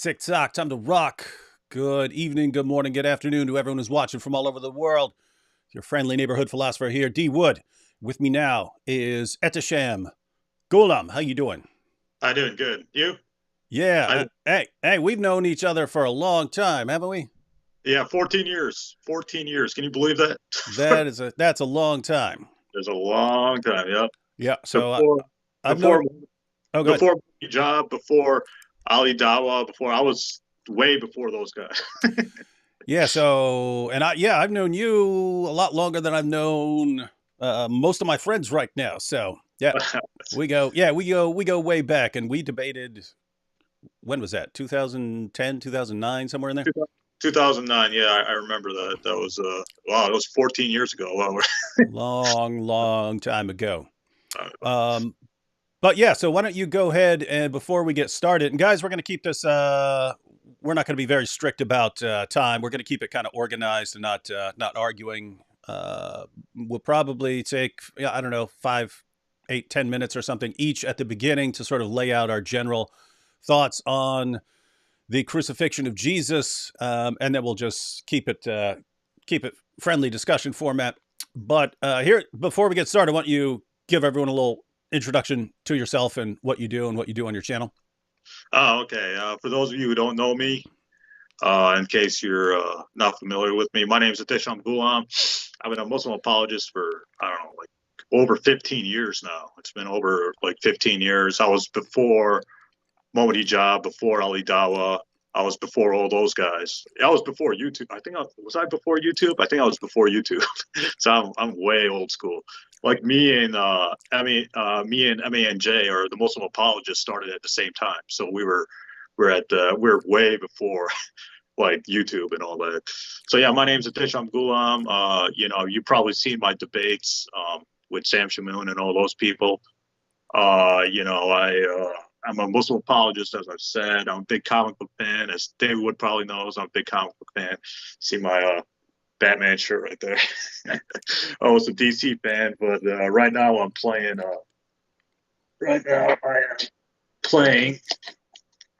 Tick-tock, time to rock. Good evening, good morning, good afternoon to everyone who's watching from all over the world. Your friendly neighborhood philosopher here, D. Wood. With me now is Etisham Ghulam. How you doing? I doing good. You? Yeah, I hey, we've known each other for a long time, haven't we? yeah, 14 years. 14 years. Can you believe that? That's a long time. There's a long time. Yep. Yeah, so Before I've known. before Oh, good. before my job, before Ali Dawa, before I was way before those guys. Yeah, so I've known you a lot longer than I've known most of my friends right now. So yeah, we go way back, and we debated. When was that? 2010, 2009, somewhere in there. 2009. Yeah, I remember that. That was wow, it was 14 years ago. Wow. Long time ago. Um, but yeah, so why don't you go ahead and before we get started, and guys, we're going to keep this. We're not going to be very strict about time. We're going to keep it kind of organized and not arguing. We'll probably take I don't know 5, 8, 10 minutes or something each at the beginning to sort of lay out our general thoughts on the crucifixion of Jesus, and then we'll just keep it friendly discussion format. But here, before we get started, I want you give everyone a little introduction to yourself and what you do on your channel. Oh, okay. For those of you who don't know me, in case you're not familiar with me, my name is Atisham Ghulam. I've been a Muslim apologist for, I don't know, like over 15 years now. It's been over like 15 years. I was before Mohammed Hijab, before Ali Dawa. I was before all those guys. I was before YouTube. Was I before YouTube? I think I was before YouTube. So I'm way old school. Like me and me and MANJ or the Muslim apologists started at the same time. So we're way before like YouTube and all that. So yeah, my name's Atisham Ghulam. You probably seen my debates with Sam Shamoon and all those people. I'm a Muslim apologist, as I've said. I'm a big comic book fan, as David Wood probably knows. I'm a big comic book fan. See my Batman shirt right there. I was a DC fan, but right now I'm playing. Right now I am playing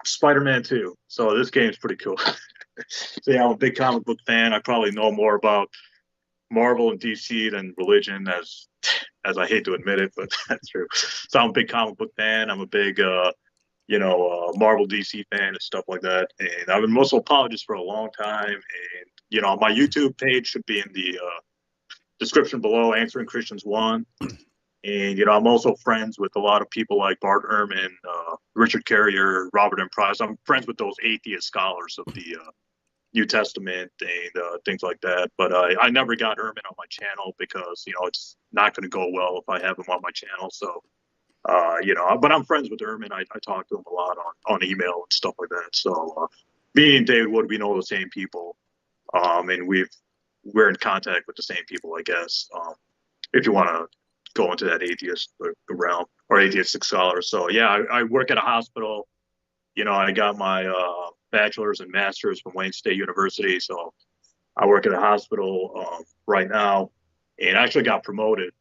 Spider-Man 2. So this game's pretty cool. So yeah, I'm a big comic book fan. I probably know more about Marvel and DC than religion, as I hate to admit it, but that's true. So I'm a big comic book fan. I'm a big Marvel DC fan and stuff like that. And I've been Muslim apologist for a long time. And my YouTube page should be in the description below. Answering Christians One. And I'm also friends with a lot of people like Bart Ehrman, Richard Carrier, Robert M. Price. I'm friends with those atheist scholars of the New Testament and things like that. But I never got Ehrman on my channel because it's not going to go well if I have him on my channel. So but I'm friends with Ehrman. I talk to him a lot on email and stuff like that. So me and David Wood, we know the same people, and we're in contact with the same people, I guess. If you want to go into that atheist realm or atheistic scholar. So yeah, I work at a hospital. I got my bachelor's and master's from Wayne State University. So I work at a hospital right now, and I actually got promoted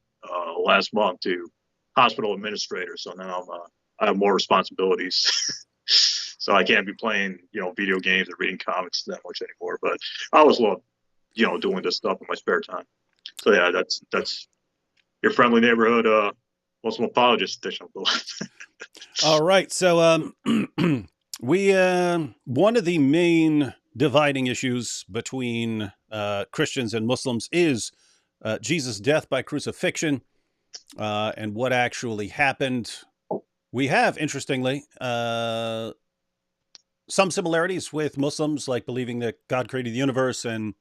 last month to hospital administrator. So now I have more responsibilities. So I can't be playing video games and reading comics that much anymore. But I always love doing this stuff in my spare time. So yeah, that's your friendly neighborhood Muslim apologist edition. All right, so we one of the main dividing issues between Christians and Muslims is Jesus' death by crucifixion and what actually happened. We have, interestingly, some similarities with Muslims, like believing that God created the universe and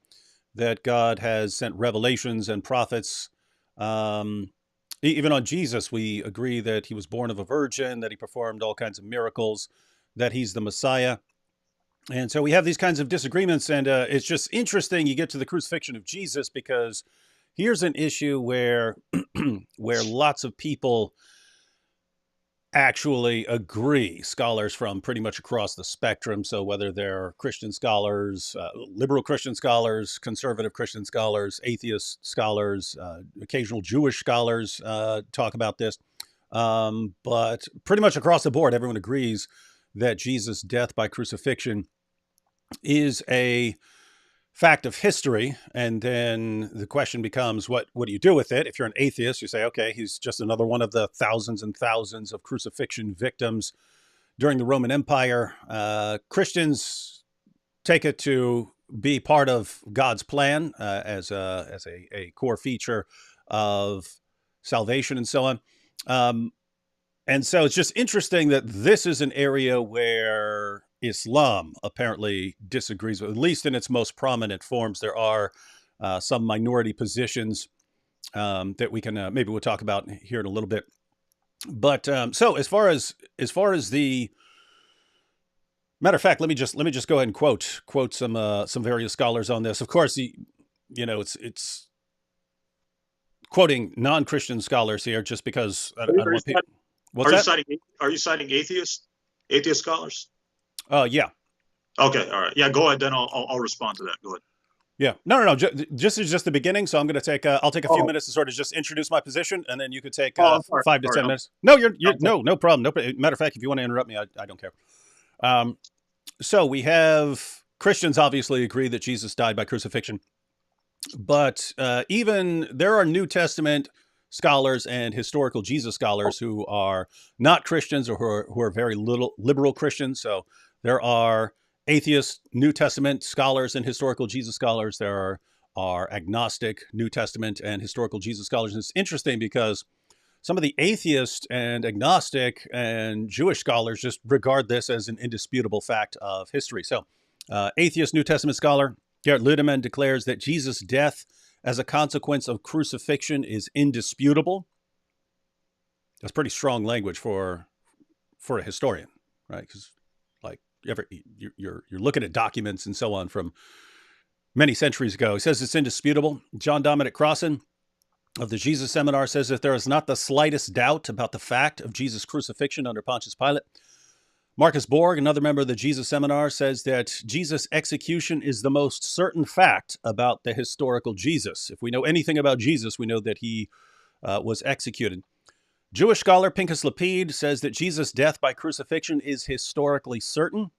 that God has sent revelations and prophets. Even on Jesus, we agree that he was born of a virgin, that he performed all kinds of miracles, that he's the Messiah. And so we have these kinds of disagreements, and it's just interesting. You get to the crucifixion of Jesus because here's an issue where where lots of people actually agree, scholars from pretty much across the spectrum. So whether they're Christian scholars, liberal Christian scholars, conservative Christian scholars, atheist scholars, occasional Jewish scholars talk about this. But pretty much across the board, everyone agrees that Jesus' death by crucifixion is a fact of history, and then the question becomes, what do you do with it? If you're an atheist, you say, okay, he's just another one of the thousands and thousands of crucifixion victims during the Roman Empire. Christians take it to be part of God's plan as a core feature of salvation and so on. And so it's just interesting that this is an area where Islam apparently disagrees with, at least in its most prominent forms. There are some minority positions that we can maybe we'll talk about here in a little bit. But so as far as the matter of fact, let me just go ahead and quote some various scholars on this. Of course, it's quoting non-Christian scholars here just because I don't want people. What's that? Are you citing atheist scholars? Yeah. Okay. All right. Yeah. Go ahead. Then I'll respond to that. Go ahead. Yeah. No. This is just the beginning. So I'm going to take I'll take a few minutes to sort of just introduce my position, and then you could take 5 to 10 minutes. No, no problem. No. Matter of fact, if you want to interrupt me, I don't care. So we have Christians obviously agree that Jesus died by crucifixion, but even there are New Testament scholars and historical Jesus scholars who are not Christians or who are very liberal Christians. So there are atheist New Testament scholars and historical Jesus scholars. There are agnostic New Testament and historical Jesus scholars. And it's interesting because some of the atheist and agnostic and Jewish scholars just regard this as an indisputable fact of history. So atheist New Testament scholar Gerrit Ludemann declares that Jesus' death as a consequence of crucifixion is indisputable. That's pretty strong language for a historian, right? Because like you're looking at documents and so on from many centuries ago. He says it's indisputable. John Dominic Crossan of the Jesus Seminar says that there is not the slightest doubt about the fact of Jesus' crucifixion under Pontius Pilate. Marcus Borg, another member of the Jesus Seminar, says that Jesus' execution is the most certain fact about the historical Jesus. If we know anything about Jesus, we know that he was executed. Jewish scholar Pinchas Lapid says that Jesus' death by crucifixion is historically certain.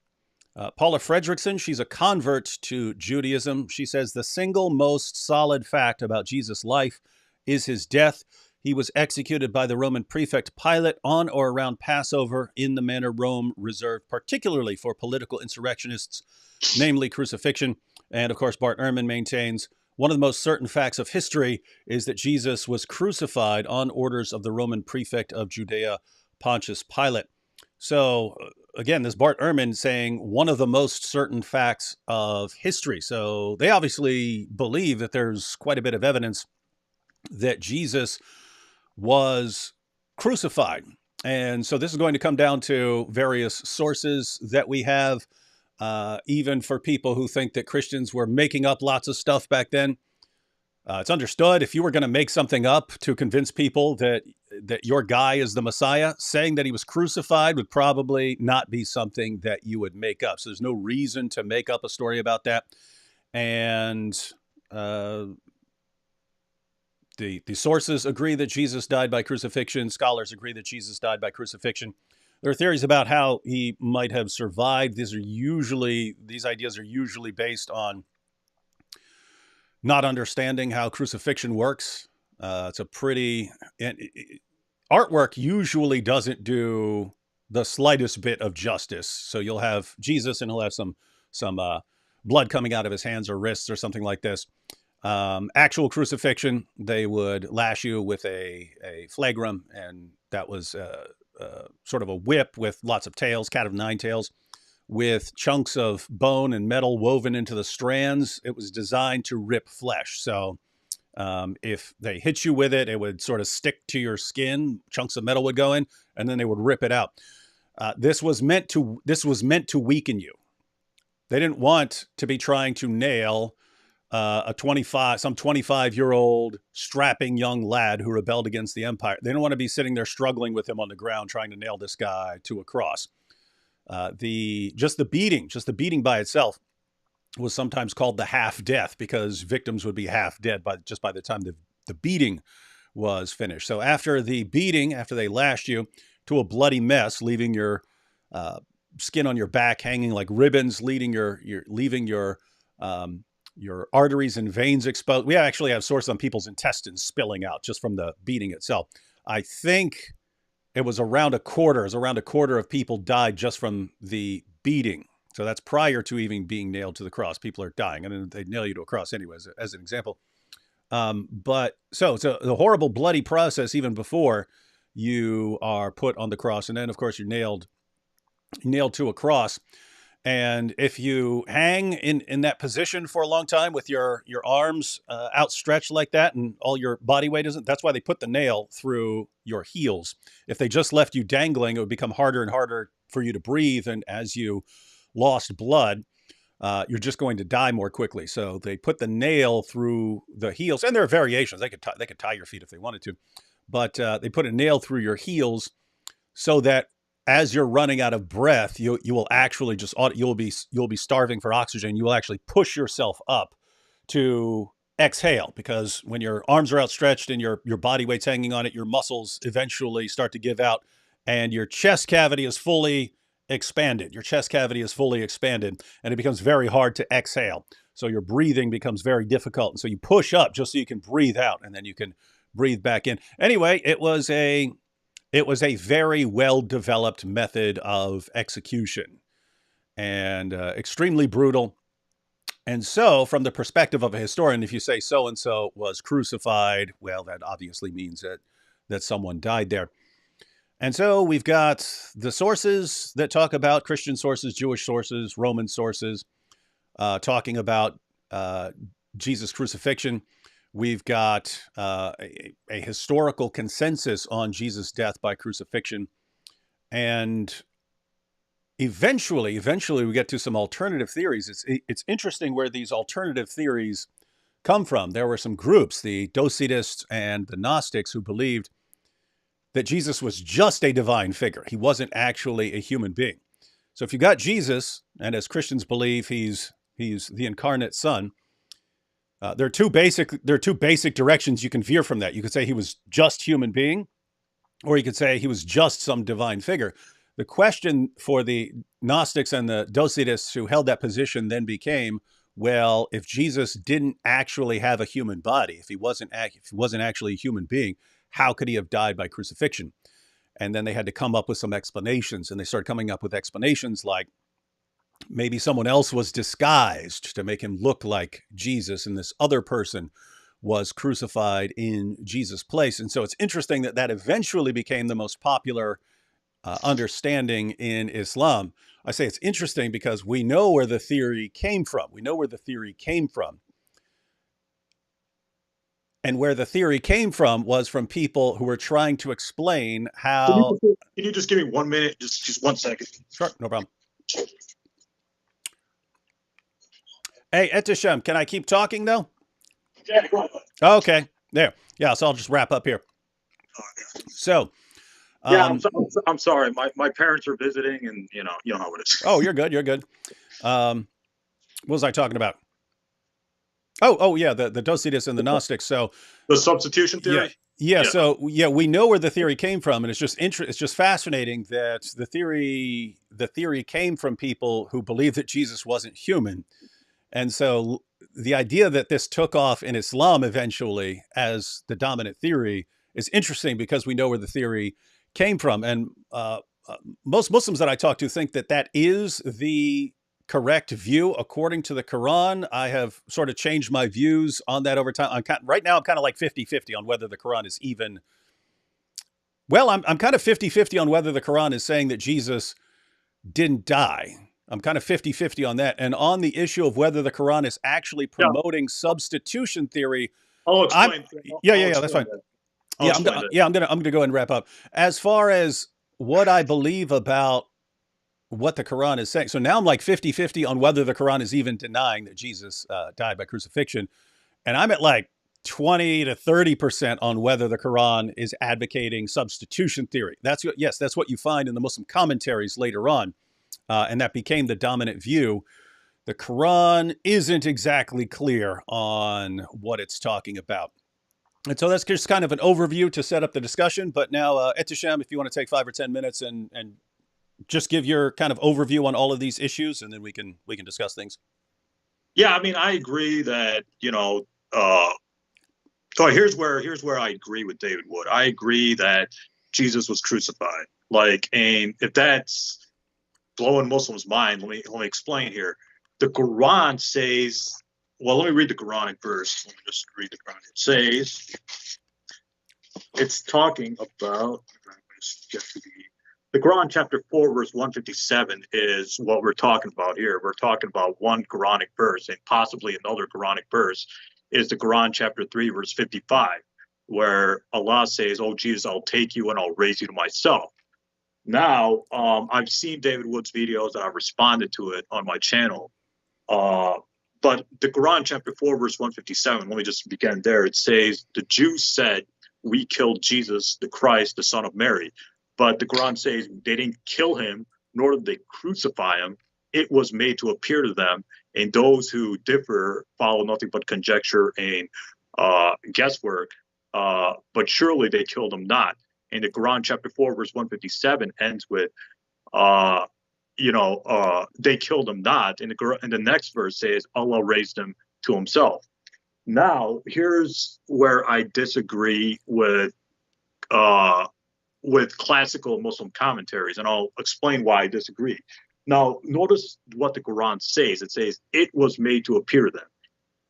Paula Fredrickson, she's a convert to Judaism. She says the single most solid fact about Jesus' life is his death. He was executed by the Roman prefect Pilate on or around Passover in the manner Rome reserved particularly for political insurrectionists, namely crucifixion. And of course, Bart Ehrman maintains one of the most certain facts of history is that Jesus was crucified on orders of the Roman prefect of Judea, Pontius Pilate. So again, this Bart Ehrman saying one of the most certain facts of history. So they obviously believe that there's quite a bit of evidence that Jesus was crucified. And so this is going to come down to various sources that we have, even for people who think that Christians were making up lots of stuff back then. It's understood if you were going to make something up to convince people that your guy is the Messiah, saying that he was crucified would probably not be something that you would make up. So there's no reason to make up a story about that. And the sources agree that Jesus died by crucifixion. Scholars agree that Jesus died by crucifixion. There are theories about how he might have survived. These ideas are usually based on not understanding how crucifixion works. It's a pretty artwork usually doesn't do the slightest bit of justice. So you'll have Jesus and he'll have some blood coming out of his hands or wrists or something like this. Actual crucifixion, they would lash you with a flagrum, and that was sort of a whip with lots of tails, cat of nine tails, with chunks of bone and metal woven into the strands. It was designed to rip flesh. So if they hit you with it, it would sort of stick to your skin. Chunks of metal would go in, and then they would rip it out. This was meant to weaken you. They didn't want to be trying to nail some 25-year-old strapping young lad who rebelled against the empire. They didn't want to be sitting there struggling with him on the ground trying to nail this guy to a cross. Just the beating by itself was sometimes called the half death because victims would be half dead by the time the beating was finished. So after the beating, after they lashed you to a bloody mess, leaving your skin on your back hanging like ribbons, leaving your arteries and veins exposed. We actually have sources on people's intestines spilling out just from the beating itself. I think it was around a quarter. It was around a quarter of people died just from the beating. So that's prior to even being nailed to the cross. People are dying, and then they nail you to a cross anyways, as an example. But so it's a horrible, bloody process even before you are put on the cross, and then of course you're nailed to a cross. And if you hang in that position for a long time with your arms outstretched like that, and all your body weight isn't, that's why they put the nail through your heels. If they just left you dangling, it would become harder and harder for you to breathe. And as you lost blood, you're just going to die more quickly. So they put the nail through the heels, and there are variations. They could tie your feet if they wanted to, but they put a nail through your heels so that as you're running out of breath, you will actually just, you'll be starving for oxygen. You will actually push yourself up to exhale, because when your arms are outstretched and your body weight's hanging on it, your muscles eventually start to give out, and your chest cavity is fully expanded. Your chest cavity is fully expanded, and it becomes very hard to exhale. So your breathing becomes very difficult. And so you push up just so you can breathe out, and then you can breathe back in. Anyway, it was a very well-developed method of execution, and extremely brutal. And so from the perspective of a historian, if you say so-and-so was crucified, well, that obviously means that someone died there. And so we've got the sources that talk about, Christian sources, Jewish sources, Roman sources, talking about Jesus' crucifixion. We've got a historical consensus on Jesus' death by crucifixion. And eventually we get to some alternative theories. It's interesting where these alternative theories come from. There were some groups, the Docetists and the Gnostics, who believed that Jesus was just a divine figure. He wasn't actually a human being. So if you got Jesus, and as Christians believe he's the incarnate Son, there are two basic directions you can veer from that. You could say he was just human being, or you could say he was just some divine figure. The question for the Gnostics and the Docetists who held that position then became, well, if Jesus didn't actually have a human body, if he wasn't actually a human being, how could he have died by crucifixion? And then they had to come up with some explanations, and they started coming up with explanations like maybe someone else was disguised to make him look like Jesus, and this other person was crucified in Jesus' place. And so it's interesting that eventually became the most popular understanding in Islam. I say it's interesting because we know where the theory came from. And where the theory came from was from people who were trying to explain how... Can you just give me 1 minute? Just 1 second. Sure, no problem. Hey, Etisham, can I keep talking though? Yeah, go ahead. Okay, there. Yeah, so I'll just wrap up here. So... yeah, I'm sorry. My parents are visiting, and you know how it is. Oh, you're good. What was I talking about? Oh, yeah, the Docetists and the Gnostics. So the substitution theory. Yeah. So we know where the theory came from, and it's just fascinating that the theory came from people who believed that Jesus wasn't human, and so the idea that this took off in Islam eventually as the dominant theory is interesting because we know where the theory came from. And most Muslims that I talk to think that is the correct view according to the Quran. I have sort of changed my views on that over time. Right now I'm kind of like 50-50 on whether the Quran is even... Well, I'm kind of 50-50 on whether the Quran is saying that Jesus didn't die. I'm kind of 50-50 on that. And on the issue of whether the Quran is actually promoting substitution theory... I'll explain. That's fine. I'm gonna go ahead and wrap up. As far as what I believe about what the Quran is saying, so now I'm like 50-50 on whether the Quran is even denying that Jesus died by crucifixion, and I'm at like 20 to 30% on whether the Quran is advocating substitution theory. That's what you find in the Muslim commentaries later on, and that became the dominant view. The Quran isn't exactly clear on what it's talking about. And so that's just kind of an overview to set up the discussion. But now, Etisham, if you want to take 5 or 10 minutes and just give your kind of overview on all of these issues, and then we can discuss things? Yeah, I mean, I agree that, so here's where I agree with David Wood. I agree that Jesus was crucified. Like, and if that's blowing Muslims' mind, let me explain here. The Quran says, well, let me read the Quranic verse. Let me just read the Quran. It says, it's talking about, let's get to the Quran chapter 4, verse 157 is what we're talking about here. We're talking about one Quranic verse, and possibly another Quranic verse is the Quran chapter 3, verse 55, where Allah says, "Oh Jesus, I'll take you and I'll raise you to myself." Now, I've seen David Wood's videos and I've responded to it on my channel. But the Quran chapter 4, verse 157, let me just begin there. It says, the Jews said, "We killed Jesus, the Christ, the son of Mary." But the Quran says they didn't kill him, nor did they crucify him. It was made to appear to them, and those who differ follow nothing but conjecture and guesswork. But surely they killed him not. And the Quran chapter 4, verse 157 ends with, they killed him not. And the next verse says, Allah raised him to himself. Now, here's where I disagree with classical Muslim commentaries, and I'll explain why I disagree. Now, notice what the Quran says. It says, it was made to appear to them.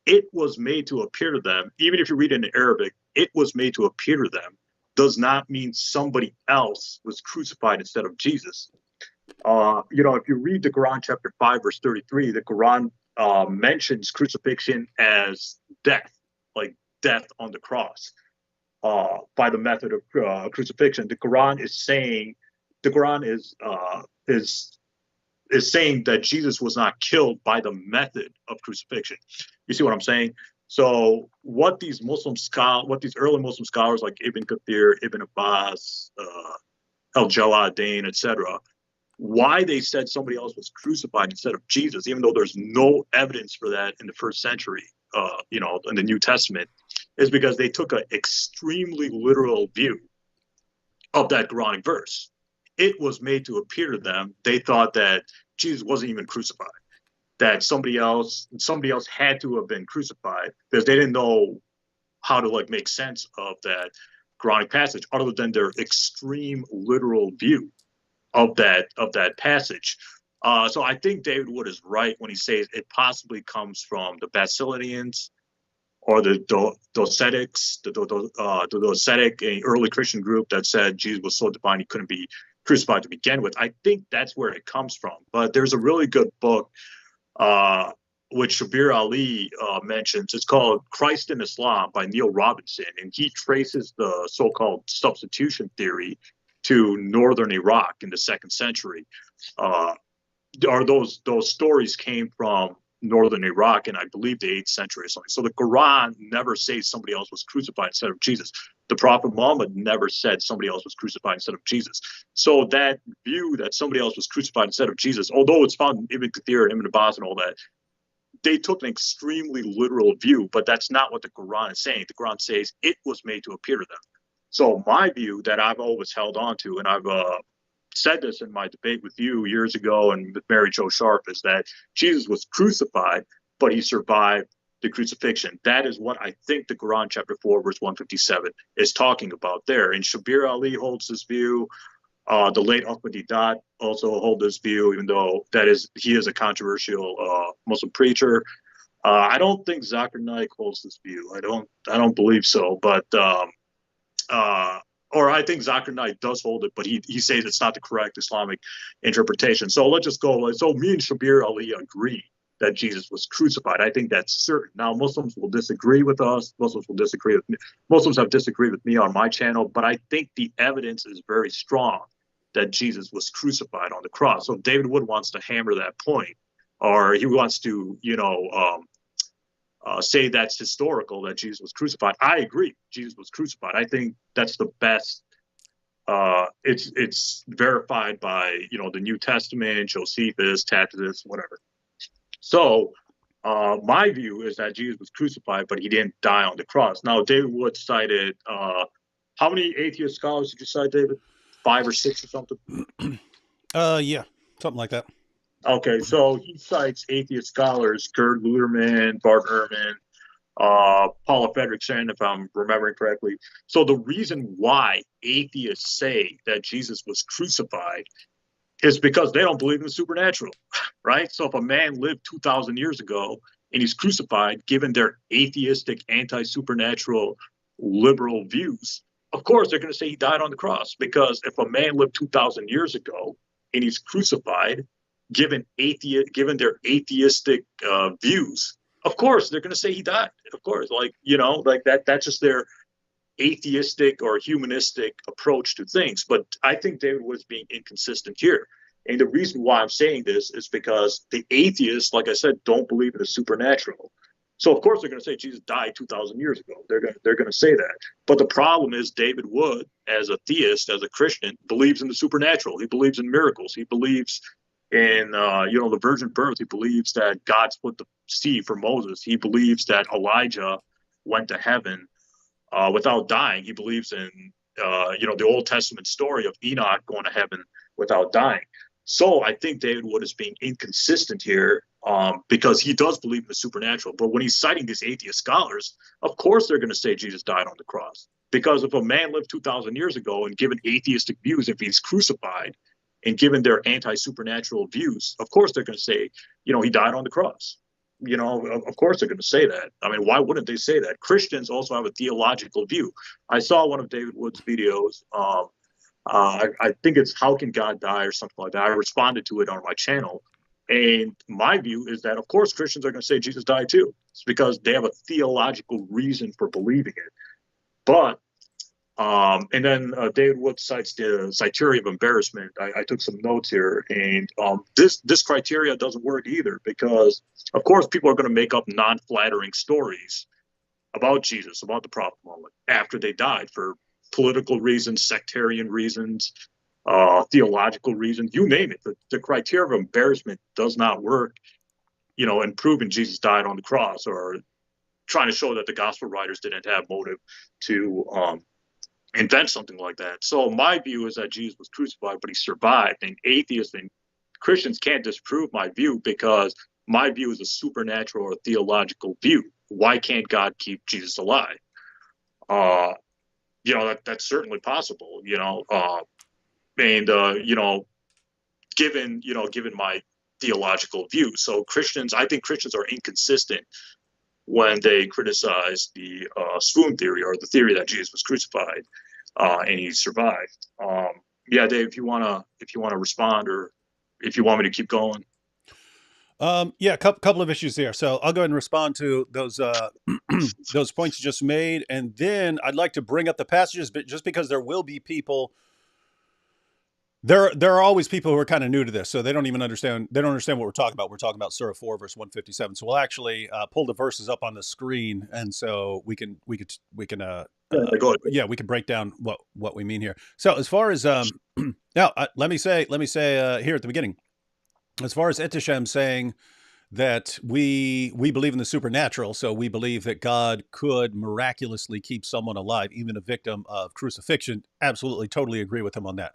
It was made to appear to them. Even if you read it in Arabic, it was made to appear to them does not mean somebody else was crucified instead of Jesus. If you read the Quran chapter 5, verse 33, the Quran mentions crucifixion as death, like death on the cross. By the method of crucifixion, the Quran is saying saying that Jesus was not killed by the method of crucifixion. You see what I'm saying? So what these early Muslim scholars like Ibn Kathir, Ibn Abbas, Al-Jalalain, etc., why they said somebody else was crucified instead of Jesus, even though there's no evidence for that in the first century, in the New Testament, is because they took an extremely literal view of that Quranic verse. It was made to appear to them. They thought that Jesus wasn't even crucified, that somebody else had to have been crucified, because they didn't know how to make sense of that Quranic passage other than their extreme literal view of that passage. So I think David Wood is right when he says it possibly comes from the Basilians or the Docetics, the Docetic, an early Christian group that said Jesus was so divine he couldn't be crucified to begin with. I think that's where it comes from. But there's a really good book which Shabir Ali mentions. It's called Christ in Islam by Neil Robinson, and he traces the so-called substitution theory to northern Iraq in the 2nd century. Those stories came from northern Iraq in, I believe, the 8th century or something. So the Quran never says somebody else was crucified instead of Jesus. The Prophet Muhammad never said somebody else was crucified instead of Jesus. So that view that somebody else was crucified instead of Jesus, although it's found in Ibn Kathir and Ibn Abbas and all that, they took an extremely literal view, but that's not what the Quran is saying. The Quran says it was made to appear to them. So my view that I've always held on to, and I've said this in my debate with you years ago and with Mary Jo Sharp, is that Jesus was crucified, but he survived the crucifixion. That is what I think the Quran chapter 4, verse 157 is talking about there. And Shabir Ali holds this view. The late Ahmadiyyat also hold this view, even though he is a controversial Muslim preacher. I don't think Zakir Naik holds this view. I don't believe so, but or I think Zakir Naik does hold it, but he says it's not the correct Islamic interpretation. So let's just go. So me and Shabir Ali agree that Jesus was crucified. I think that's certain. Now, Muslims will disagree with us. Muslims will disagree with me. Muslims have disagreed with me on my channel, but I think the evidence is very strong that Jesus was crucified on the cross. So David Wood wants to hammer that point, or he wants to, say that's historical, that Jesus was crucified. I agree, Jesus was crucified. I think that's the best. It's verified by the New Testament, Josephus, Tacitus, whatever. So my view is that Jesus was crucified, but he didn't die on the cross. Now, David Wood cited how many atheist scholars did you cite, David? 5 or 6 or something? Yeah, something like that. Okay, so he cites atheist scholars Gerd Luderman, Bart Ehrman, Paula Fredrickson, if I'm remembering correctly. So the reason why atheists say that Jesus was crucified is because they don't believe in the supernatural, right? So if a man lived 2,000 years ago and he's crucified, given their atheistic, anti-supernatural, liberal views, of course they're going to say he died on the cross. Because if a man lived 2,000 years ago and he's crucified, given their atheistic views, of course they're going to say he died. Of course, like like that. That's just their atheistic or humanistic approach to things. But I think David was being inconsistent here. And the reason why I'm saying this is because the atheists, like I said, don't believe in the supernatural. So of course they're going to say Jesus died 2,000 years ago. They're going to say that. But the problem is David Wood, as a theist, as a Christian, believes in the supernatural. He believes in miracles. He believes in the virgin birth. He believes that God split the sea for Moses. He believes that Elijah went to heaven without dying. He believes in the Old Testament story of Enoch going to heaven without dying. So I think David Wood is being inconsistent here because he does believe in the supernatural. But when he's citing these atheist scholars, of course they're going to say Jesus died on the cross. Because if a man lived 2,000 years ago and given atheistic views, if he's crucified and given their anti-supernatural views, of course they're going to say, he died on the cross. Of course they're going to say that. I mean, why wouldn't they say that? Christians also have a theological view. I saw one of David Wood's videos. I think it's "How Can God Die" or something like that. I responded to it on my channel, and my view is that, of course, Christians are going to say Jesus died too. It's because they have a theological reason for believing it. But and then David Wood cites the criteria of embarrassment. I took some notes here, and this criteria doesn't work either because, of course, people are going to make up non-flattering stories about Jesus, about the Prophet Muhammad after they died for political reasons, sectarian reasons, theological reasons, you name it. The criteria of embarrassment does not work, in proving Jesus died on the cross or trying to show that the gospel writers didn't have motive to invent something like that. So my view is that Jesus was crucified, but he survived. And atheists and Christians can't disprove my view because my view is a supernatural or theological view. Why can't God keep Jesus alive? That's certainly possible. Given my theological view. So I think Christians are inconsistent when they criticize the swoon theory or the theory that Jesus was crucified and he survived. Yeah, Dave, if you wanna respond, or if you want me to keep going. Yeah, couple of issues there. So I'll go ahead and respond to those those points you just made, and then I'd like to bring up the passages, but just because there will be people. There are always people who are kind of new to this, so they don't understand what we're talking about. We're talking about Surah 4, verse 157. So we'll actually pull the verses up on the screen, and so we can we can Go ahead. we can break down what we mean here. So as far as now, let me say here at the beginning, as far as Etishem saying that we believe in the supernatural, so we believe that God could miraculously keep someone alive, even a victim of crucifixion. Absolutely, totally agree with him on that.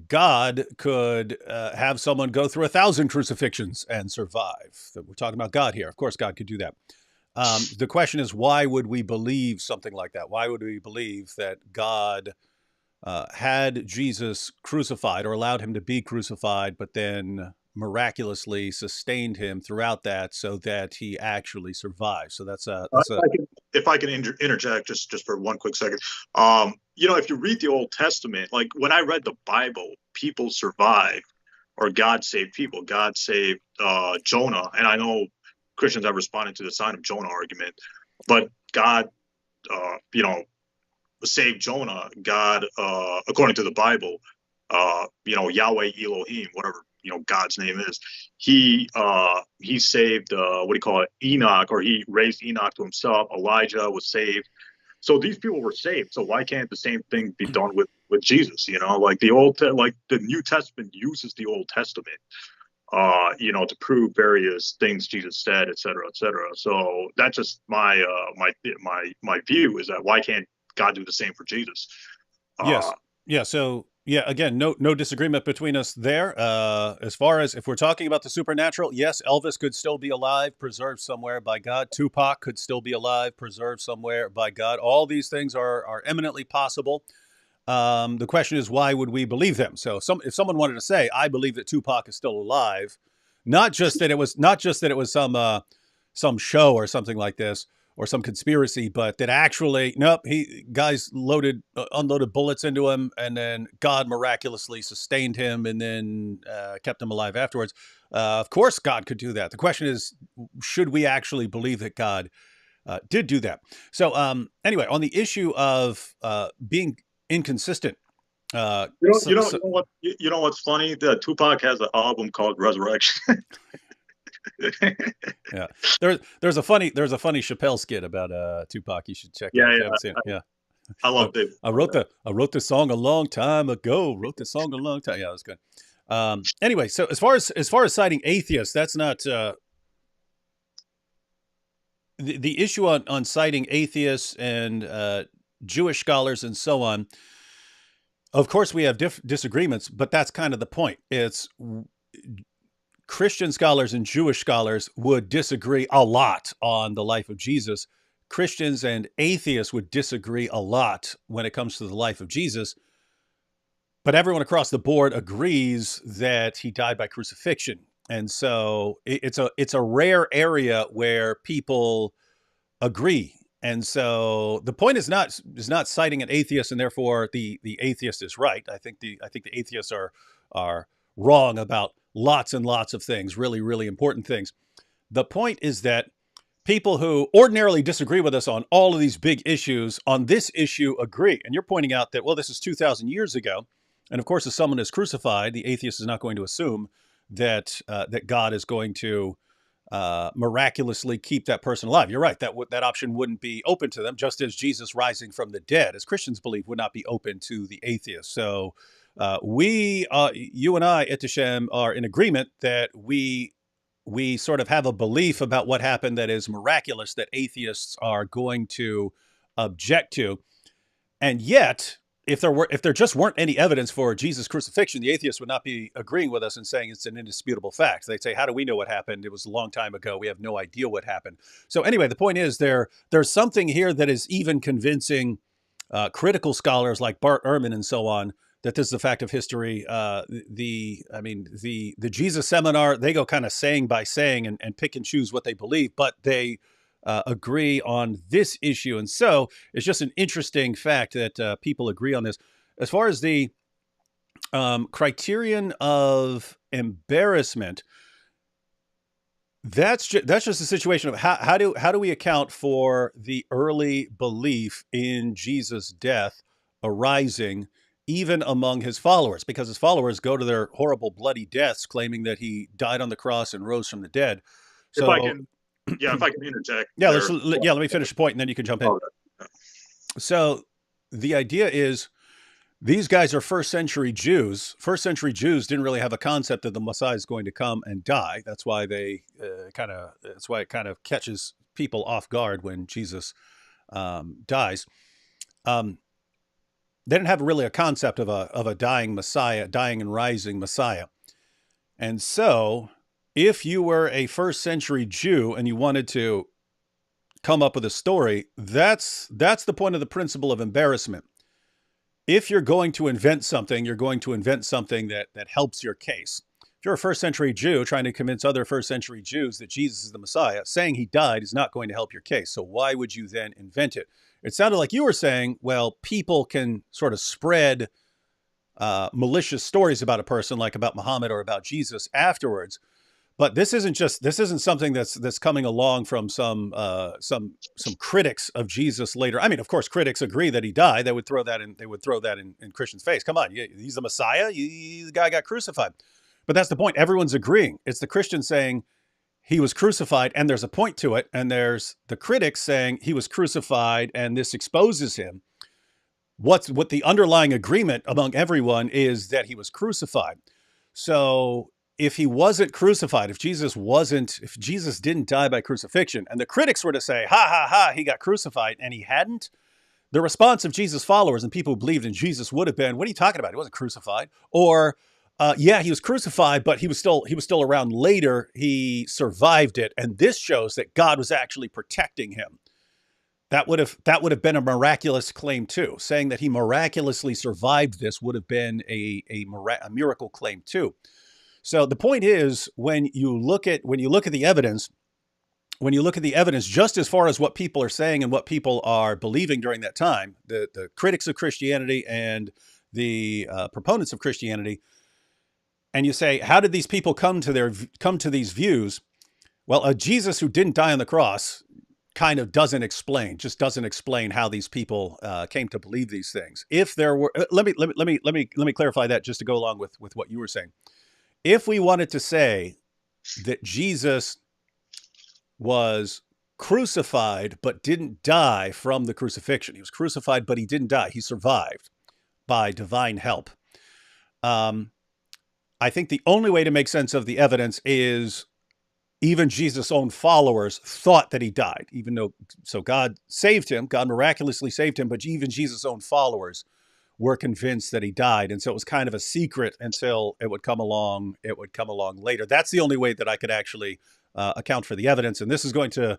God could have someone go through 1,000 crucifixions and survive. We're talking about God here. Of course, God could do that. The question is, why would we believe something like that? Why would we believe that God had Jesus crucified or allowed him to be crucified, but then miraculously sustained him throughout that so that he actually survived? So If I can interject just for one quick second. If you read the Old Testament, like when I read the Bible, people survived, or God saved people. God saved Jonah, and I know Christians have responded to the sign of Jonah argument, but God, saved Jonah. God, according to the Bible, Yahweh Elohim, whatever God's name is, he saved what do you call it, Enoch, or he raised Enoch to himself. Elijah was saved. So these people were saved. So why can't the same thing be done with Jesus? Like the New Testament uses the Old Testament, to prove various things Jesus said, et cetera, et cetera. So that's just my view, is that why can't God do the same for Jesus? yes, yeah. So Yeah, again, no disagreement between us there. As far as if we're talking about the supernatural, yes, Elvis could still be alive, preserved somewhere by God. Tupac could still be alive, preserved somewhere by God. All these things are eminently possible. The question is, why would we believe them? So, if someone wanted to say, "I believe that Tupac is still alive," not just that it was some show or something like this or some conspiracy, but that actually, nope, he guys unloaded bullets into him, and then God miraculously sustained him, and then kept him alive afterwards. Of course, God could do that. The question is, should we actually believe that God did do that? So, anyway, on the issue of being inconsistent. You know what's funny? The Tupac has an album called Resurrection. Yeah, there's a funny Chappelle skit about Tupac. You should check out if you haven't seen it. Yeah, I loved it. I wrote the song a long time ago. Yeah, that was good. Anyway, so as far as citing atheists, that's not the issue on citing atheists and Jewish scholars and so on. Of course, we have disagreements, but that's kind of the point. It's Christian scholars and Jewish scholars would disagree a lot on the life of Jesus. Christians and atheists would disagree a lot when it comes to the life of Jesus. But everyone across the board agrees that he died by crucifixion. And so it's a rare area where people agree. And so the point is not citing an atheist and therefore the atheist is right. I think the atheists are wrong about lots and lots of things, really, really important things. The point is that people who ordinarily disagree with us on all of these big issues, on this issue agree. And you're pointing out that, well, this is 2,000 years ago. And of course, if someone is crucified, the atheist is not going to assume that God is going to miraculously keep that person alive. You're right. That option wouldn't be open to them, just as Jesus rising from the dead, as Christians believe, would not be open to the atheist. So you and I, Ittishem, are in agreement that we sort of have a belief about what happened that is miraculous that atheists are going to object to. And yet, if there just weren't any evidence for Jesus' crucifixion, the atheists would not be agreeing with us and saying it's an indisputable fact. They'd say, how do we know what happened? It was a long time ago. We have no idea what happened. So anyway, the point is there's something here that is even convincing critical scholars like Bart Ehrman and so on that this is a fact of history. The Jesus seminar, they go kind of saying by saying and pick and choose what they believe, but they agree on this issue. And so it's just an interesting fact that people agree on this. As far as the criterion of embarrassment, that's just a situation of how do we account for the early belief in Jesus' death arising even among his followers, because his followers go to their horrible bloody deaths claiming that he died on the cross and rose from the dead. So if I can interject. Let me finish the point and then you can jump in. So the idea is these guys are first century Jews. First century Jews didn't really have a concept that the Messiah is going to come and die. That's why it kind of catches people off guard when Jesus dies. They didn't have really a concept of a dying Messiah, dying and rising Messiah. And so if you were a first century Jew and you wanted to come up with a story, that's the point of the principle of embarrassment. If you're going to invent something, you're going to invent something that helps your case. If you're a first century Jew trying to convince other first century Jews that Jesus is the Messiah, saying he died is not going to help your case. So why would you then invent it? It sounded like you were saying, well, people can sort of spread malicious stories about a person, like about Muhammad or about Jesus afterwards. But this isn't something that's coming along from some critics of Jesus later. I mean, of course, critics agree that he died. They would throw that in Christians' face. Come on, he's the Messiah. The guy got crucified. But that's the point. Everyone's agreeing. It's the Christians saying he was crucified, and there's a point to it. And there's the critics saying he was crucified, and this exposes him. What the underlying agreement among everyone is that he was crucified. So if he wasn't crucified, if Jesus didn't die by crucifixion, and the critics were to say, ha, ha, ha, he got crucified, and he hadn't, the response of Jesus' followers and people who believed in Jesus would have been, "What are you talking about? He wasn't crucified." Or, "Yeah, he was crucified, but he was still around later. He survived it, and this shows that God was actually protecting him." That would have been a miraculous claim too. Saying that he miraculously survived this would have been a miracle claim too. So the point is, when you look at the evidence, just as far as what people are saying and what people are believing during that time, the critics of Christianity and the proponents of Christianity, and you say, how did these people come to these views? Well, a Jesus who didn't die on the cross kind of doesn't explain how these people came to believe these things. If there were, let me clarify that just to go along with what you were saying. If we wanted to say that Jesus was crucified but didn't die from the crucifixion, he was crucified but he didn't die, he survived by divine help. I think the only way to make sense of the evidence is even Jesus' own followers thought that he died, so God saved him, God miraculously saved him, but even Jesus' own followers were convinced that he died. And so it was kind of a secret until it would come along later. That's the only way that I could actually account for the evidence. And this is going to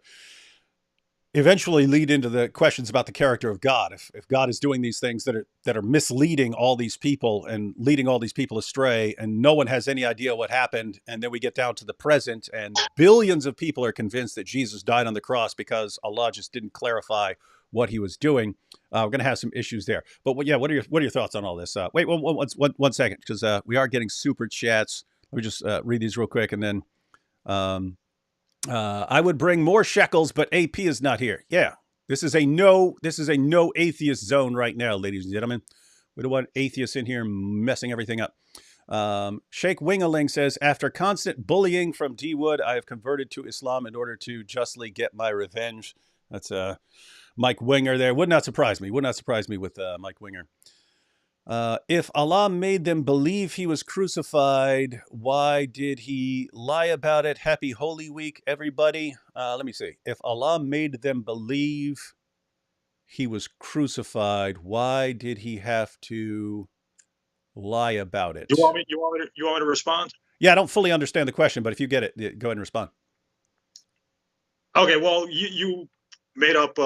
eventually lead into the questions about the character of God. If God is doing these things that are misleading all these people and leading all these people astray, and no one has any idea what happened, and then we get down to the present, and billions of people are convinced that Jesus died on the cross because Allah just didn't clarify what he was doing, we're going to have some issues there. But yeah, what are your thoughts on all this? Wait one second, because we are getting super chats. Let me just read these real quick, and then I would bring more shekels, but AP is not here. Yeah, this is a no atheist zone right now, ladies and gentlemen. We don't want atheists in here messing everything up. Sheikh Wingaling says, after constant bullying from D Wood, I have converted to Islam in order to justly get my revenge. That's Mike Winger there. Would not surprise me with Mike Winger. If Allah made them believe he was crucified, why did he lie about it? Happy Holy Week, everybody. Let me see. If Allah made them believe he was crucified, why did he have to lie about it? You want me to respond? Yeah, I don't fully understand the question, but if you get it, go ahead and respond. Okay, well, you made up,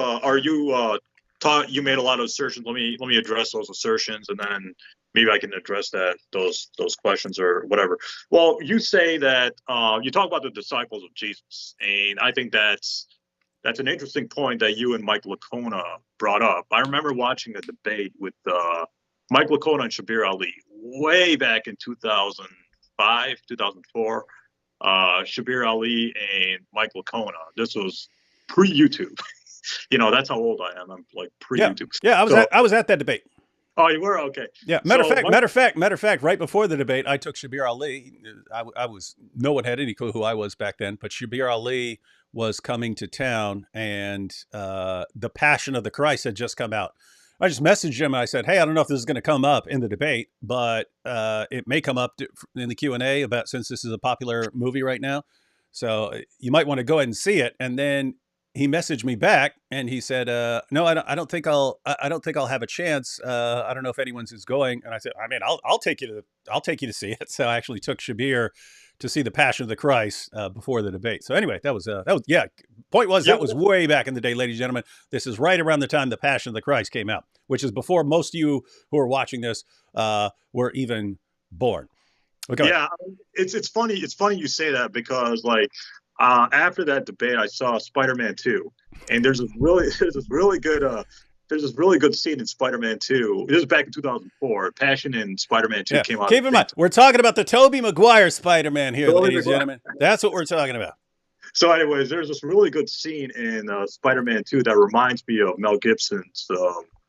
you made a lot of assertions. Let me address those assertions, and then maybe I can address those questions or whatever. Well, you say that you talk about the disciples of Jesus, and I think that's an interesting point that you and Mike Licona brought up. I remember watching a debate with Mike Licona and Shabir Ali way back in 2005, 2004. Shabir Ali and Mike Licona. This was pre-YouTube. That's how old I am. I'm like pre-YouTube. Yeah, I was at that debate. Oh, you were? Okay. Yeah. Matter of fact, right before the debate, I took Shabir Ali. No one had any clue who I was back then, but Shabir Ali was coming to town, and The Passion of the Christ had just come out. I just messaged him and I said, hey, I don't know if this is going to come up in the debate, but it may come up in the Q&A since this is a popular movie right now. So you might want to go ahead and see it. And then he messaged me back and he said, no, I don't think I'll have a chance. I don't know if anyone's is going. And I said, I mean, I'll take you to see it. So I actually took Shabir to see The Passion of the Christ before the debate. So anyway, that was point was, that was way back in the day, ladies and gentlemen. This is right around the time The Passion of the Christ came out, which is before most of you who are watching this were even born. Okay. Yeah, it's funny. It's funny you say that because after that debate, I saw Spider-Man 2, and there's this really good scene in Spider-Man 2. This is back in 2004. Passion and Spider-Man 2 came out. Keep in mind, we're talking about the Tobey Maguire Spider-Man here, ladies and gentlemen. That's what we're talking about. So anyways, there's this really good scene in Spider-Man 2 that reminds me of Mel Gibson's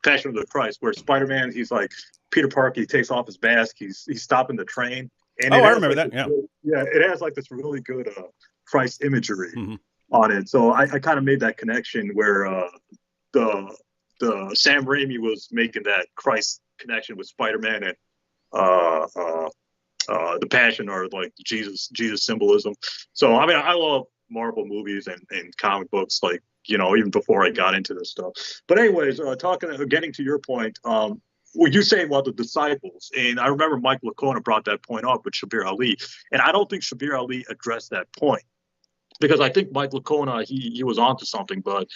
Passion of the Christ, where Spider-Man, he's like Peter Parker, he takes off his mask, he's stopping the train. And I remember that. Yeah. It has this really good Christ imagery on it. So I kind of made that connection where the Sam Raimi was making that Christ connection with Spider-Man and the Passion, or Jesus symbolism. So I mean, I love Marvel movies and comic books. Like even before I got into this stuff. But anyways, getting to your point, what you say about the disciples, and I remember Mike Lacona brought that point up with Shabir Ali, and I don't think Shabir Ali addressed that point because I think Mike Lacona he was onto something, but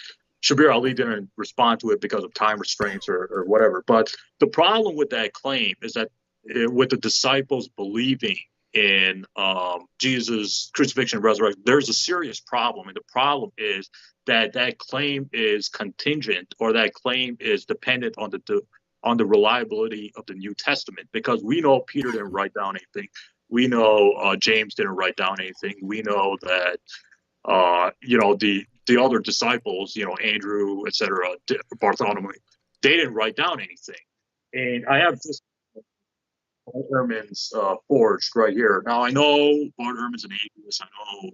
Shabir Ali didn't respond to it because of time restraints or whatever. But the problem with that claim is that with the disciples believing in Jesus' crucifixion and resurrection, there's a serious problem. And the problem is that that claim is contingent, or that claim is dependent on the reliability of the New Testament, because we know Peter didn't write down anything. We know James didn't write down anything. We know that the other disciples, Andrew, etc., Bartholomew, they didn't write down anything. And I have this Bart Ehrman's forged right here. Now I know Bart Ehrman's an atheist. I know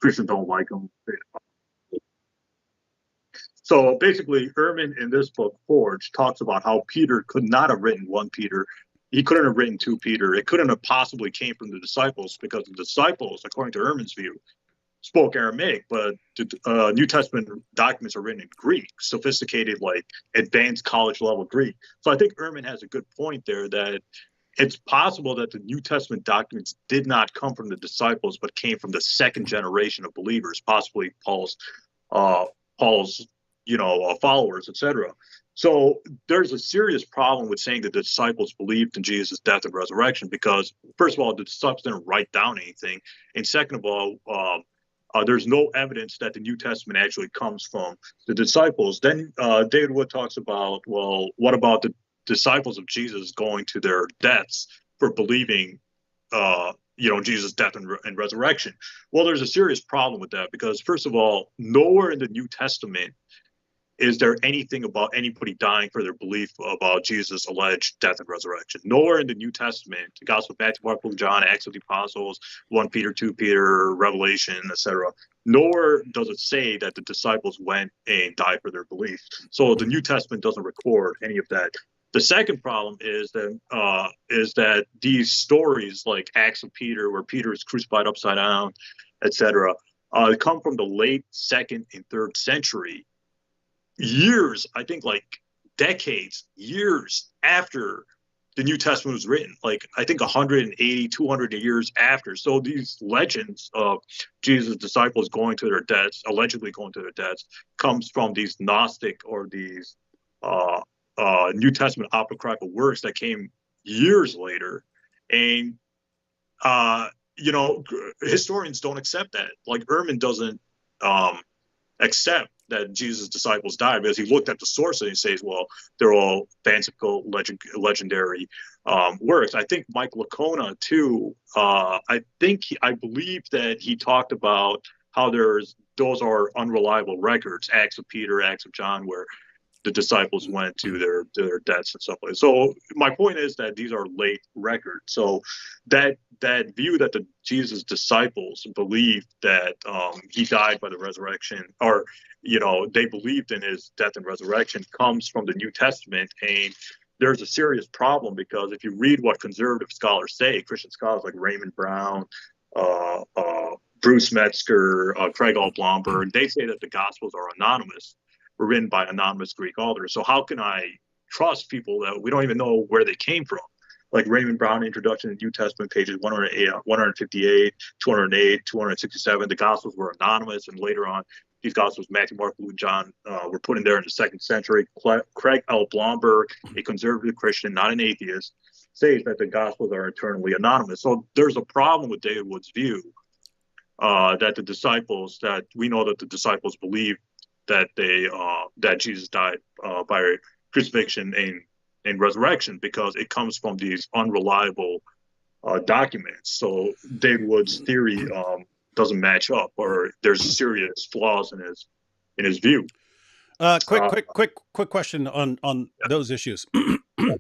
Christians don't like him. So basically, Ehrman in this book, Forged, talks about how Peter could not have written 1 Peter. He couldn't have written 2 Peter. It couldn't have possibly came from the disciples, because the disciples, according to Ehrman's view, spoke Aramaic, but the New Testament documents are written in Greek, sophisticated, like advanced college level Greek. So I think Ehrman has a good point there, that it's possible that the New Testament documents did not come from the disciples, but came from the second generation of believers, possibly Paul's followers, etc. So there's a serious problem with saying that the disciples believed in Jesus' death and resurrection, because first of all, the disciples didn't write down anything, and second of all, there's no evidence that the New Testament actually comes from the disciples. Then David Wood talks about, well, what about the disciples of Jesus going to their deaths for believing Jesus' death and resurrection? Well, there's a serious problem with that, because first of all, nowhere in the New Testament is there anything about anybody dying for their belief about Jesus' alleged death and resurrection. Nowhere in the New Testament, the Gospel of Matthew, Mark, Luke, John, Acts of the Apostles, 1 Peter, 2 Peter, Revelation, etc., nowhere does it say that the disciples went and died for their belief. So the New Testament doesn't record any of that. The second problem is that these stories like Acts of Peter, where Peter is crucified upside down, etc., come from the late 2nd and 3rd century, years, I think like decades, years after the New Testament was written, like I think 180, 200 years after. So these legends of Jesus' disciples going to their deaths, allegedly going to their deaths, comes from these Gnostic or these New Testament apocryphal works that came years later. And, historians don't accept that. Like Ehrman doesn't accept that Jesus' disciples died, because he looked at the source and he says, well, they're all fanciful, legendary works. I think Mike Lacona, too, I believe that he talked about how those are unreliable records, Acts of Peter, Acts of John, where the disciples went to their deaths and stuff like that. So my point is that these are late records. So that view that the Jesus disciples believed that he died by the resurrection, or they believed in his death and resurrection, comes from the New Testament. And there's a serious problem, because if you read what conservative scholars say, Christian scholars like Raymond Brown, Bruce Metzger, Craig L. Blomberg, they say that the Gospels are anonymous, were written by anonymous Greek authors. So how can I trust people that we don't even know where they came from? Like Raymond Brown, Introduction to the New Testament, pages 158, 208, 267. The Gospels were anonymous, and later on, these Gospels, Matthew, Mark, Luke, John, were put in there in the 2nd century. Craig L. Blomberg, a conservative Christian, not an atheist, says that the Gospels are eternally anonymous. So there's a problem with David Wood's view that the disciples believe that that Jesus died by crucifixion and resurrection, because it comes from these unreliable documents. So David Wood's theory doesn't match up, or there's serious flaws in his view. Quick question on those issues. So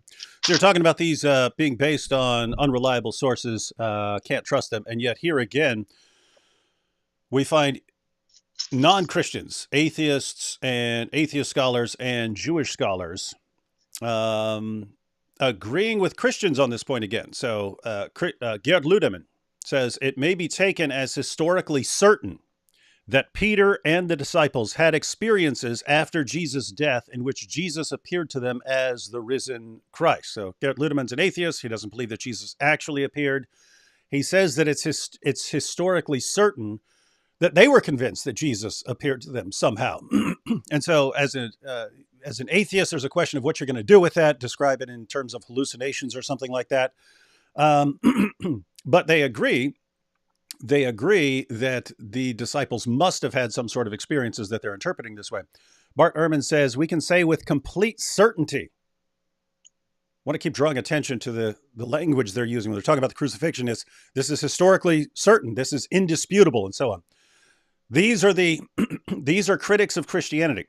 you're talking about these being based on unreliable sources, can't trust them, and yet here again we find non-Christians, atheists and atheist scholars and Jewish scholars agreeing with Christians on this point again. So Gerd Ludemann says it may be taken as historically certain that Peter and the disciples had experiences after Jesus' death in which Jesus appeared to them as the risen Christ. So Gerrit Ludeman's an atheist. He doesn't believe that Jesus actually appeared. He says that it's historically certain that they were convinced that Jesus appeared to them somehow. And so as an atheist, there's a question of what you're going to do with that, describe it in terms of hallucinations or something like that. But they agree that the disciples must have had some sort of experiences that they're interpreting this way. Bart Ehrman says, we can say with complete certainty. I want to keep drawing attention to the language they're using when they're talking about the crucifixion. This is historically certain. This is indisputable, and so on. These are critics of Christianity.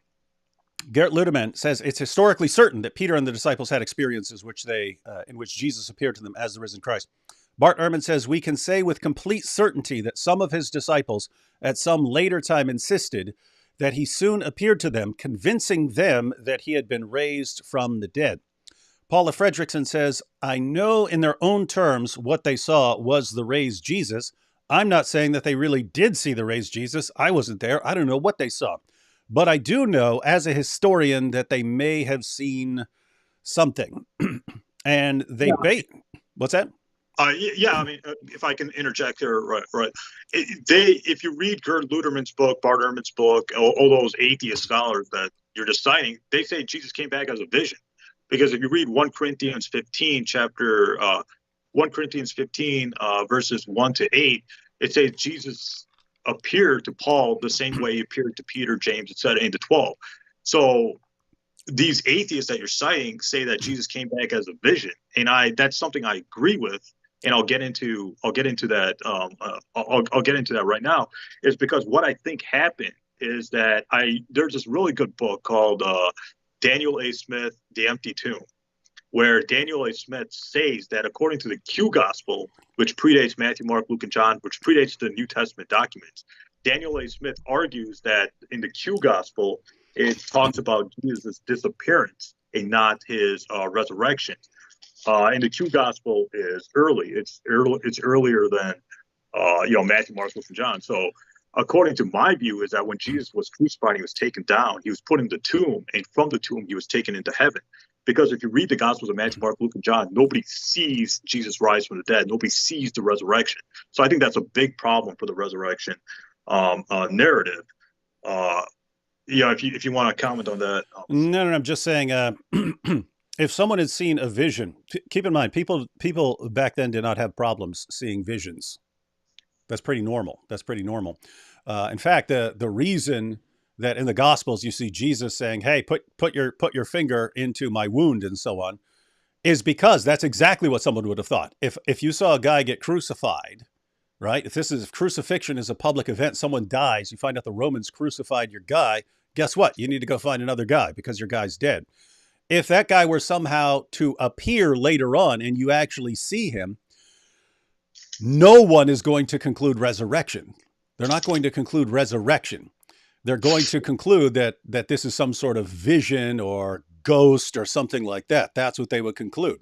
Gerrit Ludeman says it's historically certain that Peter and the disciples had experiences in which Jesus appeared to them as the risen Christ. Bart Ehrman says we can say with complete certainty that some of his disciples at some later time insisted that he soon appeared to them, convincing them that he had been raised from the dead. Paula Fredrickson says, I know in their own terms what they saw was the raised Jesus. I'm not saying that they really did see the raised Jesus. I wasn't there. I don't know what they saw. But I do know as a historian that they may have seen something. And they what's that? Yeah, I mean, if I can interject here, right. If you read Gerrit Ludeman's book, Bart Ehrman's book, all those atheist scholars that you're just citing, they say Jesus came back as a vision. Because if you read 1 Corinthians 15, verses 1 to 8, it says Jesus appeared to Paul the same way he appeared to Peter, James, etc., and the 12. So these atheists that you're citing say that Jesus came back as a vision, and that's something I agree with. And I'll get into that. I'll get into that right now. Is because what I think happened is that there's this really good book called Daniel A. Smith, The Empty Tomb, where Daniel A. Smith says that according to the Q Gospel, which predates Matthew, Mark, Luke, and John, which predates the New Testament documents, Daniel A. Smith argues that in the Q Gospel, it talks about Jesus' disappearance and not his resurrection. And the Q Gospel is early. It's earlier than Matthew, Mark, Luke, and John. So according to my view, is that when Jesus was crucified, he was taken down, he was put in the tomb, and from the tomb, he was taken into heaven. Because if you read the Gospels of Matthew, Mark, Luke, and John, nobody sees Jesus rise from the dead. Nobody sees the resurrection. So I think that's a big problem for the resurrection narrative. If you want to comment on that. No, I'm just saying, if someone had seen a vision, keep in mind, people back then did not have problems seeing visions. That's pretty normal. In fact, the reason that in the Gospels you see Jesus saying, "Hey, put your finger into my wound," and so on, is because that's exactly what someone would have thought. If you saw a guy get crucified, right? If crucifixion is a public event, someone dies, you find out the Romans crucified your guy. Guess what? You need to go find another guy because your guy's dead. If that guy were somehow to appear later on and you actually see him, no one is going to conclude resurrection. They're not going to conclude resurrection. They're going to conclude that this is some sort of vision or ghost or something like that. That's what they would conclude.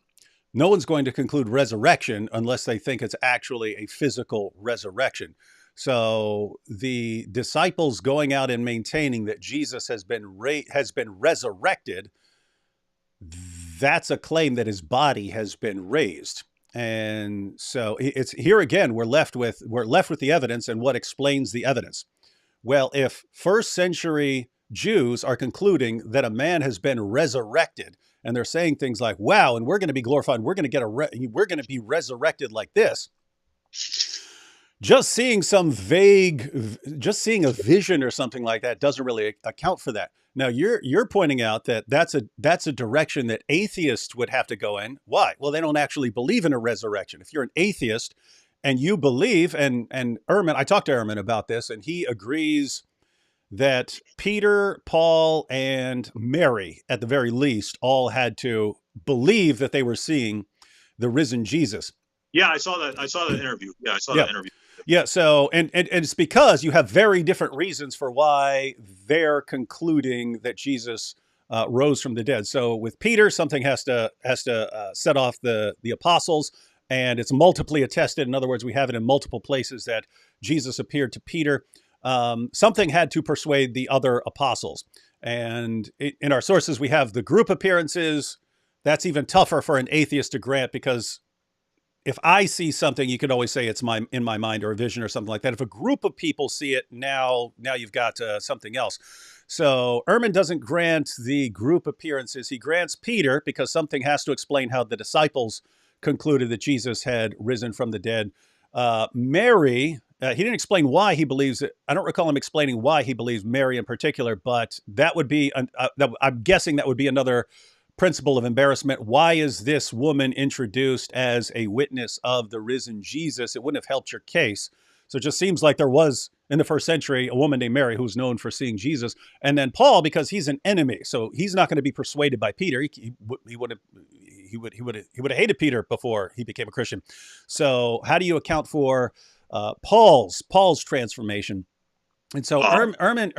No one's going to conclude resurrection unless they think it's actually a physical resurrection. So the disciples going out and maintaining that Jesus has been resurrected, that's a claim that his body has been raised. And so it's here again, we're left with the evidence and what explains the evidence. Well, if first century Jews are concluding that a man has been resurrected, and they're saying things like, "Wow, and we're going to be glorified, we're going to be resurrected like this," just seeing a vision or something like that doesn't really account for that. Now you're pointing out that that's a direction that atheists would have to go in. Why? Well, they don't actually believe in a resurrection. If you're an atheist and you believe, and Ehrman, I talked to Ehrman about this, and he agrees that Peter, Paul, and Mary, at the very least, all had to believe that they were seeing the risen Jesus. Yeah, I saw that. I saw that interview. Yeah, I saw that interview. Yeah, so, and it's because you have very different reasons for why they're concluding that Jesus rose from the dead. So with Peter, something has to set off the apostles, and it's multiply attested. In other words, we have it in multiple places that Jesus appeared to Peter. something had to persuade the other apostles. And in our sources, we have the group appearances. That's even tougher for an atheist to grant, because if I see something, you could always say it's in my mind, or a vision or something like that. If a group of people see it, now you've got something else. So Ehrman doesn't grant the group appearances. He grants Peter, because something has to explain how the disciples concluded that Jesus had risen from the dead. Mary, he didn't explain why he believes it. I don't recall him explaining why he believes Mary in particular, but that would be, I'm guessing that would be another principle of embarrassment. Why is this woman introduced as a witness of the risen Jesus? It wouldn't have helped your case. So it just seems like there was, in the first century, a woman named Mary who's known for seeing Jesus. And then Paul, because he's an enemy, so he's not going to be persuaded by Peter. He would have hated Peter before he became a Christian. So how do you account for Paul's transformation? And so Ehrman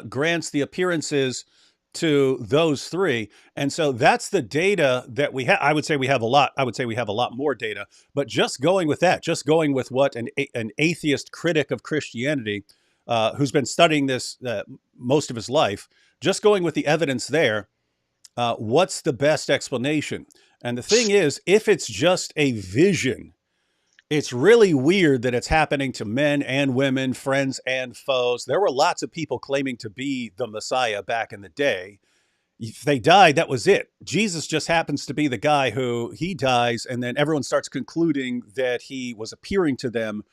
grants the appearances to those three. And so that's the data that we have. I would say we have a lot. I would say we have a lot more data, but just going with that, just going with what an atheist critic of Christianity, who's been studying this most of his life, just going with the evidence there, what's the best explanation? And the thing is, if it's just a vision, it's really weird that it's happening to men and women, friends and foes. There were lots of people claiming to be the Messiah back in the day. If they died, that was it. Jesus just happens to be the guy who he dies, and then everyone starts concluding that he was appearing to them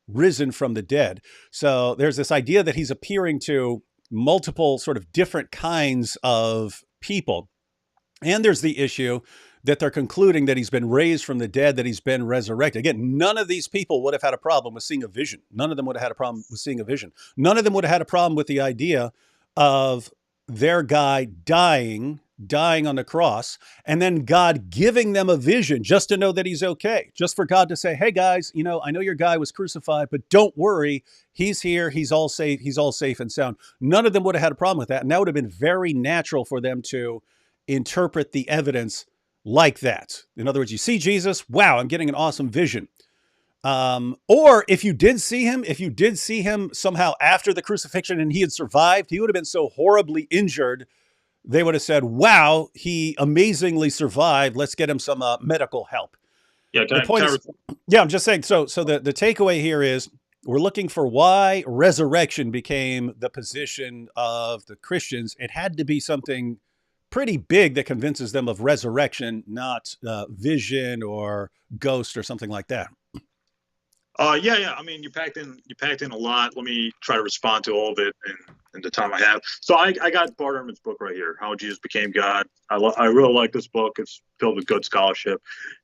risen from the dead. So there's this idea that he's appearing to multiple sort of different kinds of people. And there's the issue that they're concluding that he's been raised from the dead, that he's been resurrected. Again, none of these people would have had a problem with seeing a vision. None of them would have had a problem with seeing a vision. None of them would have had a problem with the idea of their guy dying on the cross, and then God giving them a vision just to know that he's okay. Just for God to say, hey guys, I know your guy was crucified, but don't worry, he's here, he's all safe and sound. None of them would have had a problem with that. And that would have been very natural for them to interpret the evidence like that. In other words, you see Jesus, wow, I'm getting an awesome vision. Or if you did see him somehow after the crucifixion and he had survived, he would have been so horribly injured, they would have said, wow, he amazingly survived. Let's get him some medical help. Yeah, I'm just saying. So the takeaway here is we're looking for why resurrection became the position of the Christians. It had to be something pretty big that convinces them of resurrection, not vision or ghost or something like that. Yeah. I mean, you packed in a lot. Let me try to respond to all of it in the time I have. So I got Bart Ehrman's book right here, How Jesus Became God. I really like this book. It's filled with good scholarship,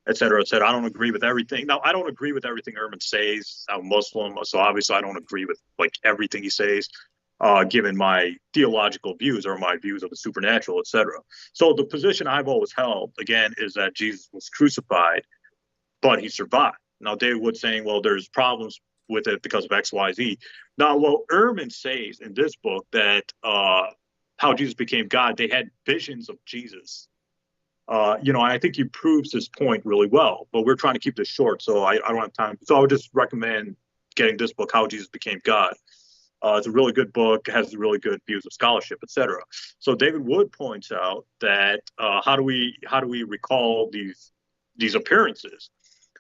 et cetera, et cetera. I don't agree with everything. Now, I don't agree with everything Ehrman says. I'm Muslim, so obviously I don't agree with everything he says, given my theological views or my views of the supernatural, et cetera. So the position I've always held, again, is that Jesus was crucified, but he survived. Now, David Wood's saying, well, there's problems with it because of X, Y, Z. Now, well, Ehrman says in this book that How Jesus Became God, they had visions of Jesus. I think he proves this point really well, but we're trying to keep this short, so I don't have time. So I would just recommend getting this book, How Jesus Became God. It's a really good book, has really good views of scholarship, et cetera. So David Wood points out that how do we recall these appearances?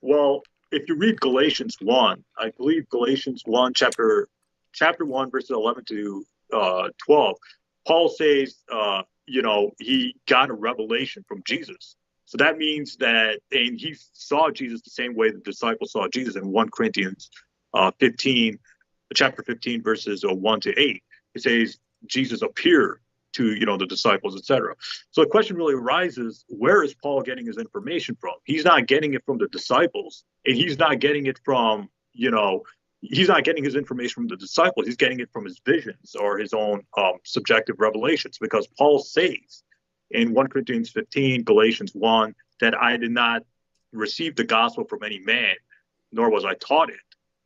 Well, if you read Galatians 1, I believe Galatians 1, chapter 1, verses 11 to 12, Paul says, he got a revelation from Jesus. So that means that, and he saw Jesus the same way the disciples saw Jesus in 1 Corinthians 15, chapter 15, verses 1 to 8. It says Jesus appeared to the disciples, etc. So the question really arises: where is Paul getting his information from? He's not getting it from the disciples, and he's not getting it from he's not getting his information from the disciples. He's getting it from his visions or his own subjective revelations, because Paul says in 1 Corinthians 15, Galatians 1, that I did not receive the gospel from any man, nor was I taught it.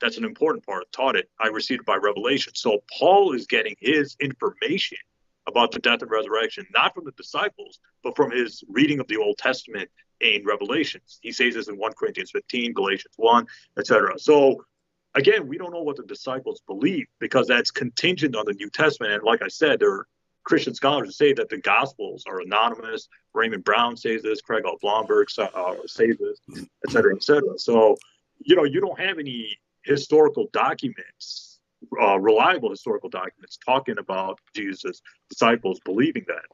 That's an important part. Taught it. I received it by revelation. So Paul is getting his information about the death and resurrection, not from the disciples, but from his reading of the Old Testament and Revelations. He says this in 1 Corinthians 15, Galatians 1, etc. So again, we don't know what the disciples believe because that's contingent on the New Testament. And like I said, there are Christian scholars who say that the Gospels are anonymous. Raymond Brown says this, Craig L. Blomberg says this, et cetera, et cetera. So, you know, you don't have any historical documents, reliable historical documents talking about Jesus' disciples believing that.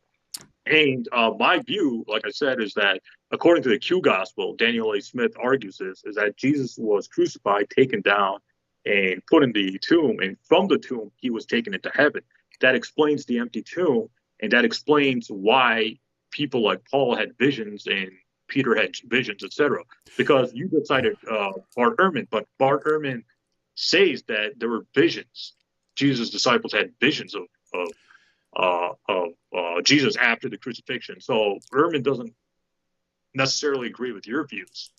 And my view, like I said, is that according to the Q Gospel, Daniel A. Smith argues this, is that Jesus was crucified, taken down, and put in the tomb. And from the tomb, he was taken into heaven. That explains the empty tomb. And that explains why people like Paul had visions and Peter had visions, etc. Because you just cited Bart Ehrman, but Bart Ehrman says that there were visions. Jesus' disciples had visions of Jesus after the crucifixion. So Ehrman doesn't necessarily agree with your views.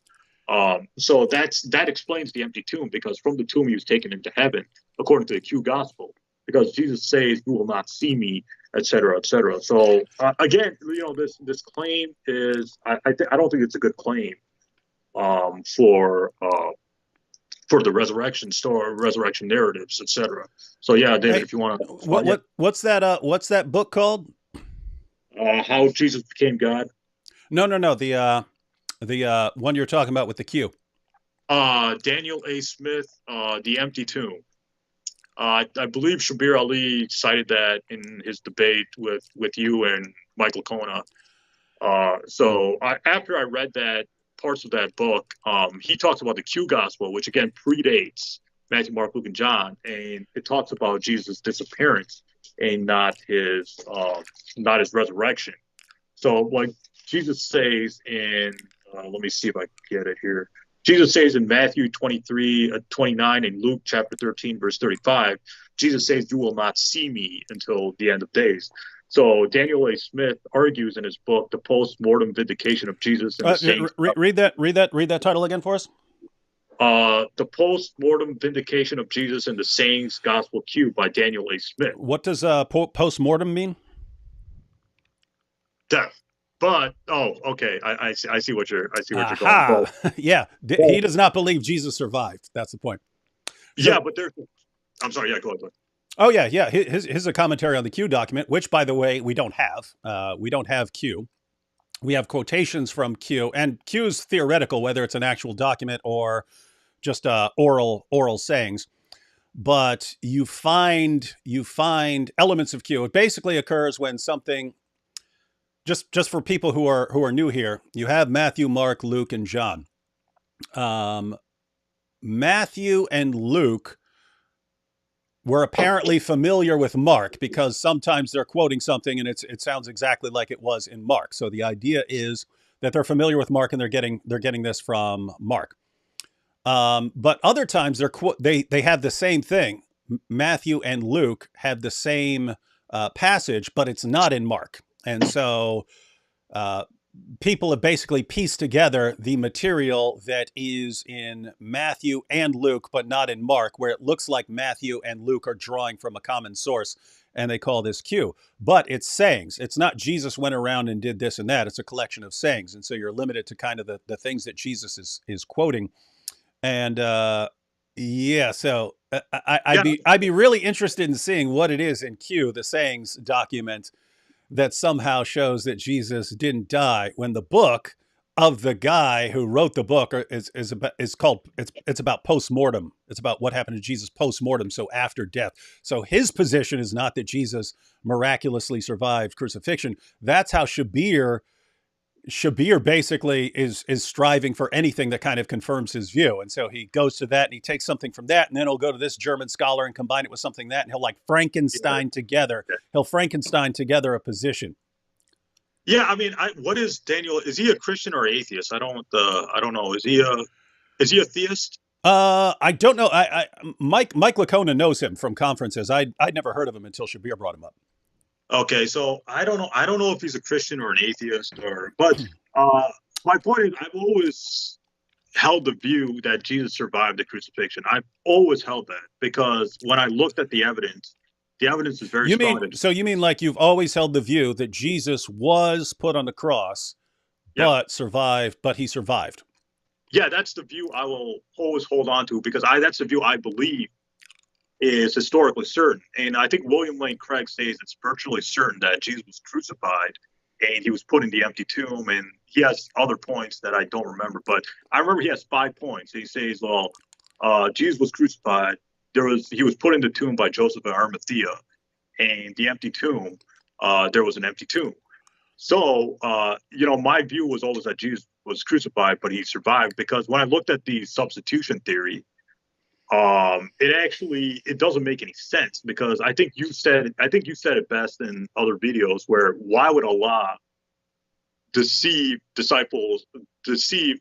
So that explains the empty tomb, because from the tomb he was taken into heaven, according to the Q Gospel, because Jesus says, "You will not see me," et cetera, et cetera. So again, you know, this claim is I don't think it's a good claim for the resurrection story, resurrection narratives, et cetera. So yeah, David, if you want to, what's that book called? How Jesus Became God. No, the one you're talking about with the Q. Daniel A. Smith, The Empty Tomb. I believe Shabir Ali cited that in his debate with you and Michael Kona. So after I read that parts of that book, he talks about the Q Gospel, which again predates Matthew, Mark, Luke, and John, and it talks about Jesus' disappearance and not his resurrection. So like Jesus says in, let me see if I can get it here. Jesus says in Matthew 23:29 and Luke chapter 13, verse 35, Jesus says, "You will not see me until the end of days." So Daniel A. Smith argues in his book, "The Post-Mortem Vindication of Jesus." And the Saints. Read that title again for us. The Post-Mortem Vindication of Jesus and the Saints Gospel Q by Daniel A. Smith. What does post-mortem mean? Death. But okay, I see what you're going. But, yeah, he does not believe Jesus survived. That's the point. So, yeah, but there's. I'm sorry. Yeah, go ahead. Oh yeah. Here's a commentary on the Q document, which, by the way, we don't have. We don't have Q. We have quotations from Q, and Q is theoretical, whether it's an actual document or just oral sayings. But you find elements of Q. It basically occurs when something. Just for people who are new here, you have Matthew, Mark, Luke, and John. Matthew and Luke were apparently familiar with Mark because sometimes they're quoting something and it sounds exactly like it was in Mark. So the idea is that they're familiar with Mark and they're getting this from Mark. But other times they have the same thing. Matthew and Luke have the same passage, but it's not in Mark. And so people have basically pieced together the material that is in Matthew and Luke, but not in Mark, where it looks like Matthew and Luke are drawing from a common source, and they call this Q. But it's sayings. It's not Jesus went around and did this and that. It's a collection of sayings. And so you're limited to kind of the things that Jesus is quoting. And so I'd be really interested in seeing what it is in Q, the sayings document, that somehow shows that Jesus didn't die, when the book of the guy who wrote the book is about post-mortem. It's about what happened to Jesus post-mortem, so after death. So his position is not that Jesus miraculously survived crucifixion. That's how Shabir basically is striving for anything that kind of confirms his view. And so he goes to that and he takes something from that, and then he'll go to this German scholar and combine it with something that, and he'll like Frankenstein together. He'll Frankenstein together a position. Yeah, I mean, what is Daniel? Is he a Christian or atheist? I don't know. Is he a theist? I don't know. Mike Lacona knows him from conferences. I'd never heard of him until Shabir brought him up. Okay, so I don't know if he's a Christian or an atheist, but my point is, I've always held the view that Jesus survived the crucifixion. I've always held that, because when I looked at the evidence is very strong. So you mean like you've always held the view that Jesus was put on the cross, but he survived? yeah, that's the view I will always hold on to because that's the view I believe is historically certain. And I think William Lane Craig says it's virtually certain that Jesus was crucified and he was put in the empty tomb. And he has other points that I don't remember, but I remember he has 5 points. He says, well, Jesus was crucified. He was put in the tomb by Joseph of Arimathea, and the empty tomb, there was an empty tomb. So, my view was always that Jesus was crucified, but he survived because when I looked at the substitution theory, it doesn't make any sense because I think you said it best in other videos where why would Allah deceive the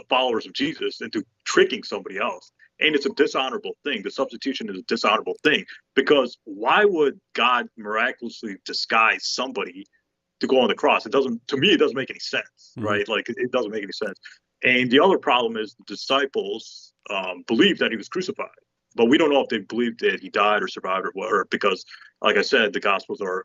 followers of Jesus into tricking somebody else? And it's a dishonorable thing. The substitution is a dishonorable thing because why would God miraculously disguise somebody to go on the cross? It doesn't make any sense, right? Mm-hmm. Like it doesn't make any sense. And the other problem is the disciples believed that he was crucified, but we don't know if they believed that he died or survived or whatever, because like I said, the Gospels are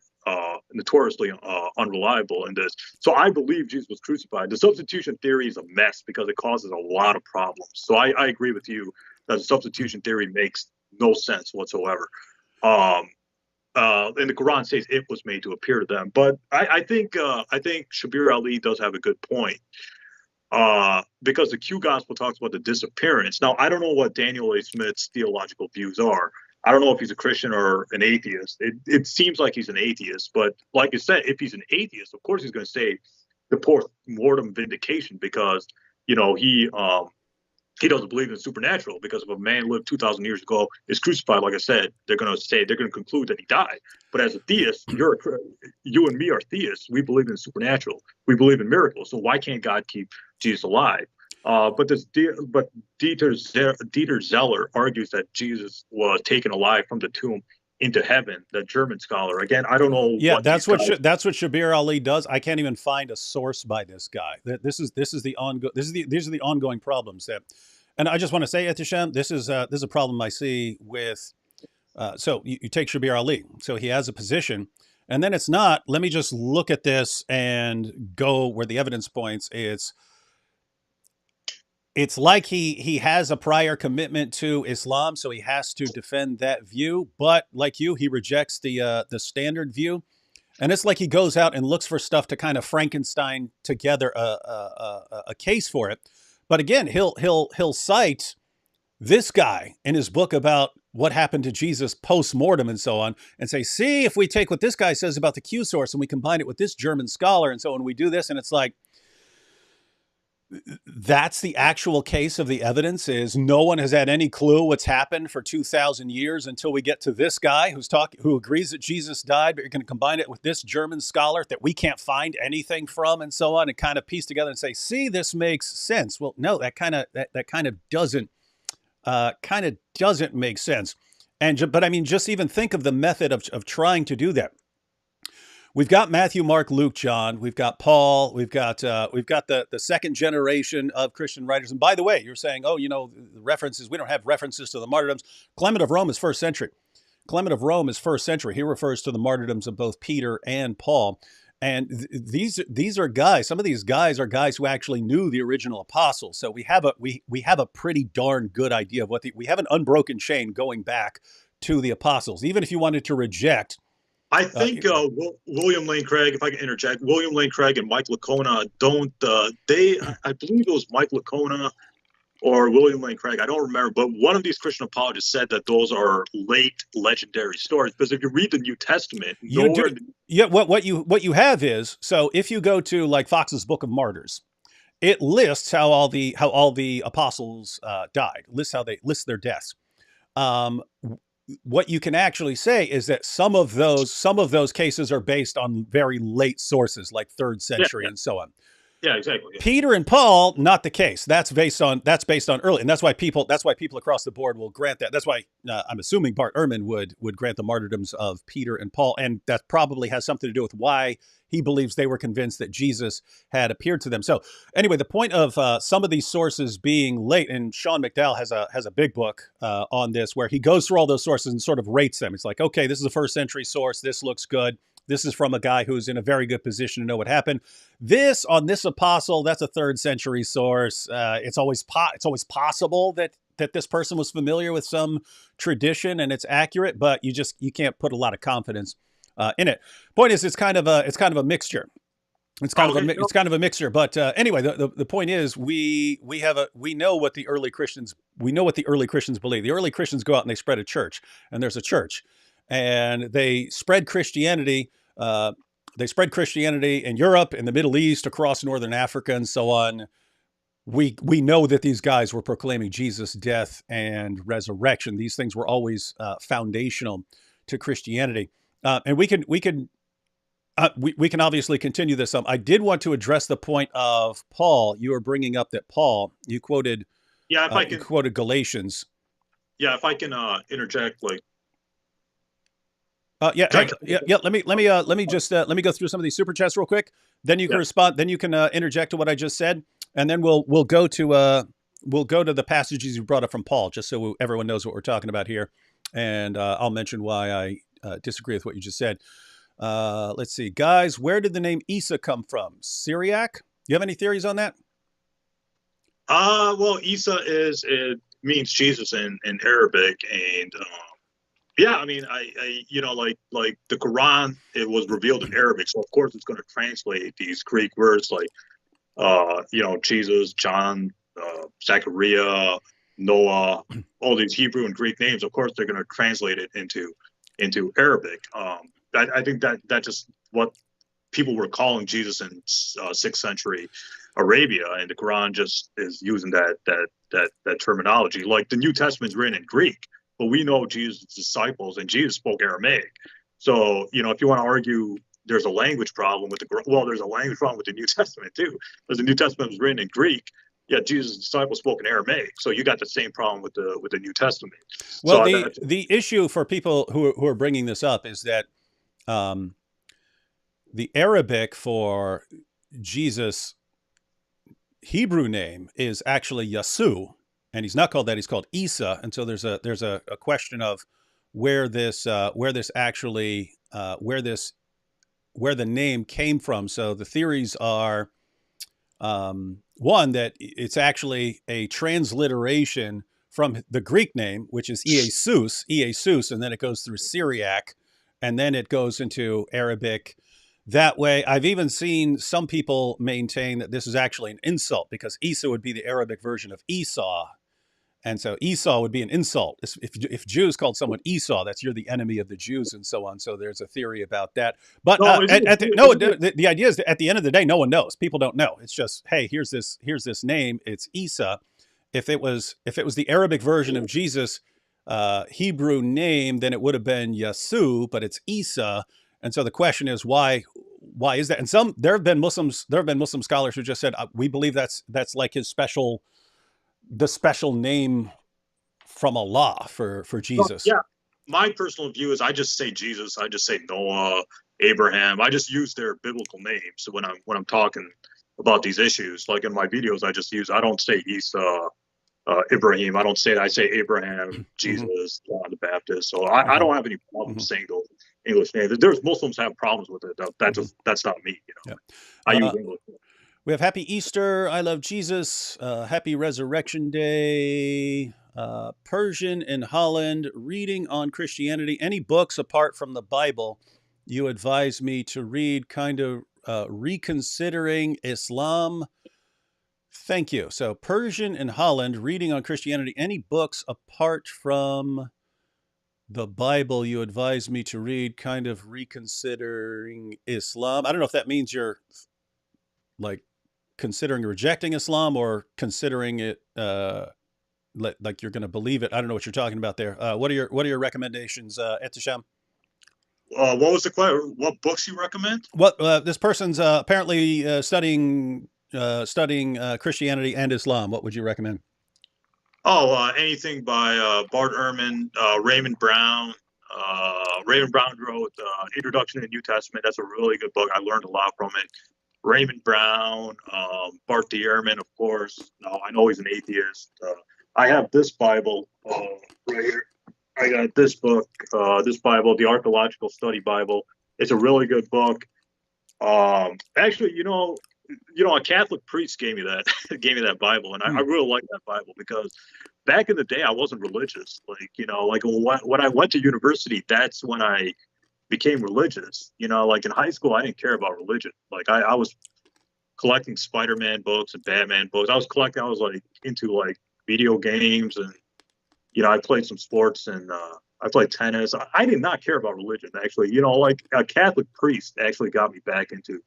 notoriously unreliable in this. So I believe Jesus was crucified. The substitution theory is a mess because it causes a lot of problems. So I agree with you that the substitution theory makes no sense whatsoever. And the Quran says it was made to appear to them. But I think Shabir Ali does have a good point. Because the Q Gospel talks about the disappearance. Now, I don't know what Daniel A. Smith's theological views are. I don't know if he's a Christian or an atheist. It seems like he's an atheist, but like you said, if he's an atheist, of course he's going to say the post-mortem vindication because, he doesn't believe in the supernatural because if a man lived 2,000 years ago, is crucified, like I said, they're going to conclude that he died. But as a theist, you and me are theists. We believe in the supernatural. We believe in miracles. So why can't God keep Jesus alive? But Dieter Zeller argues that Jesus was taken alive from the tomb into heaven. The German scholar, again, I don't know. Yeah, that's what Shabir Ali does. I can't even find a source by this guy. These are the ongoing problems that, and I just want to say, Etishem, this is a problem I see with. So you take Shabir Ali. So he has a position, and then it's not. Let me just look at this and go where the evidence points. It's like he has a prior commitment to Islam, so he has to defend that view. But like you, he rejects the standard view, and it's like he goes out and looks for stuff to kind of Frankenstein together a case for it. But again, he'll cite this guy in his book about what happened to Jesus post-mortem and so on, and say, see, if we take what this guy says about the Q source and we combine it with this German scholar and so on, we do this, and it's like, that's the actual case of the evidence is no one has had any clue what's happened for 2,000 years until we get to this guy who agrees that Jesus died, but you're going to combine it with this German scholar that we can't find anything from and so on and kind of piece together and say, see, this makes sense. Well, no, that kind of doesn't make sense. But I mean, just even think of the method of trying to do that. We've got Matthew, Mark, Luke, John. We've got Paul. We've got the second generation of Christian writers. And by the way, you're saying, the references. We don't have references to the martyrdoms. Clement of Rome is first century. He refers to the martyrdoms of both Peter and Paul. And these are guys. Some of these guys are guys who actually knew the original apostles. So we have a pretty darn good idea of we have an unbroken chain going back to the apostles. Even if you wanted to reject. I think William Lane Craig, if I can interject, William Lane Craig and Mike Licona I believe it was Mike Licona or William Lane Craig, I don't remember, but one of these Christian apologists said that those are late legendary stories. Because if you read the New Testament, what you have is, so if you go to like Fox's Book of Martyrs, it lists how all the apostles died, lists their deaths. What you can actually say is that some of those cases are based on very late sources, like 3rd century and so on. Yeah, exactly. Yeah. Peter and Paul, not the case. That's based on early, and that's why people across the board will grant that. That's why I'm assuming Bart Ehrman would grant the martyrdoms of Peter and Paul, and that probably has something to do with why he believes they were convinced that Jesus had appeared to them. So anyway, the point of some of these sources being late, and Sean McDowell has a big book on this where he goes through all those sources and sort of rates them. It's like, okay, this is a 1st century source. This looks good. This is from a guy who's in a very good position to know what happened. This on this apostle, that's a 3rd century source. It's always possible that this person was familiar with some tradition and it's accurate, but you can't put a lot of confidence in it. Point is, it's kind of a mixture. It's kind of a mixture. But anyway, the point is, we know what the early Christians believe. The early Christians go out and they spread a church, and there's a church, and they spread Christianity. They spread Christianity in Europe, in the Middle East, across northern Africa, and so on. We know that these guys were proclaiming Jesus' death and resurrection. These things were always foundational to Christianity, and we can obviously continue this. I did want to address the point of Paul. You were bringing up that Paul. You quoted. Yeah, if I can. You quoted Galatians. Yeah, if I can interject, like. Let me go through some of these super chats real quick. Then you can respond. Then you can interject to what I just said, and then we'll go to the passages you brought up from Paul, just so everyone knows what we're talking about here. And I'll mention why I disagree with what you just said. Let's see, guys. Where did the name Isa come from? Syriac? You have any theories on that? Well, Isa it means Jesus in Arabic, and yeah, I mean, I like the Quran, it was revealed in Arabic, so of course it's going to translate these Greek words like Jesus, John, Zechariah, Noah, all these Hebrew and Greek names. Of course, they're going to translate it into Arabic. I think that just what people were calling Jesus in 6th century Arabia, and the Quran just is using that terminology. Like the New Testament is written in Greek, but we know Jesus' disciples and Jesus spoke Aramaic. So if you want to argue there's a language problem with there's a language problem with the New Testament too, because the New Testament was written in Greek. Yeah, Jesus' disciples spoke in Aramaic, so you got the same problem with the New Testament. Well, so the issue for people who are bringing this up is that the Arabic for Jesus' Hebrew name is actually Yasu, and he's not called that; he's called Isa. And so there's a question of where the name came from. So the theories are one, that it's actually a transliteration from the Greek name, which is Iesus, and then it goes through Syriac, and then it goes into Arabic. That way, I've even seen some people maintain that this is actually an insult, because Isa would be the Arabic version of Esau. And so Esau would be an insult. If Jews called someone Esau, that's you're the enemy of the Jews and so on. So there's a theory about that. But the idea is that at the end of the day, no one knows. People don't know. It's just, hey, here's this name. It's Isa. If it was the Arabic version of Jesus' Hebrew name, then it would have been Yasu, but it's Isa. And so the question is, why is that? And there have been Muslim scholars who just said, we believe that's like the special name from Allah for Jesus. Well, yeah, my personal view is I just say Jesus. I just say Noah, Abraham. I just use their biblical names when I'm talking about these issues. Like in my videos, I don't say Isa, Ibrahim. I say Abraham, Jesus, John the Baptist. So I don't have any problem saying those English names. There's Muslims have problems with it. That's not me. Yeah. I use English. We have Happy Easter, I Love Jesus, Happy Resurrection Day, Persian in Holland, reading on Christianity. Any books apart from the Bible you advise me to read, kind of reconsidering Islam? Thank you. So Persian in Holland, reading on Christianity. Any books apart from the Bible you advise me to read, kind of reconsidering Islam? I don't know if that means you're like considering rejecting Islam or considering it like you're going to believe it. I don't know what you're talking about there. What are your recommendations, Etisham? What was the question? What books you recommend? What this person's apparently studying Christianity and Islam. What would you recommend? Oh, anything by Bart Ehrman, Raymond Brown. Raymond Brown wrote Introduction to the New Testament. That's a really good book. I learned a lot from it. Raymond Brown, Bart Ehrman, of course. I know he's an atheist. I have this Bible right here. I got this book, this Bible, the Archaeological Study Bible. It's a really good book. Actually, a Catholic priest gave me that gave me that Bible, and I really like that Bible because back in the day I wasn't religious. Like when I went to university, that's when I became religious. Like in high school, I didn't care about religion. Like I was collecting Spider-Man books and Batman books. I was like into like video games, and I played some sports, and I played tennis. I did not care about religion, actually. Like a Catholic priest actually got me back into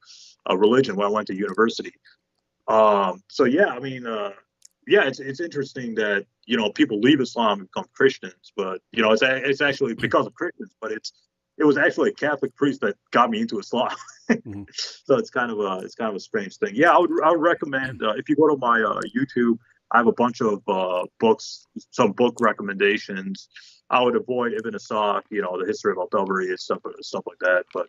religion when I went to university. So yeah, I mean, yeah, it's interesting that people leave Islam and become Christians, but it's actually because of Christians, but it was actually a Catholic priest that got me into Islam. Mm-hmm. So it's kind of a strange thing. Yeah, I would recommend if you go to my YouTube, I have a bunch of books, some book recommendations. I would avoid Ibn Asaq, the history of Al-Tabari and stuff like that. But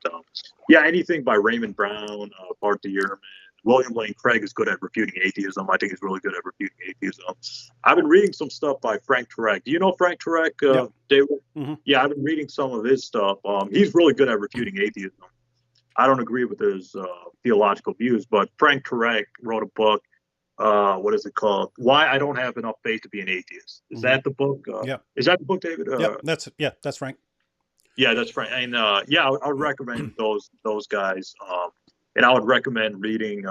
yeah, anything by Raymond Brown, Bart de Ehrman, William Lane Craig is good at refuting atheism. I think he's really good at refuting atheism. I've been reading some stuff by Frank Turek. Do you know Frank Turek, David? Mm-hmm. Yeah, I've been reading some of his stuff. He's really good at refuting atheism. I don't agree with his theological views, but Frank Turek wrote a book. What is it called? Why I Don't Have Enough Faith to Be an Atheist. Is that the book? Yeah. Is that the book, David? That's Frank. Yeah, that's Frank. And yeah, I would recommend those guys. And I would recommend reading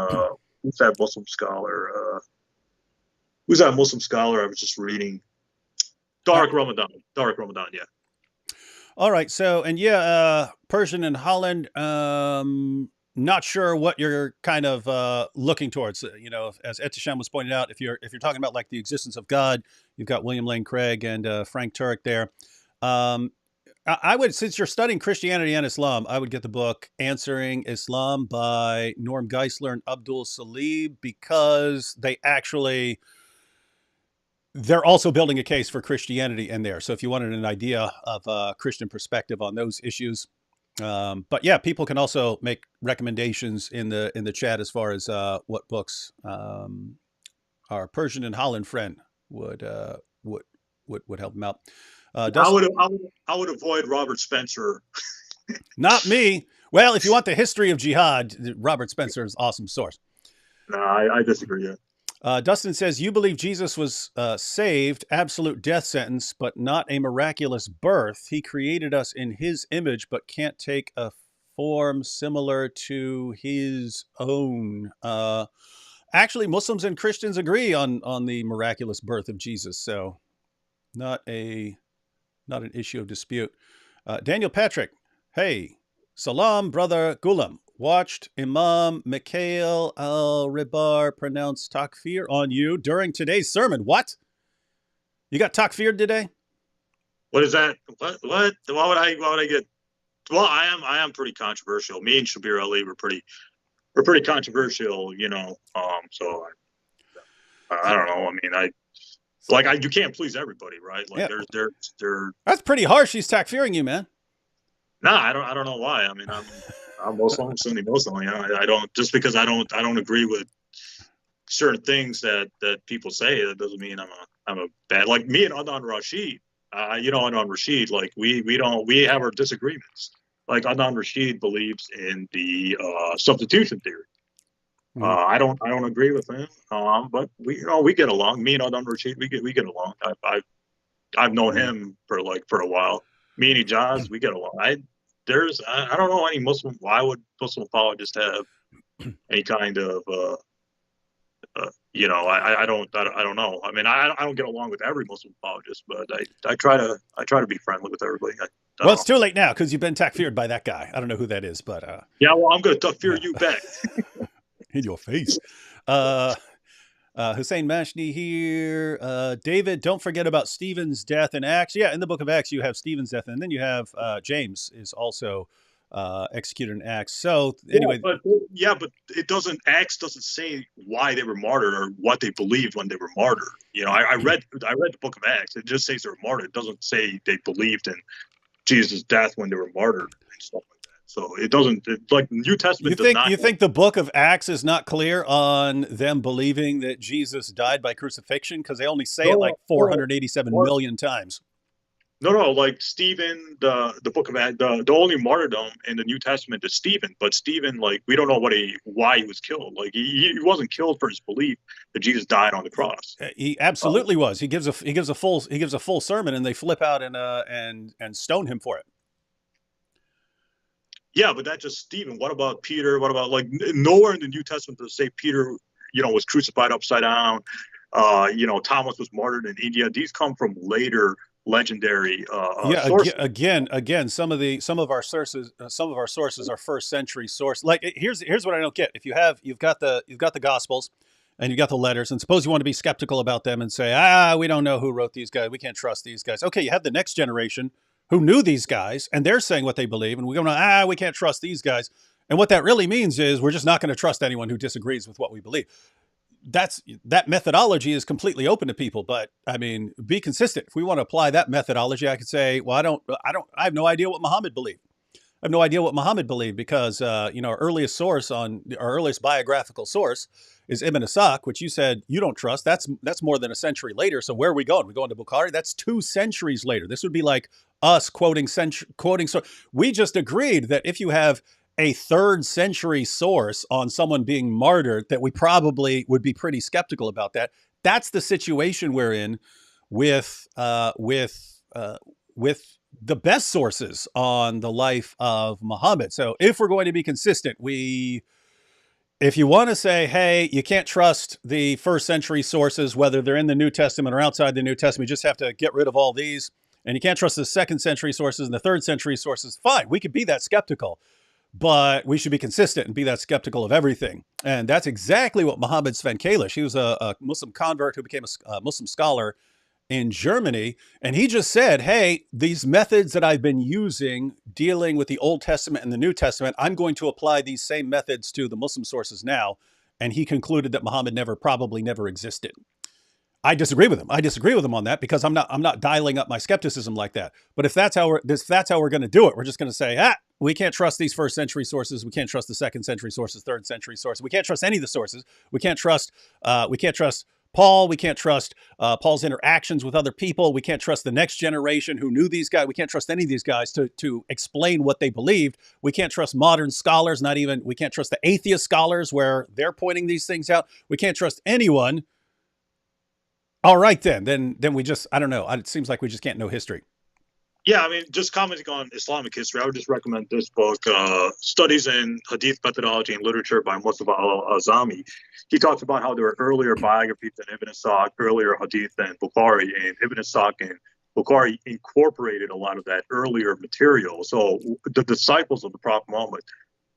who's that Muslim scholar? Who's that Muslim scholar I was just reading? Tariq Ramadan. Tariq Ramadan, yeah. All right. So, and yeah, Persian and Holland, not sure what you're kind of looking towards. As Etisham was pointing out, if you're talking about like the existence of God, you've got William Lane Craig and Frank Turek there. I would, since you're studying Christianity and Islam, I would get the book Answering Islam by Norm Geisler and Abdul Salib, because they're also building a case for Christianity in there. So if you wanted an idea of a Christian perspective on those issues. But yeah, people can also make recommendations in the chat as far as what books our Persian and Holland friend would help them out. I would avoid Robert Spencer. Not me. Well, if you want the history of jihad, Robert Spencer is an awesome source. No, I disagree. Dustin says, you believe Jesus was saved, absolute death sentence, but not a miraculous birth. He created us in his image, but can't take a form similar to his own. Actually, Muslims and Christians agree on the miraculous birth of Jesus. So not an issue of dispute. Daniel Patrick, hey, salam, brother Ghulam. Watched Imam Mikhail al-Ribar pronounce takfir on you during today's sermon. What? You got takfired today? What is that? What? Why would I get? Well, I am pretty controversial. Me and Shabir Ali we're pretty controversial, So I don't know. I mean, you can't please everybody, right? Like yeah. That's pretty harsh. He's takfiring you, man. Nah, I don't know why. I mean, I'm Muslim, Sunni Muslim. I don't, just because I don't agree with certain things that people say, that doesn't mean I'm a bad, like me and Adnan Rashid. Adnan Rashid, like we have our disagreements. Like Adnan Rashid believes in the substitution theory. Mm-hmm. I don't agree with him. But we get along. Me and Adnan Rashid, we get along. I've known him for a while. Me and Ijaz, we get along. I don't know any Muslim. Why would Muslim apologists have any kind of I don't know. I mean, I don't get along with every Muslim apologist, but I try to be friendly with everybody. Well, it's too late now because you've been takfired by that guy. I don't know who that is, but yeah, well, I'm going to takfir you back in your face. Hussein Mashni here. David, don't forget about Stephen's death in Acts. Yeah, in the book of Acts, you have Stephen's death, and then you have James is also executed in Acts. So anyway, but Acts doesn't say why they were martyred or what they believed when they were martyred. I read the book of Acts. It just says they were martyred. It doesn't say they believed in Jesus' death when they were martyred and stuff like that. So it doesn't, like New Testament does not. You think the book of Acts is not clear on them believing that Jesus died by crucifixion? Because they only say it like 487 million times. No, like Stephen, the book of the only martyrdom in the New Testament is Stephen, but Stephen, like we don't know why he was killed. Like he wasn't killed for his belief that Jesus died on the cross. He Uh, absolutely was. He gives a full sermon, and they flip out and stone him for it. yeah, but that's just Stephen. What about Peter? What about like nowhere in the New Testament does it say Peter, was crucified upside down. Thomas was martyred in India. These come from later legendary Yeah, sources. again, some of our sources are first century source. Like here's what I don't get. If you've got the Gospels, and you've got the letters, and suppose you want to be skeptical about them and say, we don't know who wrote these guys, we can't trust these guys. Okay, you have the next generation who knew these guys, and they're saying what they believe, and we go, we can't trust these guys. And what that really means is we're just not going to trust anyone who disagrees with what we believe. That methodology is completely open to people, but I mean, be consistent. If we want to apply that methodology, I could say, well, I have no idea what Muhammad believed. I have no idea what Muhammad believed because our earliest biographical source is Ibn Ishaq, which you said you don't trust. That's more than a century later. So where are we going? We going to Bukhari? That's 2 centuries later. This would be like us quoting. So we just agreed that if you have a 3rd century source on someone being martyred, that we probably would be pretty skeptical about that. That's the situation we're in with the best sources on the life of Muhammad. So if we're going to be consistent, if you want to say, hey, you can't trust the 1st century sources, whether they're in the New Testament or outside the New Testament, you just have to get rid of all these. And you can't trust the 2nd century sources and the 3rd century sources. Fine, we could be that skeptical, but we should be consistent and be that skeptical of everything. And that's exactly what Muhammad Sven Kalish, he was a Muslim convert who became a Muslim scholar in Germany. And he just said, hey, these methods that I've been using dealing with the Old Testament and the New Testament, I'm going to apply these same methods to the Muslim sources now. And he concluded that Muhammad probably never existed. I disagree with him. I disagree with him on that because I'm not dialing up my skepticism like that. But if that's how we're going to do it, we're just going to say, we can't trust these 1st century sources. We can't trust the 2nd century sources, 3rd century sources. We can't trust any of the sources. We can't trust Paul. We can't trust Paul's interactions with other people. We can't trust the next generation who knew these guys. We can't trust any of these guys to explain what they believed. We can't trust modern scholars. We can't trust the atheist scholars where they're pointing these things out. We can't trust anyone. All right, then we just, I don't know. It seems like we just can't know history. Yeah, I mean, just commenting on Islamic history, I would just recommend this book, Studies in Hadith Methodology and Literature by Mustafa al-Azami. He talks about how there were earlier biographies than Ibn Ishaq, earlier Hadith than Bukhari, and Ibn Ishaq and Bukhari incorporated a lot of that earlier material. So the disciples of the Prophet Muhammad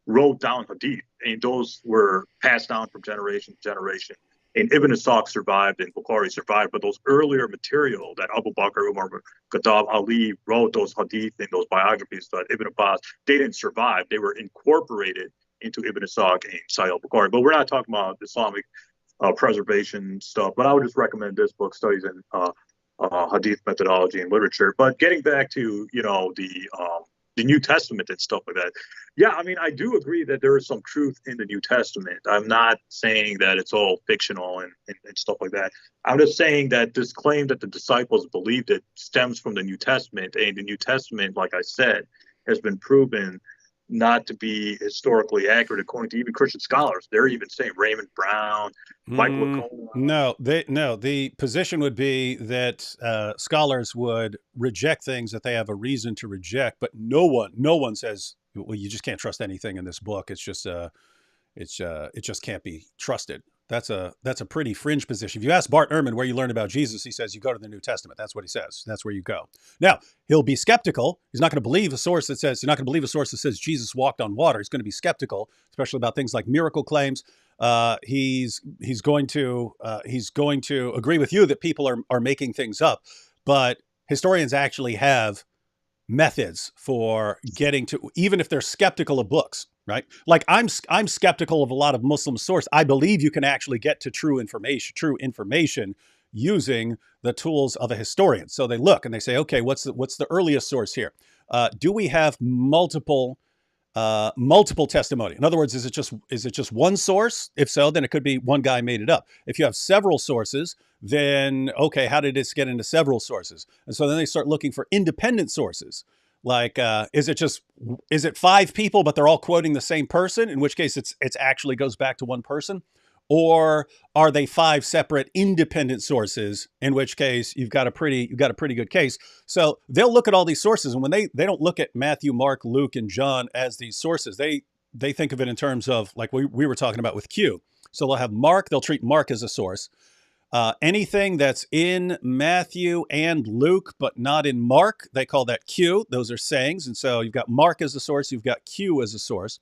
wrote down Hadith, and those were passed down from generation to generation. And Ibn Ishaq survived and Bukhari survived, but those earlier material that Abu Bakr, Umar, Khattab, Ali wrote, those hadith and those biographies that Ibn Abbas, they didn't survive. They were incorporated into Ibn Ishaq and Sahih al-Bukhari. But we're not talking about Islamic preservation stuff, but I would just recommend this book, Studies in Hadith Methodology and Literature. But getting back to, the New Testament and stuff like that. Yeah, I mean, I do agree that there is some truth in the New Testament. I'm not saying that it's all fictional and stuff like that. I'm just saying that this claim that the disciples believed it stems from the New Testament. And the New Testament, like I said, has been proven not to be historically accurate according to even Christian scholars. They're even saying Raymond Brown, Michael No, the position would be that scholars would reject things that they have a reason to reject, but no one says, well, you just can't trust anything in this book. It just can't be trusted. That's a pretty fringe position. If you ask Bart Ehrman where you learn about Jesus, he says you go to the New Testament. That's what he says. That's where you go. Now, he'll be skeptical. He's not going to believe a source that says Jesus walked on water. He's going to be skeptical, especially about things like miracle claims. He's going to agree with you that people are making things up, but historians actually have methods for getting to, even if they're skeptical of books, right? Like I'm skeptical of a lot of Muslim sources. I believe you can actually get to true information using the tools of a historian. So they look and they say, okay, what's the earliest source here? Do we have multiple multiple testimony? In other words, is it just one source? If so, then it could be one guy made it up. If you have several sources, then okay, how did this get into several sources? And so then they start looking for independent sources. Like, is it 5 people, but they're all quoting the same person? In which case, it's actually goes back to one person. Or are they 5 separate independent sources? In which case, you've got a pretty good case. So they'll look at all these sources, and when they don't look at Matthew, Mark, Luke, and John as these sources, they think of it in terms of like we were talking about with Q. So they'll have Mark. They'll treat Mark as a source. Anything that's in Matthew and Luke, but not in Mark, they call that Q. Those are sayings. And so you've got Mark as a source. You've got Q as a source.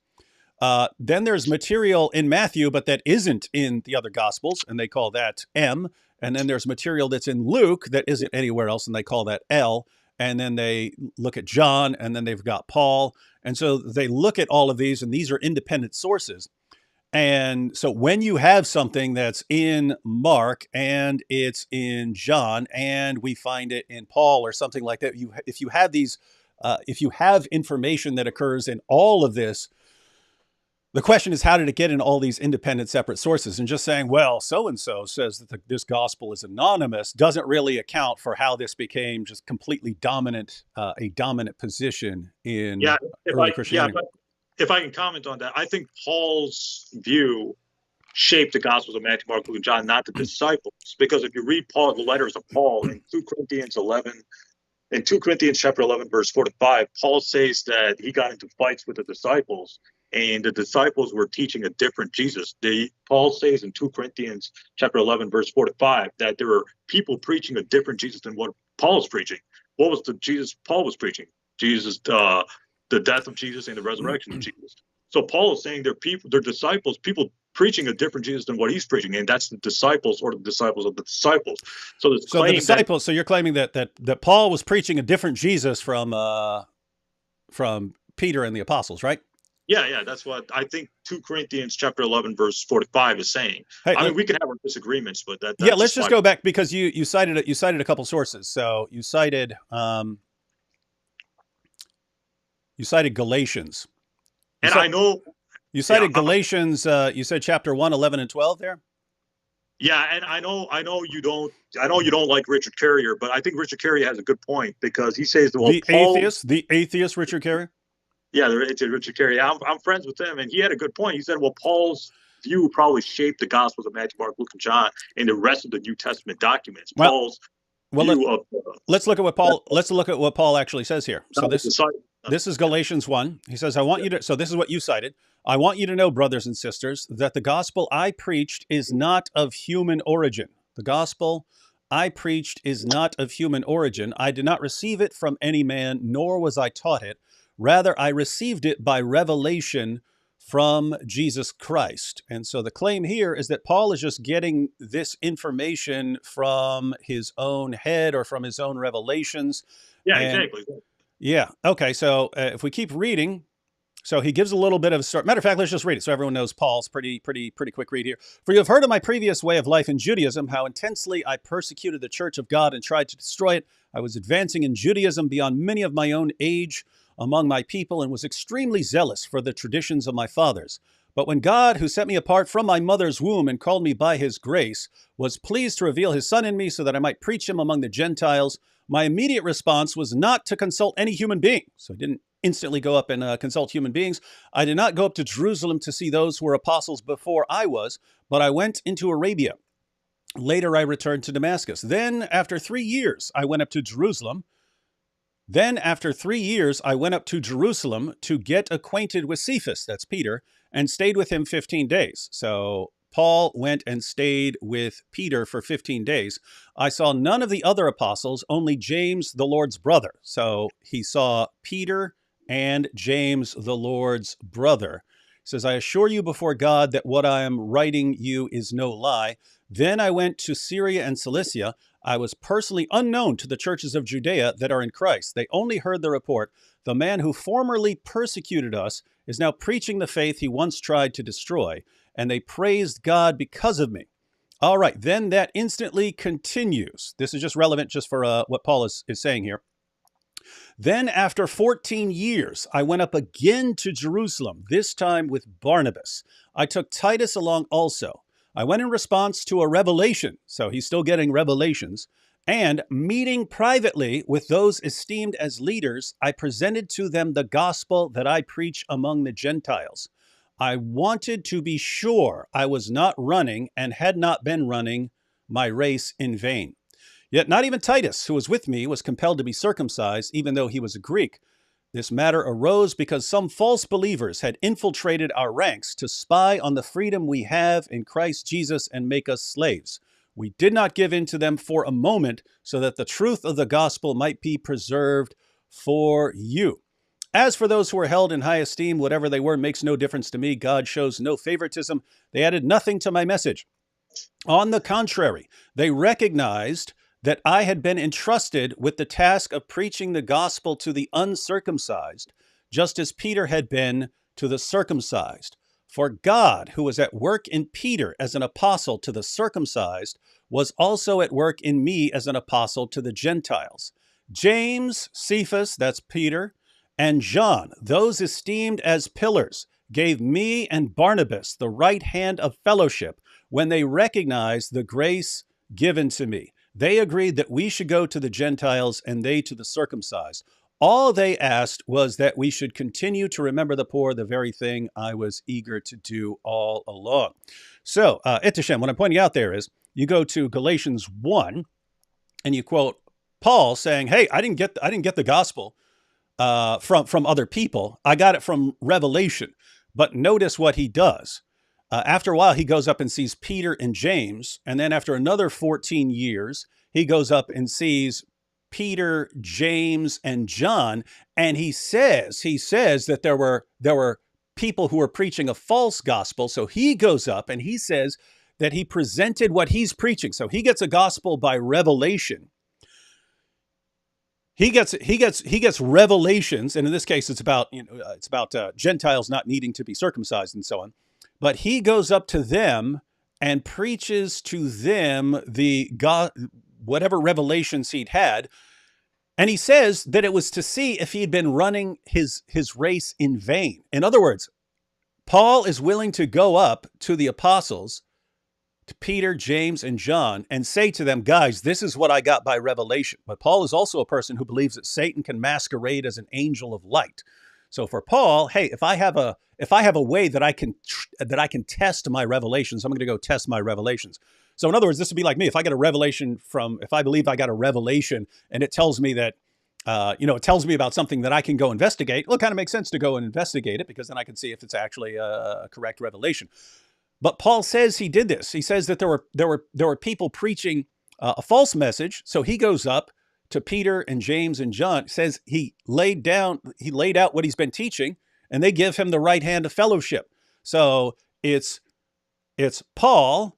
Then there's material in Matthew, but that isn't in the other Gospels, and they call that M. And then there's material that's in Luke that isn't anywhere else, and they call that L. And then they look at John, and then they've got Paul. And so they look at all of these, and these are independent sources. And so when you have something that's in Mark and it's in John, and we find it in Paul or something like that, if you have information that occurs in all of this, the question is, how did it get in all these independent separate sources? And just saying, well, so-and-so says that this gospel is anonymous doesn't really account for how this became just completely dominant, a dominant position in early Christianity. Yeah, if I can comment on that, I think Paul's view shaped the Gospels of Matthew, Mark, Luke, and John, not the disciples. Because if you read the letters of Paul in 2 Corinthians chapter 11, verse 4 to 5, Paul says that he got into fights with the disciples, and the disciples were teaching a different Jesus. Paul says in 2 Corinthians chapter 11, verse 4 to 5, that there were people preaching a different Jesus than what Paul was preaching. What was the Jesus Paul was preaching? Jesus, the death of Jesus and the resurrection of Jesus. So Paul is saying they're disciples, people preaching a different Jesus than what he's preaching, and that's the disciples or the disciples of the disciples. So the disciples. So you're claiming that Paul was preaching a different Jesus from Peter and the apostles, right? Yeah, that's what I think 2 Corinthians chapter 11, verse 45 is saying. Hey, I mean, we can have our disagreements, but that's let's just go back, because you cited a couple sources. So you cited Galatians. And I know you cited Galatians. You said chapter 1, 11, and 12 there. Yeah, and I know you don't like Richard Carrier, but I think Richard Carrier has a good point, because he says the atheist Richard Carrier. Yeah, it's Richard Carrier. I'm friends with him, and he had a good point. He said, well, Paul's view probably shaped the Gospels of Matthew, Mark, Luke, and John, and the rest of the New Testament documents. Paul's view of let's look at what Paul. Let's look at what Paul actually says here. So this is Galatians 1. He says, I want you to. So this is what you cited. I want you to know, brothers and sisters, that the gospel I preached is not of human origin. The gospel I preached is not of human origin. I did not receive it from any man, nor was I taught it. Rather, I received it by revelation from Jesus Christ. And so the claim here is that Paul is just getting this information from his own head or from his own revelations. Yeah, exactly. Yeah. Okay. So if we keep reading, so he gives a little bit of a start. Matter of fact, let's just read it so everyone knows Paul's pretty quick read here. For you have heard of my previous way of life in Judaism, how intensely I persecuted the church of God and tried to destroy it. I was advancing in Judaism beyond many of my own age among my people, and was extremely zealous for the traditions of my fathers. But when God, who set me apart from my mother's womb and called me by his grace, was pleased to reveal his Son in me so that I might preach him among the Gentiles, my immediate response was not to consult any human being. So I didn't instantly go up and consult human beings. I did not go up to Jerusalem to see those who were apostles before I was, but I went into Arabia. Later I returned to Damascus. Then, after 3 years, I went up to Jerusalem. To get acquainted with Cephas, that's Peter, and stayed with him 15 days. So Paul went and stayed with Peter for 15 days. I saw none of the other apostles, only James, the Lord's brother. So he saw Peter and James, the Lord's brother. He says, I assure you before God that what I am writing you is no lie. Then I went to Syria and Cilicia. I was personally unknown to the churches of Judea that are in Christ. They only heard the report. The man who formerly persecuted us is now preaching the faith he once tried to destroy, and they praised God because of me. All right, then that instantly continues. This is just relevant just for what Paul is saying here. Then after 14 years, I went up again to Jerusalem, this time with Barnabas. I took Titus along also. I went in response to a revelation, so he's still getting revelations, and meeting privately with those esteemed as leaders, I presented to them the gospel that I preach among the Gentiles. I wanted to be sure I was not running and had not been running my race in vain. Yet not even Titus, who was with me, was compelled to be circumcised, even though he was a Greek. This matter arose because some false believers had infiltrated our ranks to spy on the freedom we have in Christ Jesus and make us slaves. We did not give in to them for a moment so that the truth of the gospel might be preserved for you. As for those who are held in high esteem, whatever they were makes no difference to me. God shows no favoritism. They added nothing to my message. On the contrary, they recognized that I had been entrusted with the task of preaching the gospel to the uncircumcised, just as Peter had been to the circumcised. For God, who was at work in Peter as an apostle to the circumcised, was also at work in me as an apostle to the Gentiles. James, Cephas, that's Peter, and John, those esteemed as pillars, gave me and Barnabas the right hand of fellowship when they recognized the grace given to me. They agreed that we should go to the Gentiles and they to the circumcised. All they asked was that we should continue to remember the poor, the very thing I was eager to do all along. So, Etishem, what I'm pointing out there is you go to Galatians 1 and you quote Paul saying, hey, I didn't get the gospel from other people. I got it from revelation. But notice what he does. After a while, he goes up and sees Peter and James. And then after another 14 years, he goes up and sees Peter, James, and John. And he says that there were people who were preaching a false gospel. So he goes up and he says that he presented what he's preaching. So he gets a gospel by revelation. He gets revelations, and in this case, it's about Gentiles not needing to be circumcised and so on. But he goes up to them and preaches to them the God, whatever revelations he'd had, and he says that it was to see if he had been running his race in vain. In other words, Paul is willing to go up to the apostles, to Peter, James, and John, and say to them, guys, this is what I got by revelation. But Paul is also a person who believes that Satan can masquerade as an angel of light. So for Paul, hey, if I have a way that I can test my revelations, I'm going to go test my revelations. So in other words, this would be like me. If I believe I got a revelation and it tells me that, it tells me about something that I can go investigate, well, it kind of makes sense to go and investigate it because then I can see if it's actually a correct revelation. But Paul says he did this. He says that there were people preaching a false message. So he goes up to Peter and James and John, says he laid out what he's been teaching, and they give him the right hand of fellowship. So it's Paul.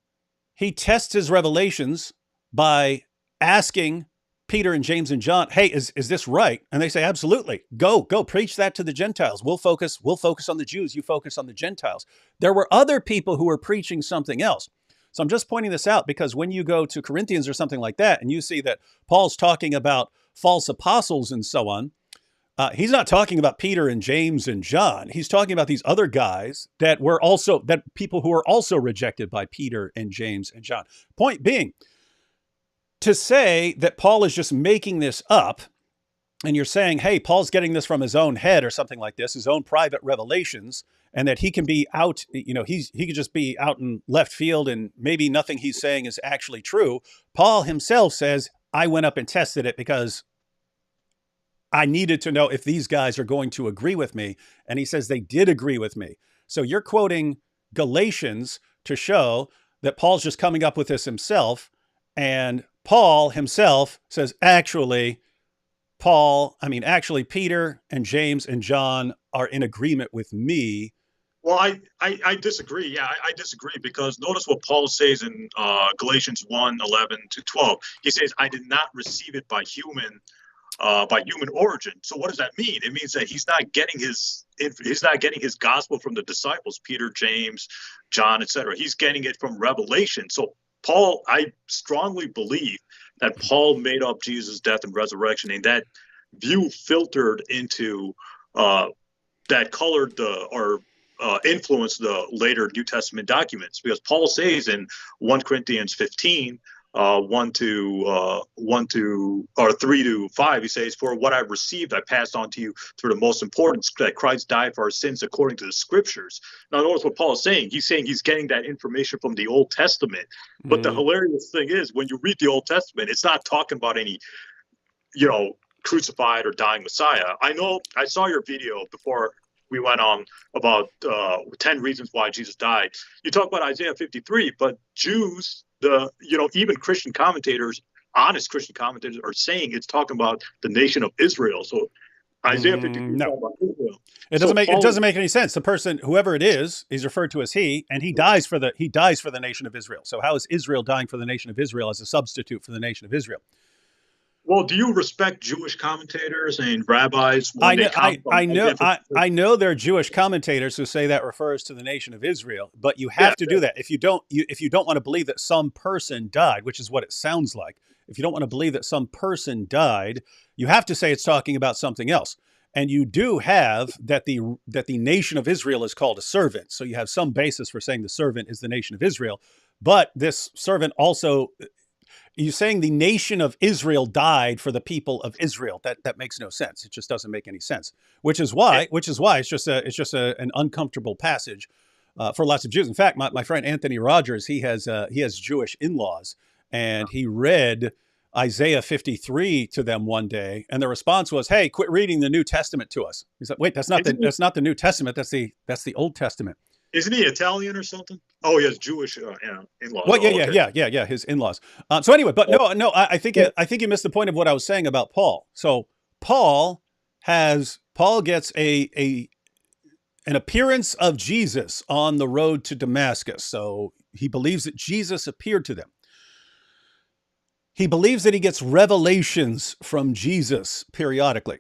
He tests his revelations by asking Peter and James and John, hey, is this right? And they say, absolutely. Go preach that to the Gentiles. We'll focus on the Jews. You focus on the Gentiles. There were other people who were preaching something else. So I'm just pointing this out because when you go to Corinthians or something like that, and you see that Paul's talking about false apostles and so on, he's not talking about Peter and James and John. He's talking about these other guys that people who are also rejected by Peter and James and John. Point being, to say that Paul is just making this up, and you're saying, hey, Paul's getting this from his own head or something like this, his own private revelations, and that he can be out, he could just be out in left field and maybe nothing he's saying is actually true. Paul himself says, I went up and tested it because I needed to know if these guys are going to agree with me. And he says they did agree with me. So you're quoting Galatians to show that Paul's just coming up with this himself. And Paul himself says, actually, Peter and James and John are in agreement with me. Well, I disagree. Yeah, I disagree because notice what Paul says in Galatians 1:11-12. He says, I did not receive it by human origin. So what does that mean? It means that he's not getting his gospel from the disciples, Peter, James, John, etc. He's getting it from revelation. So Paul, I strongly believe that Paul made up Jesus' death and resurrection, and that view filtered into that colored or influenced the later New Testament documents, because Paul says in 1 Corinthians 15, 1 to 3 to 5, he says, "For what I received, I passed on to you through the most important, that Christ died for our sins according to the Scriptures." Now, notice what Paul is saying. He's saying he's getting that information from the Old Testament. But the hilarious thing is, when you read the Old Testament, it's not talking about any, crucified or dying Messiah. I know I saw your video before we went on about 10 reasons why Jesus died. You talk about Isaiah 53, but Jews, even Christian commentators, honest Christian commentators, are saying it's talking about the nation of Israel. So Isaiah 53 is talking about Israel. It doesn't make any sense. The person, whoever it is referred to as he, and he dies for the nation of Israel. So how is Israel dying for the nation of Israel as a substitute for the nation of Israel? Well, do you respect Jewish commentators and rabbis? I know there are Jewish commentators who say that refers to the nation of Israel, but you have to do that. If you don't want to believe that some person died, which is what it sounds like, if you don't want to believe that some person died, you have to say it's talking about something else. And you do have that the nation of Israel is called a servant. So you have some basis for saying the servant is the nation of Israel. But this servant also, you're saying the nation of Israel died for the people of Israel. That makes no sense. It just doesn't make any sense. Which is why it's just an uncomfortable passage for lots of Jews. In fact, my friend Anthony Rogers, he has Jewish in-laws, and he read Isaiah 53 to them one day, and the response was, "Hey, quit reading the New Testament to us." He's like, "Wait, that's not the New Testament. That's the Old Testament." Isn't he Italian or something? Oh, he has Jewish in-laws. Well, yeah, his in-laws. So anyway, but no, I think you missed the point of what I was saying about Paul. So Paul gets an appearance of Jesus on the road to Damascus. So he believes that Jesus appeared to them. He believes that he gets revelations from Jesus periodically.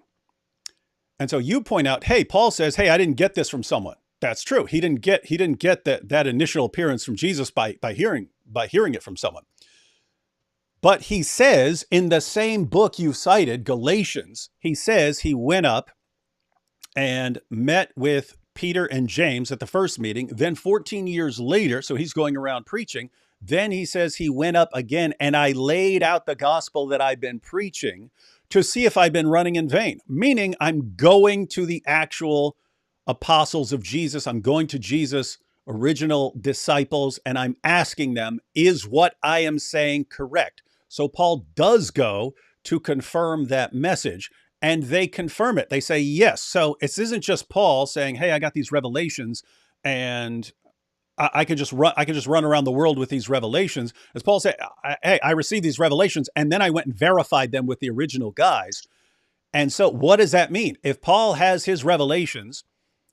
And so you point out, hey, Paul says, hey, I didn't get this from someone. That's true. He didn't get that initial appearance from Jesus by hearing it from someone. But he says in the same book you cited, Galatians, he says he went up and met with Peter and James at the first meeting. Then 14 years later, so he's going around preaching. Then he says he went up again, and I laid out the gospel that I've been preaching to see if I've been running in vain. Meaning I'm going to the actual apostles of Jesus. I'm going to Jesus' original disciples, and I'm asking them, is what I am saying correct? So Paul does go to confirm that message, and they confirm it. They say, yes. So it isn't just Paul saying, hey, I got these revelations, and I can just run around the world with these revelations. As Paul said, hey, I received these revelations, and then I went and verified them with the original guys. And so what does that mean? If Paul has his revelations,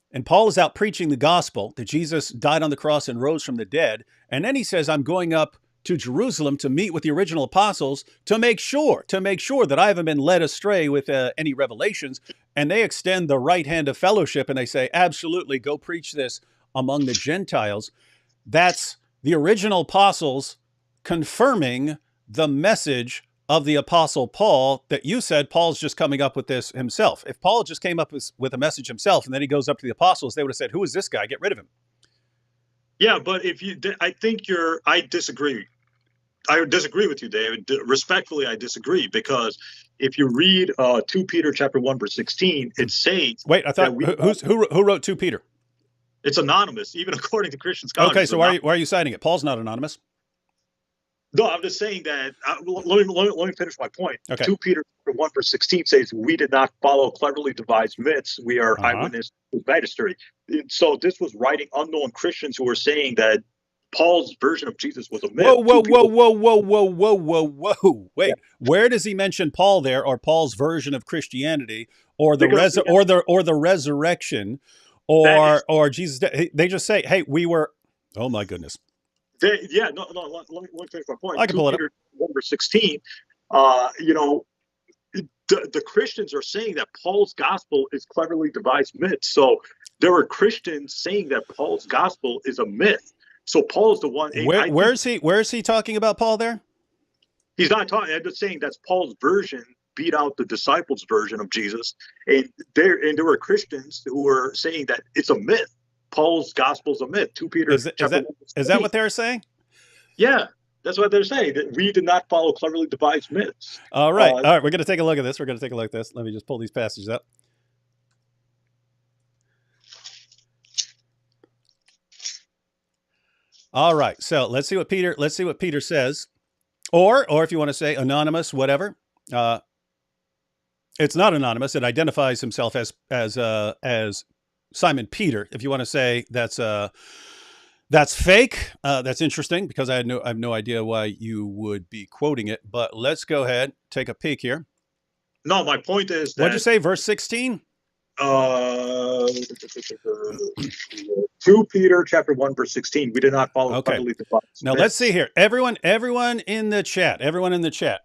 and Paul is out preaching the gospel that Jesus died on the cross and rose from the dead, and then he says, I'm going up to Jerusalem to meet with the original apostles to make sure that I haven't been led astray with any revelations. And they extend the right hand of fellowship, and they say, absolutely, go preach this among the Gentiles. That's the original apostles confirming the message of the apostle Paul that you said Paul's just coming up with this himself. If Paul just came up with a message himself and then he goes up to the apostles, they would have said, who is this guy? Get rid of him. Yeah, but I disagree. I disagree with you, David. Respectfully, I disagree, because if you read 2 Peter chapter 1, verse 16, it says... Wait, I thought, who wrote 2 Peter? It's anonymous, even according to Christian scholars. Okay, so why are you citing it? Paul's not anonymous. No, I'm just saying that. Let me finish my point. Okay. 2 Peter 1 verse 16 says, "We did not follow cleverly devised myths. We are eyewitness to magistracy." So this was writing unknown Christians who were saying that Paul's version of Jesus was a myth. Whoa! Wait, where does he mention Paul there, or Paul's version of Christianity, or the resurrection, or Jesus? They just say, "Hey, we were." Oh my goodness. Let me finish my point. I can pull it up. 1 verse 16. The Christians are saying that Paul's gospel is cleverly devised myth. So there are Christians saying that Paul's gospel is a myth. So Paul is the one. Where is he talking about Paul there? He's not talking. I'm just saying that's Paul's version beat out the disciples' version of Jesus, and there were Christians who were saying that it's a myth. Paul's gospel is a myth. 2 Peter Is that what they're saying? Yeah, that's what they're saying. That we did not follow cleverly devised myths. All right. We're going to take a look at this. We're going to take a look at this. Let me just pull these passages up. All right. So let's see what Peter says, or if you want to say anonymous, whatever. It's not anonymous. It identifies himself as Simon Peter. If you want to say that's fake, that's interesting, because I have no idea why you would be quoting it. But let's go ahead, take a peek here. No, my point is that, what'd you say? Verse 16. 2 Peter chapter 1 verse 16. We did not follow cleverly devised myths. Now let's see here. Everyone in the chat.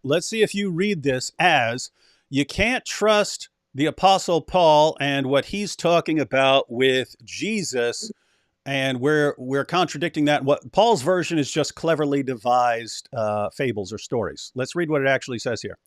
Let's see if you read this as you can't trust the Apostle Paul and what he's talking about with Jesus, and we're contradicting that. What Paul's version is just cleverly devised fables or stories. Let's read what it actually says here.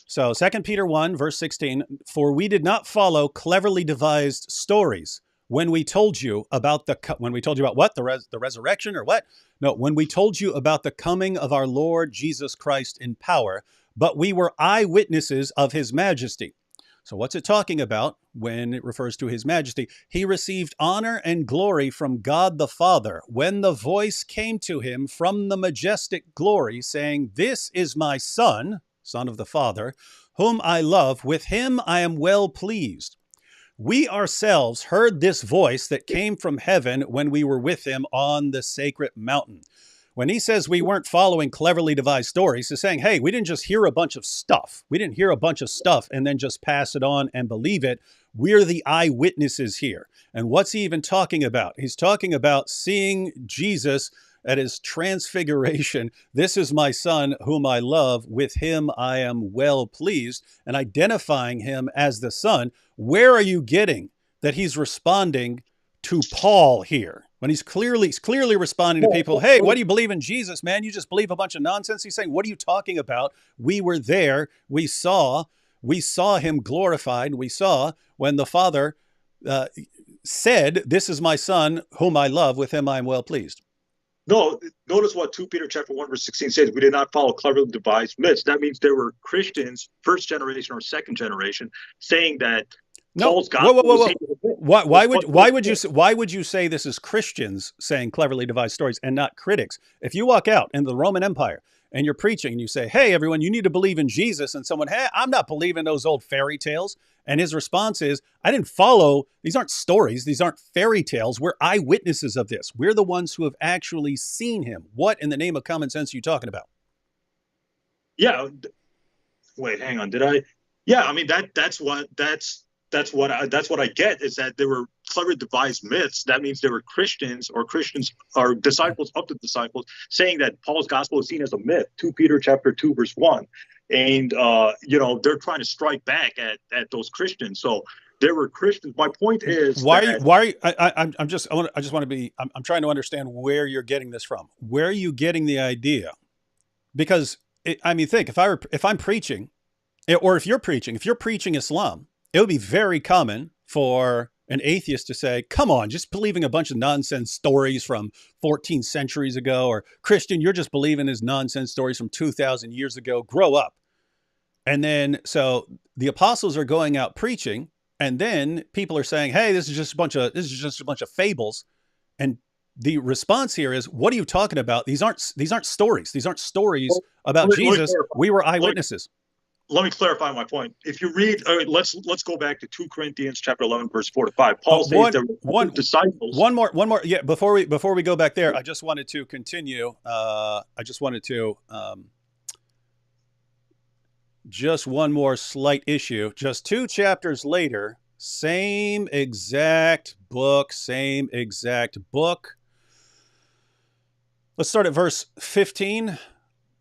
So 2 Peter 1 verse 16, for we did not follow cleverly devised stories when we told you about what? The resurrection, or what? No, when we told you about the coming of our Lord Jesus Christ in power, but we were eyewitnesses of his majesty. So what's it talking about when it refers to his majesty? He received honor and glory from God the Father when the voice came to him from the majestic glory, saying, "This is my Son, Son of the Father, whom I love. With him I am well pleased." We ourselves heard this voice that came from heaven when we were with him on the sacred mountain. When he says we weren't following cleverly devised stories, he's saying, hey, we didn't just hear a bunch of stuff. We didn't hear a bunch of stuff and then just pass it on and believe it. We're the eyewitnesses here. And what's he even talking about? He's talking about seeing Jesus at his transfiguration. This is my Son whom I love. With him I am well pleased, and identifying him as the Son. Where are you getting that he's responding to Paul here, when he's clearly responding to people? Hey, what do you believe in Jesus, man? You just believe a bunch of nonsense. He's saying, what are you talking about? We were there. We saw him glorified. We saw when the Father said, this is my Son whom I love. With him I am well pleased. No, notice what 2 Peter chapter 1 verse 16 says. We did not follow cleverly devised myths. That means there were Christians, first generation or second generation, saying that Paul's gospel. Whoa. Why would you say this is Christians saying cleverly devised stories and not critics? If you walk out in the Roman Empire and you're preaching and you say, hey, everyone, you need to believe in Jesus, and someone, hey, I'm not believing those old fairy tales. And his response is, I didn't follow. These aren't stories. These aren't fairy tales. We're eyewitnesses of this. We're the ones who have actually seen him. What in the name of common sense are you talking about? Yeah. Wait, hang on. Did I? Yeah. I mean, that's what I get, is that there were clever devised myths. That means there were Christians or disciples of the disciples saying that Paul's gospel is seen as a myth. 2 Peter chapter 2 verse 1. And, they're trying to strike back at those Christians. So there were Christians. My point is, I'm trying to understand where you're getting this from. Where are you getting the idea? Because think, if I'm preaching, or if you're preaching Islam, it would be very common for an atheist to say, come on, just believing a bunch of nonsense stories from 14 centuries ago, or Christian, you're just believing his nonsense stories from 2,000 years ago. Grow up. And then, so the apostles are going out preaching, and then people are saying, hey, this is just a bunch of fables. And the response here is, what are you talking about? These aren't stories. These aren't stories about Jesus. We were eyewitnesses. Let me clarify my point. If you read, let's go back to 2 Corinthians chapter 11, verse 4 to 5. Paul says there were disciples. One more. Yeah, before we go back there, I just wanted to continue. Just one more slight issue. Just 2 chapters later, same exact book. Let's start at verse 15.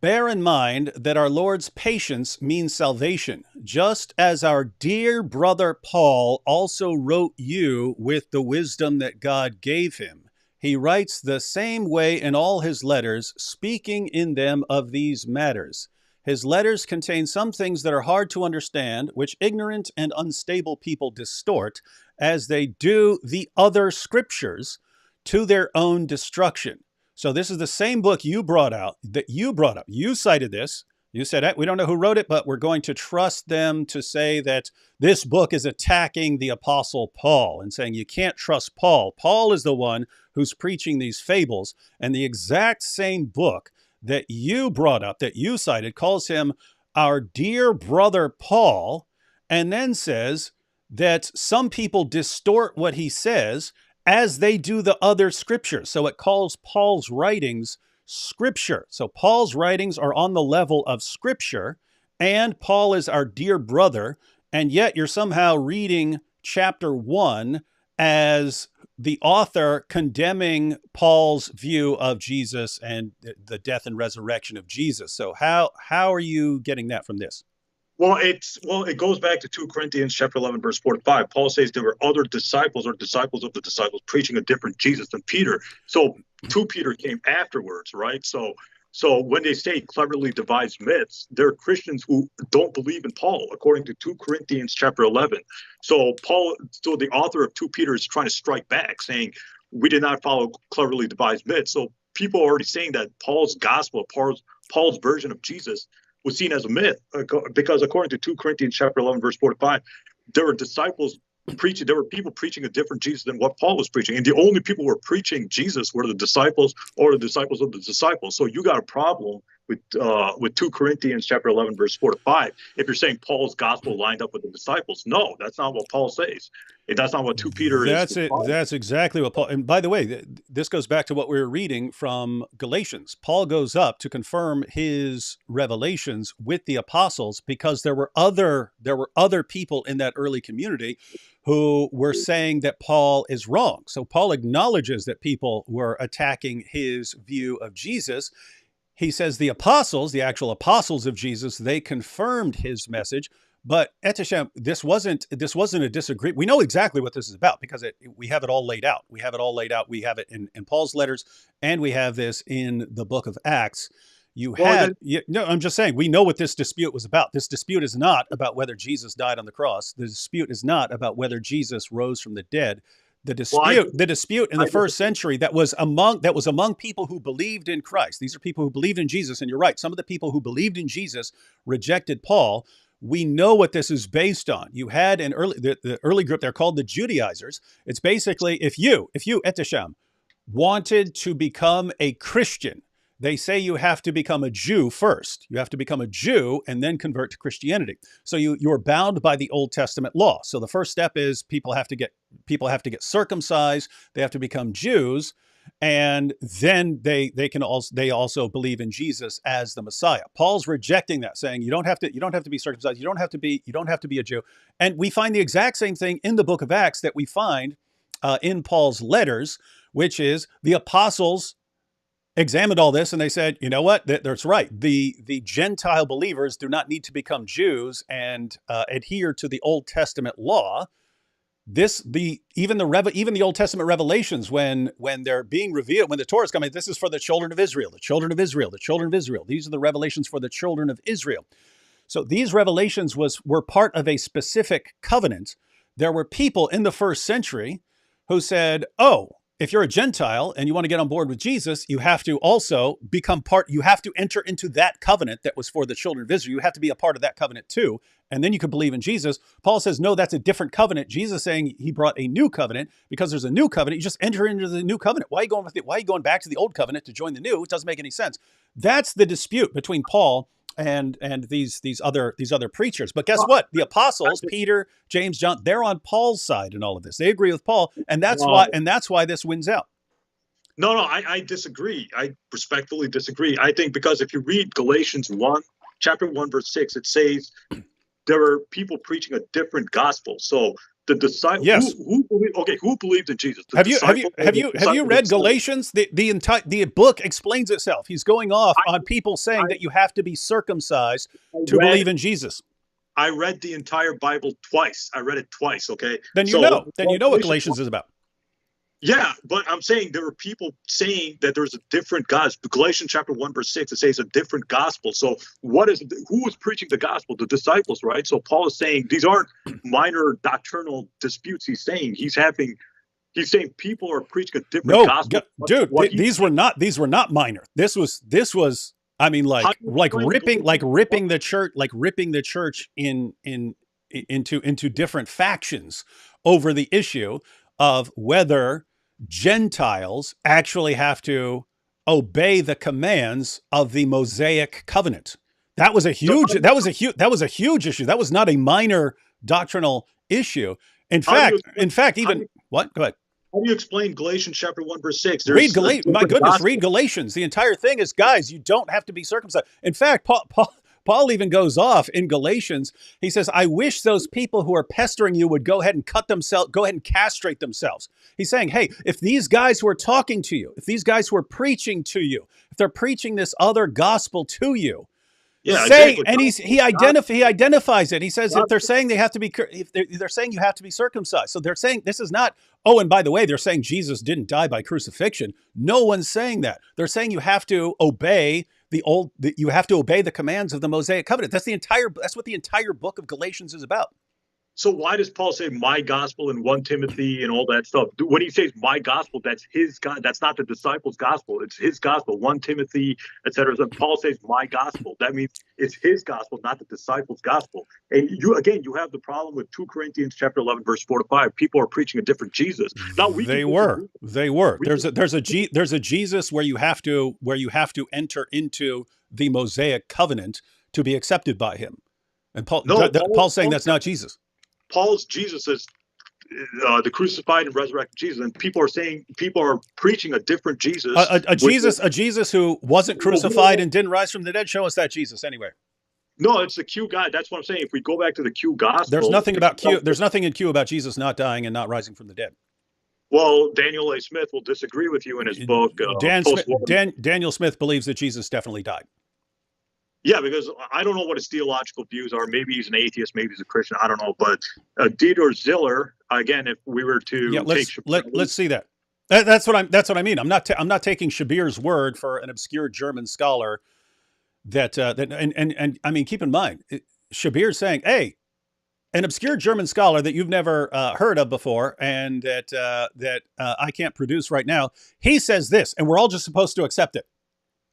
Bear in mind that our Lord's patience means salvation, just as our dear brother Paul also wrote you with the wisdom that God gave him. He writes the same way in all his letters, speaking in them of these matters. His letters contain some things that are hard to understand, which ignorant and unstable people distort, as they do the other scriptures, to their own destruction. So this is the same book you brought out, that you brought up. You cited this. You said, we don't know who wrote it, but we're going to trust them to say that this book is attacking the Apostle Paul and saying you can't trust Paul. Paul is the one who's preaching these fables. And the exact same book that you brought up, that you cited, calls him our dear brother Paul, and then says that some people distort what he says as they do the other scriptures. So it calls Paul's writings scripture. So Paul's writings are on the level of scripture, and Paul is our dear brother, and yet you're somehow reading chapter 1 as the author condemning Paul's view of Jesus and the death and resurrection of Jesus. So how are you getting that from this? Well, it goes back to 2 Corinthians chapter 11, verse 4 to 5. Paul says there were other disciples or disciples of the disciples preaching a different Jesus than Peter. So 2 Peter came afterwards, right? So when they say cleverly devised myths, they're Christians who don't believe in Paul, according to 2 Corinthians chapter 11. So the author of 2 Peter is trying to strike back, saying we did not follow cleverly devised myths. So people are already saying that Paul's gospel, Paul's version of Jesus, was seen as a myth, because according to 2 Corinthians chapter 11, verse 4 to 5, there were people preaching a different Jesus than what Paul was preaching. And the only people who were preaching Jesus were the disciples or the disciples of the disciples. So you got a problem with 2 Corinthians chapter 11, verse 4 to 5. If you're saying Paul's gospel lined up with the disciples, no, that's not what Paul says. That's not what 2 Peter is. That's it. That's exactly what Paul, and by the way, this goes back to what we were reading from Galatians. Paul goes up to confirm his revelations with the apostles because there were other people in that early community who were saying that Paul is wrong. So Paul acknowledges that people were attacking his view of Jesus. He says the apostles, the actual apostles of Jesus, they confirmed his message. But Eteshem, this wasn't a disagreement. We know exactly what this is about because we have it all laid out. We have it all laid out. We have it in Paul's letters, and we have this in the book of Acts. I'm just saying, we know what this dispute was about. This dispute is not about whether Jesus died on the cross. The dispute is not about whether Jesus rose from the dead. The dispute in the first century that was among people who believed in Christ. These are people who believed in Jesus, and you're right. Some of the people who believed in Jesus rejected Paul. We know what this is based on. You had the early group, they're called the Judaizers. It's basically if you Etesham, wanted to become a Christian, they say you have to become a Jew first. You have to become a Jew and then convert to Christianity. So you're bound by the Old Testament law. So the first step is people have to get circumcised. They have to become Jews, and then they also believe in Jesus as the Messiah. Paul's rejecting that, saying you don't have to be circumcised. You don't have to be a Jew. And we find the exact same thing in the book of Acts that we find in Paul's letters, which is the apostles examined all this and they said, you know what, that's right. The Gentile believers do not need to become Jews and adhere to the Old Testament law. Even the Old Testament revelations, when they're being revealed, when the Torah is coming, this is for the children of Israel, the children of Israel, the children of Israel. These are the revelations for the children of Israel. So these revelations were part of a specific covenant. There were people in the first century who said, oh, if you're a Gentile and you want to get on board with Jesus, you have to also you have to enter into that covenant that was for the children of Israel. You have to be a part of that covenant too. And then you could believe in Jesus. Paul says, no, that's a different covenant. Jesus saying he brought a new covenant. Because there's a new covenant, you just enter into the new covenant. Why are you going back to the old covenant to join the new? It doesn't make any sense. That's the dispute between Paul and these other preachers. But guess what? The apostles, Peter, James, John, they're on Paul's side in all of this. They agree with Paul, and that's why this wins out. No, I disagree. I respectfully disagree. I think because if you read Galatians 1, chapter 1, verse 6, it says there are people preaching a different gospel. So the disciples, yes. who believed in Jesus? Have you read Galatians? The book explains itself. He's going off on people saying that you have to be circumcised to believe in Jesus. I read the entire Bible twice. I read it twice. Okay. Then you know what Galatians is about. Yeah, but I'm saying there are people saying that there's a different gospel. Galatians chapter 1, verse 6, it says a different gospel. So who is preaching the gospel? The disciples, right? So Paul is saying these aren't minor doctrinal disputes. He's saying people are preaching a different No, gospel. dude, these were not minor. This was I mean, like ripping the church into different factions over the issue of whether Gentiles actually have to obey the commands of the Mosaic covenant. That was a huge issue. That was not a minor doctrinal issue. In fact, even what? Go ahead. How do you explain Galatians chapter 1, verse 6? Read Galatians. The entire thing is, guys, you don't have to be circumcised. In fact, Paul even goes off in Galatians. He says, I wish those people who are pestering you would go ahead and castrate themselves. He's saying, hey, if these guys who are talking to you, if these guys who are preaching to you, if they're preaching this other gospel to you, and he identifies it. He says if they're saying they have to be, if they're saying you have to be circumcised. So they're saying this is not. Oh, and by the way, they're saying Jesus didn't die by crucifixion. No one's saying that. They're saying you have to obey you have to obey the commands of the Mosaic covenant. That's what the entire book of Galatians is about. So why does Paul say my gospel in 1 Timothy and all that stuff? When he says my gospel, that's his God. That's not the disciples' gospel. It's his gospel. 1 Timothy, etc. So Paul says my gospel. That means it's his gospel, not the disciples' gospel. And you have the problem with 2 Corinthians chapter 11, verse 4 to 5. People are preaching a different Jesus. Now they were. There's a Jesus where you have to enter into the Mosaic covenant to be accepted by him. And Paul's saying that's not Jesus. Paul's Jesus is the crucified and resurrected Jesus, and people are preaching a different Jesus. A Jesus who wasn't crucified and didn't rise from the dead. Show us that Jesus anyway. No, it's the Q God. That's what I'm saying. If we go back to the Q gospel, there's nothing in Q about Jesus not dying and not rising from the dead. Well, Daniel A. Smith will disagree with you in his book. Daniel Smith believes that Jesus definitely died. Yeah, because I don't know what his theological views are. Maybe he's an atheist, maybe he's a Christian. I don't know. But Dieter Ziller, again, if we were to let's see that. That's what I mean. I'm not taking Shabir's word for an obscure German scholar. And I mean, keep in mind, Shabir's saying, hey, an obscure German scholar that you've never heard of before, and that I can't produce right now. He says this, and we're all just supposed to accept it.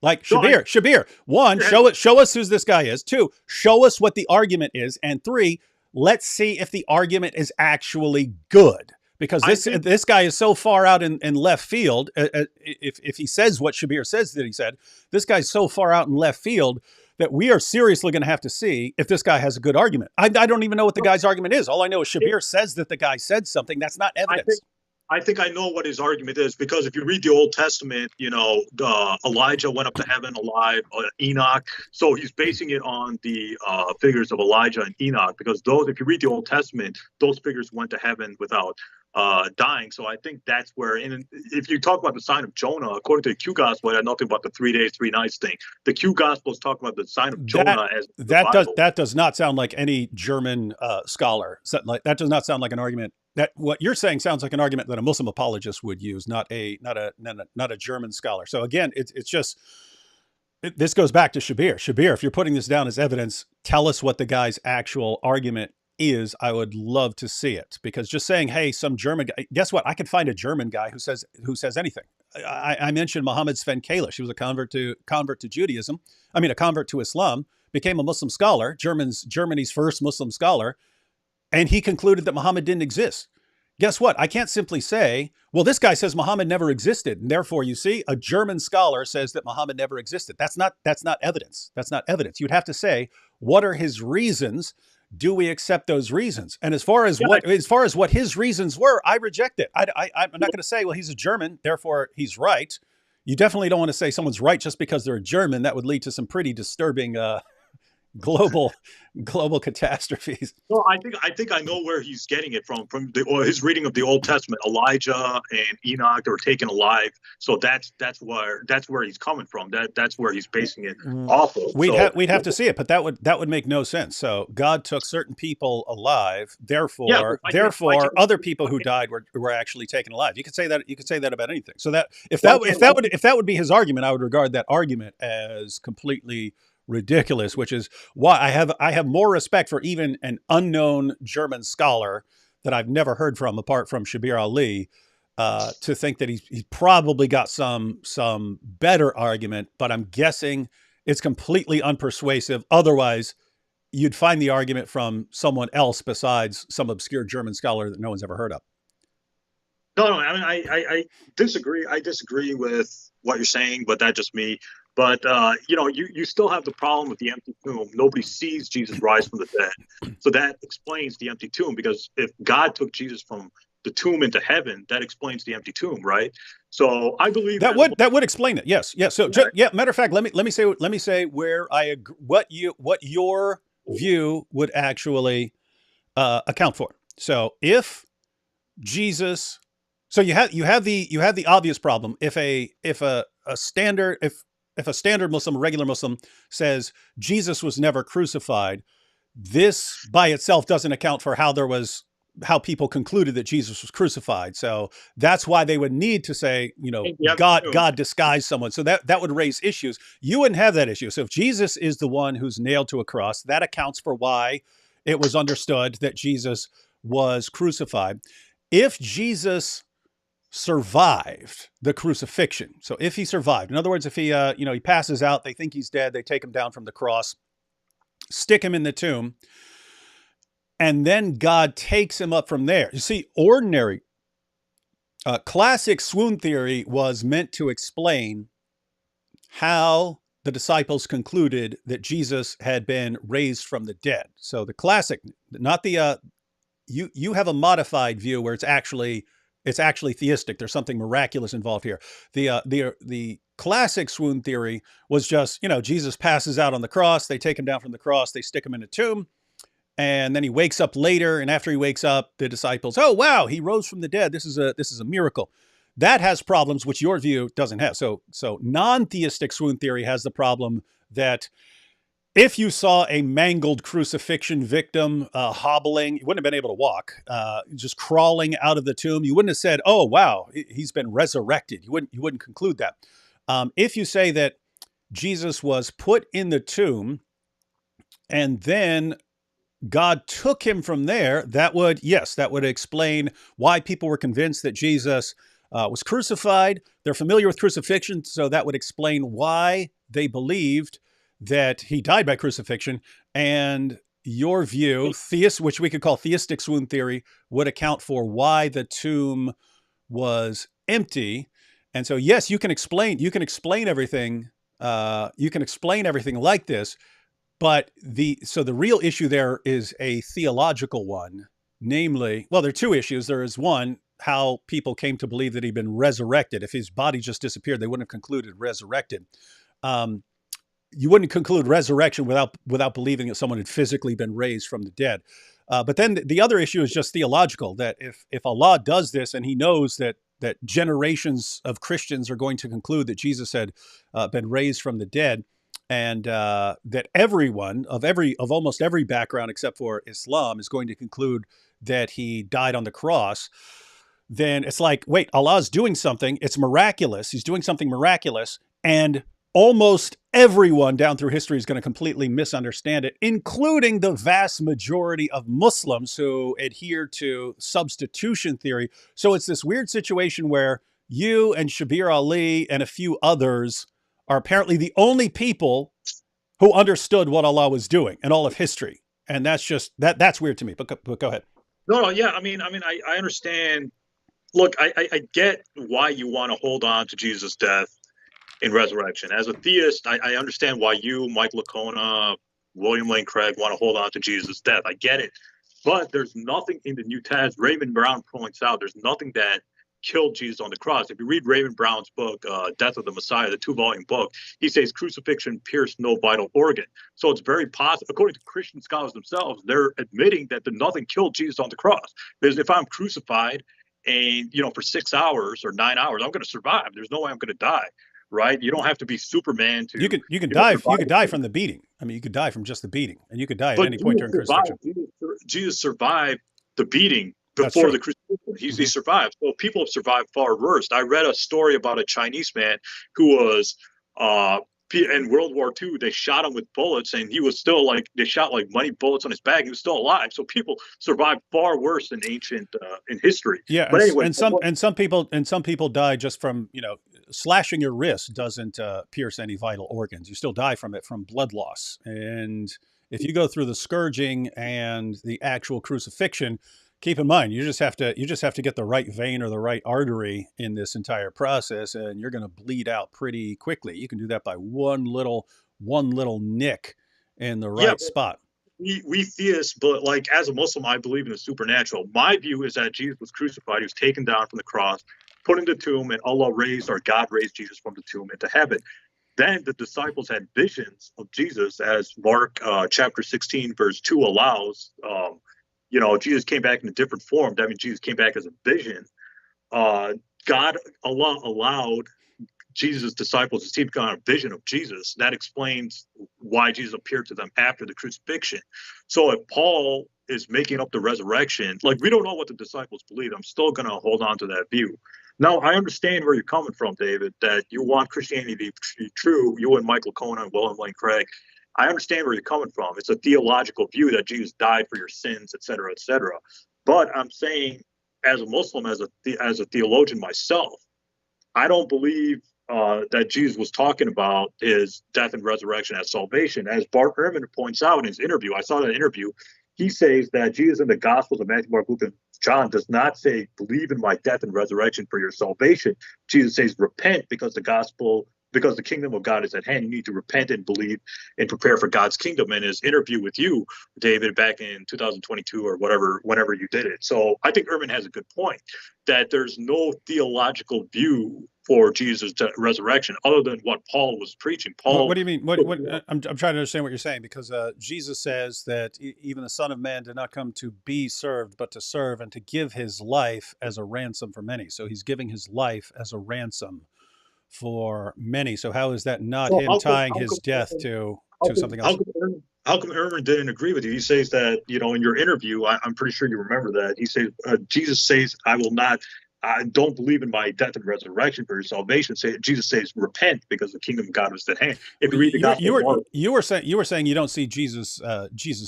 Like Shabir, one, show us who this guy is. Two, show us what the argument is. And three, let's see if the argument is actually good. Because this guy is so far out in left field. If he says what Shabir says that he said, this guy's so far out in left field that we are seriously going to have to see if this guy has a good argument. I don't even know what the guy's argument is. All I know is Shabir says that the guy said something. That's not evidence. I think I know what his argument is, because if you read the Old Testament, Elijah went up to heaven alive, Enoch. So he's basing it on the figures of Elijah and Enoch, because if you read the Old Testament, those figures went to heaven without dying. So I think that's where, and if you talk about the sign of Jonah, according to the Q gospel, I had nothing about the 3 days, 3 nights thing. The Q gospels talk about the sign of Jonah as that does not sound like any German scholar. That does not sound like an argument. That what you're saying sounds like an argument that a Muslim apologist would use, not a German scholar. So again, it's just this goes back to Shabir. Shabir, if you're putting this down as evidence, tell us what the guy's actual argument is. I would love to see it, because just saying, hey, some German guy, guess what? I could find a German guy who says anything. I mentioned Mohammed Sven Kalish. He was a convert to Judaism. I mean, a convert to Islam, became a Muslim scholar, Germany's first Muslim scholar. And he concluded that Muhammad didn't exist. Guess what? I can't simply say, well, this guy says Muhammad never existed, and therefore, you see, a German scholar says that Muhammad never existed. That's not evidence. That's not evidence. You'd have to say, what are his reasons? Do we accept those reasons? And as far as what his reasons were, I reject it. I'm not going to say, well, he's a German, therefore he's right. You definitely don't want to say someone's right just because they're a German. That would lead to some pretty disturbing global global catastrophes. Well, I think I know where he's getting it from or his reading of the Old Testament. Elijah and Enoch were taken alive, so that's where he's coming from. That's where he's basing it off of. So We'd have to see it, but that would make no sense. So God took certain people alive, yeah, but therefore other people who died were actually taken alive. You could say that about anything. So that if that would be his argument, I would regard that argument as completely ridiculous, which is why I have more respect for even an unknown German scholar that I've never heard from apart from Shabir Ali, to think that he's probably got some better argument, but I'm guessing it's completely unpersuasive. Otherwise, you'd find the argument from someone else besides some obscure German scholar that no one's ever heard of. no, I mean, I disagree. I disagree with what you're saying, but that's just me. But you still have the problem with the empty tomb. Nobody sees Jesus rise from the dead, so that explains the empty tomb. Because if God took Jesus from the tomb into heaven, that explains the empty tomb, right? So I believe that would explain it. Yes, yes. So yeah, matter of fact, let me say where I agree, what your view would actually account for. So if Jesus, so you have the obvious problem. If a standard Muslim, a regular Muslim, says Jesus was never crucified, this by itself doesn't account for how people concluded that Jesus was crucified. So that's why they would need to say, God disguised someone. So that would raise issues. You wouldn't have that issue. So if Jesus is the one who's nailed to a cross, that accounts for why it was understood that Jesus was crucified. If Jesus survived the crucifixion, so if he survived, in other words, if he passes out, they think he's dead, they take him down from the cross, stick him in the tomb, and then God takes him up from there. You see, ordinary, classic swoon theory was meant to explain how the disciples concluded that Jesus had been raised from the dead. So the classic, not the, you have a modified view where it's actually theistic. There's something miraculous involved here. The classic swoon theory was just, Jesus passes out on the cross. They take him down from the cross. They stick him in a tomb. And then he wakes up later. And after he wakes up, the disciples, oh, wow, he rose from the dead. This is a miracle. That has problems, which your view doesn't have. So non-theistic swoon theory has the problem that if you saw a mangled crucifixion victim hobbling, you wouldn't have been able to walk, just crawling out of the tomb. You wouldn't have said, "Oh, wow, he's been resurrected." You wouldn't conclude that. If you say that Jesus was put in the tomb and then God took him from there, that would explain why people were convinced that Jesus was crucified. They're familiar with crucifixion, so that would explain why they believed that he died by crucifixion. And your view, which we could call theistic swoon theory, would account for why the tomb was empty. And so, yes, you can explain everything. You can explain everything like this. But the real issue there is a theological one, namely, well, there are two issues. There is one, how people came to believe that he'd been resurrected. If his body just disappeared, they wouldn't have concluded resurrected. You wouldn't conclude resurrection without believing that someone had physically been raised from the dead. But then the other issue is just theological, that if Allah does this and he knows that generations of Christians are going to conclude that Jesus had been raised from the dead, and that everyone of almost every background except for Islam is going to conclude that he died on the cross, then it's like, wait, Allah's doing something. It's miraculous. He's doing something miraculous. And almost everyone down through history is going to completely misunderstand it, including the vast majority of Muslims who adhere to substitution theory. So it's this weird situation where you and Shabir Ali and a few others are apparently the only people who understood what Allah was doing in all of history. And that's just, that's weird to me, but go ahead. No, yeah. I mean, I understand. Look, I get why you want to hold on to Jesus' death in resurrection. As a theist, I understand why you, Mike Lacona, William Lane Craig want to hold on to Jesus' death. I get it. But there's nothing in the New Testament, Raymond Brown points out, there's nothing that killed Jesus on the cross. If you read Raymond Brown's book, Death of the Messiah, the 2-volume book, he says crucifixion pierced no vital organ. So it's very possible, according to Christian scholars themselves, they're admitting that nothing killed Jesus on the cross. Because if I'm crucified and, for 6 hours or 9 hours, I'm going to survive. There's no way I'm going to die. Right? You don't have to be Superman to. You can die from the beating. I mean, you could die from just the beating, and you could die at any point during crucifixion. Jesus survived the beating before the crucifixion. He survived. So people have survived far worse. I read a story about a Chinese man who was in World War II. They shot him with bullets, and he was still they shot many bullets on his back. He was still alive. So people survived far worse in ancient in history. Yeah, but anyway, and some people die just from slashing your wrist doesn't pierce any vital organs. You still die from it from blood loss. And if you go through the scourging and the actual crucifixion, keep in mind you just have to get the right vein or the right artery in this entire process, and you're going to bleed out pretty quickly. You can do that by one little nick in the right spot. We theists, but as a Muslim, I believe in the supernatural. My view is that Jesus was crucified. He was taken down from the cross, put in the tomb, and Allah raised, or God raised Jesus from the tomb into heaven. Then the disciples had visions of Jesus, as Mark chapter 16, verse 2 allows. Jesus came back in a different form. That means Jesus came back as a vision. Allah allowed Jesus' disciples to see a vision of Jesus. That explains why Jesus appeared to them after the crucifixion. So if Paul is making up the resurrection, we don't know what the disciples believe. I'm still going to hold on to that view. Now, I understand where you're coming from, David, that you want Christianity to be true. You and Michael Conan and William Lane Craig. I understand where you're coming from. It's a theological view that Jesus died for your sins, et cetera, et cetera. But I'm saying, as a Muslim, as a theologian myself, I don't believe that Jesus was talking about his death and resurrection as salvation. As Bart Ehrman points out in his interview, I saw that interview, he says that Jesus in the Gospels of Matthew, Mark, Luke, and John does not say, believe in my death and resurrection for your salvation. Jesus says, repent because the kingdom of God is at hand. You need to repent and believe and prepare for God's kingdom. In his interview with you, David, back in 2022 or whenever you did it. So I think Ehrman has a good point that there's no theological view for Jesus' resurrection other than what Paul was preaching. Paul, what do you mean? I'm trying to understand what you're saying, because Jesus says that even the Son of Man did not come to be served, but to serve and to give his life as a ransom for many. So he's giving his life as a ransom for many. So how is that not him tying his death to something else? How come Ehrman didn't agree with you? He says that, in your interview, I'm pretty sure you remember that. He says, Jesus says, I don't believe in my death and resurrection for your salvation. Jesus says, repent because the kingdom of God is at hand. If you read the Gospel, you were saying you don't see Jesus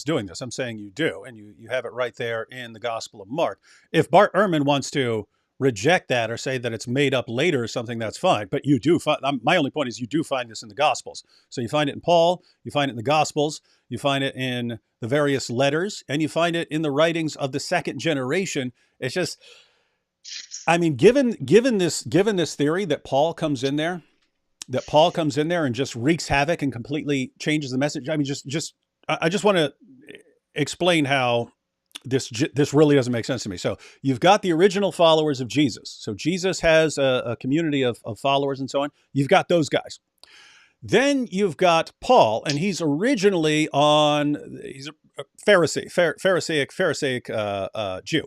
doing this. I'm saying you do, and you have it right there in the Gospel of Mark. If Bart Ehrman wants to reject that or say that it's made up later or something, that's fine. But you do find, my only point is you do find this in the Gospels. So you find it in Paul, you find it in the Gospels, you find it in the various letters, and you find it in the writings of the second generation. It's just, I mean, given this theory that Paul comes in there and just wreaks havoc and completely changes the message. I mean, I just want to explain how this really doesn't make sense to me. So you've got the original followers of Jesus. So Jesus has a community of followers and so on. You've got those guys. Then you've got Paul, and he's originally he's a Pharisaic Jew.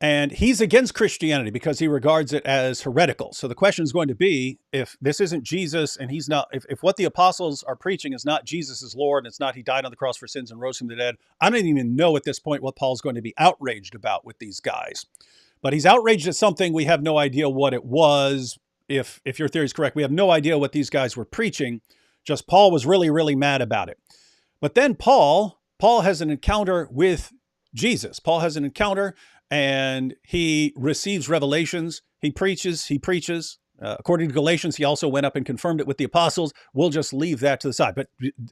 And he's against Christianity because he regards it as heretical. So the question is going to be, if this isn't Jesus and he's not, if what the apostles are preaching is not Jesus is Lord, and it's not he died on the cross for sins and rose from the dead, I don't even know at this point what Paul's going to be outraged about with these guys. But he's outraged at something. We have no idea what it was. If your theory is correct, we have no idea what these guys were preaching. Just Paul was really, really mad about it. But then Paul has an encounter with Jesus. Paul has an encounter, and he receives revelations. He preaches. According to Galatians, he also went up and confirmed it with the apostles. We'll just leave that to the side. But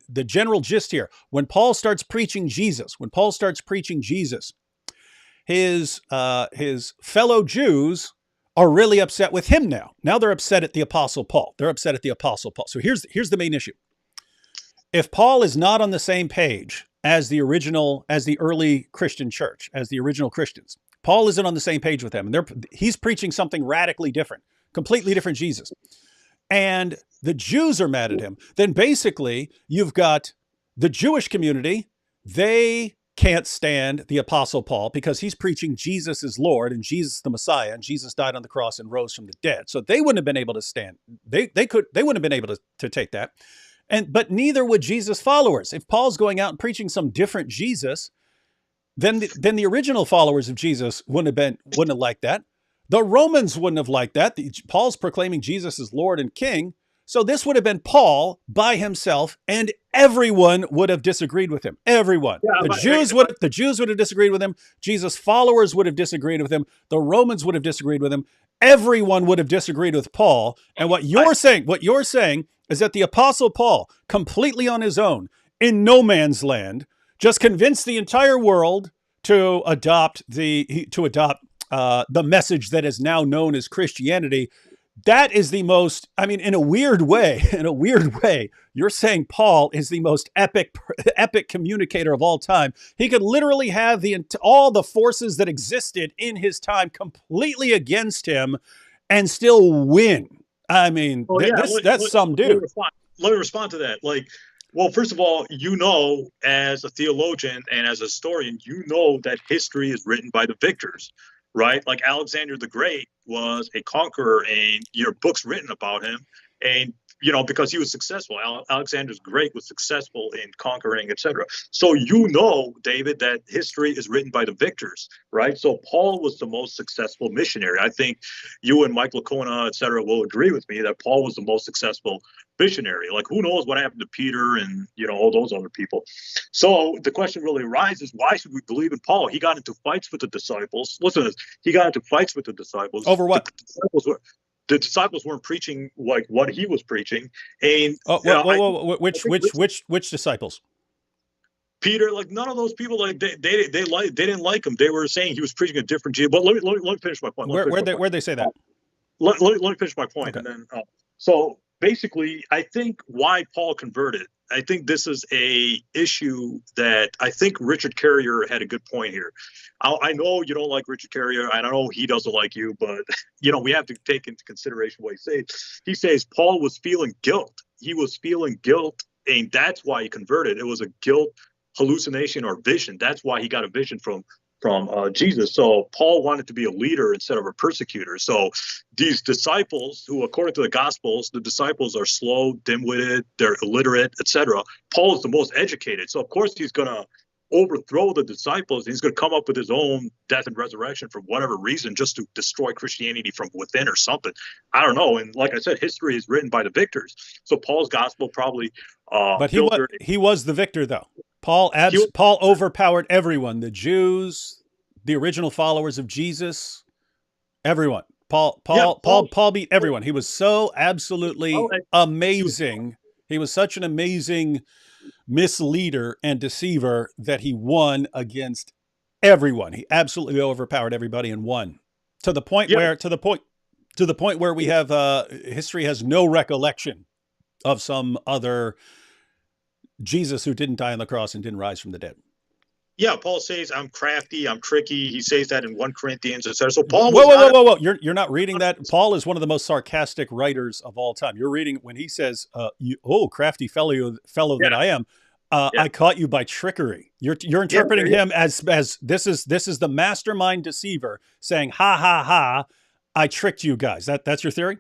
the general gist here, when Paul starts preaching Jesus, his fellow Jews are really upset with him now. Now they're upset at the Apostle Paul. So here's the main issue. If Paul is not on the same page as the early Christian church, as the original Christians, Paul isn't on the same page with them, and he's preaching something radically different, completely different Jesus. And the Jews are mad at him. Then basically you've got the Jewish community. They can't stand the Apostle Paul because he's preaching Jesus is Lord and Jesus is the Messiah, and Jesus died on the cross and rose from the dead. So they wouldn't have been able to stand. They wouldn't have been able to take that. But neither would Jesus' followers. If Paul's going out and preaching some different Jesus, then the original followers of Jesus wouldn't have liked that. The Romans wouldn't have liked that. Paul's proclaiming Jesus as Lord and King. So this would have been Paul by himself, and everyone would have disagreed with him. Everyone. Yeah, the Jews would have disagreed with him. Jesus' followers would have disagreed with him. The Romans would have disagreed with him. Everyone would have disagreed with Paul. And what you're saying is that the Apostle Paul, completely on his own, in no man's land, just convinced the entire world to adopt the message that is now known as Christianity. That is the most, I mean, in a weird way, you're saying Paul is the most epic communicator of all time. He could literally have all the forces that existed in his time completely against him and still win. I mean, that's some dude. Let me respond to that. Well, first of all, as a theologian and as a historian, that history is written by the victors. Right? Like Alexander the Great was a conqueror, and your book's written about him. And, because he was successful. Alexander the Great was successful in conquering, etc. So, David, that history is written by the victors, right? So Paul was the most successful missionary. I think you and Mike Lacona, etc., will agree with me that Paul was the most successful missionary. Like, who knows what happened to Peter and, all those other people. So the question really arises, why should we believe in Paul? He got into fights with the disciples. Listen to this. He got into fights with the disciples. Over what? The disciples weren't preaching like what he was preaching. And which disciples? Peter, none of those people, they didn't like him. They were saying he was preaching a different Jesus. But let me finish my point. Where'd they say that? Let me finish my point, okay. And then so basically, I think why Paul converted. I think this is a issue that I think Richard Carrier had a good point here. I know you don't like Richard Carrier. I know he doesn't like you, but we have to take into consideration what he says. He says Paul was feeling guilt. He was feeling guilt, and that's why he converted. It was a guilt hallucination or vision. That's why he got a vision from Jesus. So Paul wanted to be a leader instead of a persecutor. So these disciples who, according to the Gospels, the disciples are slow, dim-witted, they're illiterate, etc. Paul is the most educated. So of course he's going to overthrow the disciples. He's going to come up with his own death and resurrection for whatever reason, just to destroy Christianity from within or something. I don't know. And like I said, history is written by the victors. So Paul's gospel probably. But he was the victor, though. Paul overpowered everyone, the Jews, the original followers of Jesus, everyone. Paul beat everyone. He was so absolutely amazing. He was such an amazing misleader and deceiver that he won against everyone. He absolutely overpowered everybody and won to the point where we have history has no recollection of some other Jesus who didn't die on the cross and didn't rise from the dead. Yeah, Paul says, I'm crafty, I'm tricky. He says that in 1 Corinthians, etc. So Paul Whoa. You're not reading that? Paul is one of the most sarcastic writers of all time. You're reading when he says, crafty fellow that I am. I caught you by trickery. You're interpreting him as this is the mastermind deceiver saying, ha, ha, ha, I tricked you guys. That's your theory?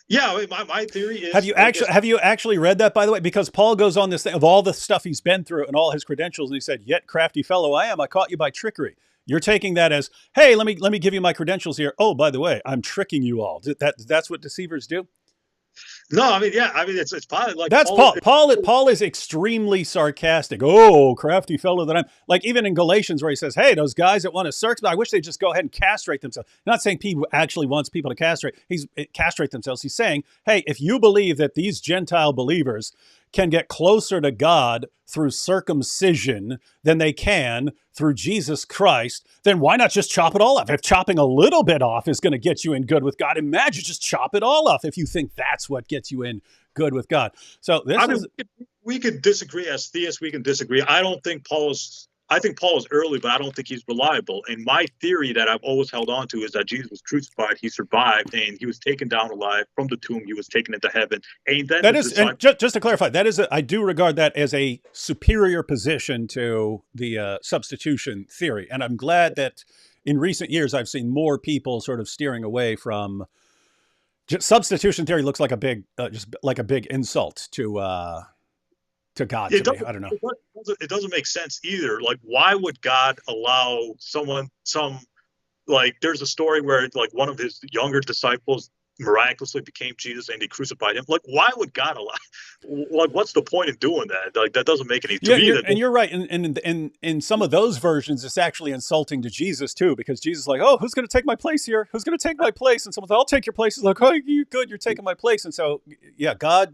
Yeah, my theory is. Have you actually read that, by the way? Because Paul goes on this thing of all the stuff he's been through and all his credentials, and he said, "Yet crafty fellow I am, I caught you by trickery." You're taking that as, "Hey, let me give you my credentials here. Oh, by the way, I'm tricking you all." That's what deceivers do. No, it's probably like that's Paul. Paul is extremely sarcastic. Oh, crafty fellow that I'm. Like even in Galatians where he says, "Hey, those guys that want to circumcise, I wish they'd just go ahead and castrate themselves." Not saying he actually wants people to castrate themselves. He's saying, "Hey, if you believe that these Gentile believers can get closer to God through circumcision than they can through Jesus Christ, then why not just chop it all off? If chopping a little bit off is going to get you in good with God, imagine just chop it all off if you think that's what gets you in good with God." So we could disagree as theists. We can disagree. I don't think Paul is I think Paul is early, but I don't think he's reliable. And my theory that I've always held on to is that Jesus was crucified, he survived, and he was taken down alive from the tomb. He was taken into heaven, and then That is, and just to clarify, that is, I do regard that as a superior position to the substitution theory, and I'm glad that in recent years I've seen more people sort of steering away from substitution theory. Looks like a big, just like a big insult to God. To me, I don't know. It doesn't make sense either. Like, why would God allow like, there's a story where like one of his younger disciples miraculously became Jesus and they crucified him. Like, why would God allow? Like, what's the point in doing that? Like, that doesn't make any. And you're right. And in some of those versions, it's actually insulting to Jesus too, because Jesus is like, oh, who's going to take my place here? Who's going to take my place? And someone's like, I'll take your place. He's like, oh, you good? You're taking my place. And so, yeah, God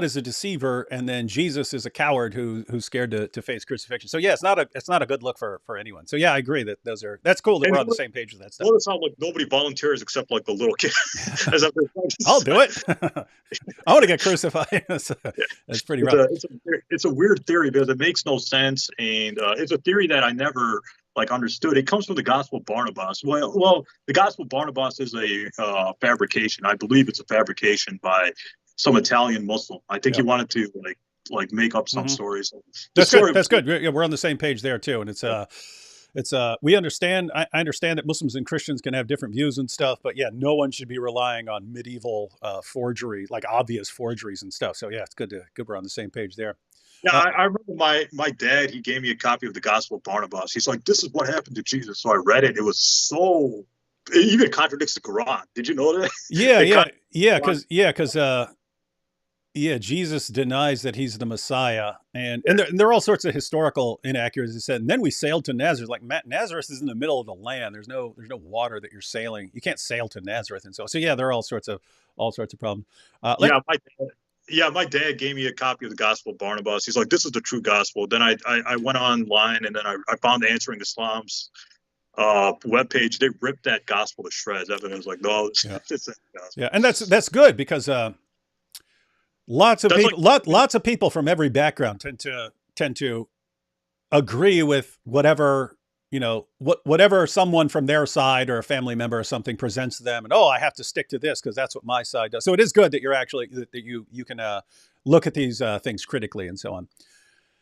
is a deceiver, and then Jesus is a coward who's scared to face crucifixion. So yeah, it's not a good look for anyone. So yeah, I agree that that's cool that we're on the same page with that stuff. Notice how like nobody volunteers except like the little kid. I'll do it. I want to get crucified. That's pretty rough. It's a weird theory because it makes no sense, and it's a theory that I never like understood. It comes from the Gospel of Barnabas. Well, the Gospel of Barnabas is a fabrication. I believe it's a fabrication by some Italian Muslim. I think he wanted to like make up some stories. That's good. That's good. We're on the same page there too. And it's we understand. I understand that Muslims and Christians can have different views and stuff, but yeah, no one should be relying on medieval forgery, like obvious forgeries and stuff. So yeah, it's good we're on the same page there. Yeah, I remember my dad. He gave me a copy of the Gospel of Barnabas. He's like, "This is what happened to Jesus." So I read it. It was so. It even contradicts the Quran. Did you know that? Yeah, Jesus denies that he's the Messiah, and there are all sorts of historical inaccuracies. He said, and then we sailed to Nazareth. Like Nazareth is in the middle of the land. There's no water that you're sailing. You can't sail to Nazareth, and so yeah, there are all sorts of problems. My dad gave me a copy of the Gospel of Barnabas. He's like, "This is the true gospel." Then I went online and then I found Answering Islam's webpage. They ripped that gospel to shreds. Everyone was like, "No, it's not the gospel." Yeah, and that's good because. Lots of people from every background tend to agree with whatever whatever someone from their side or a family member or something presents to them, and I have to stick to this because that's what my side does. So it is good that you're actually that you can look at these things critically and so on.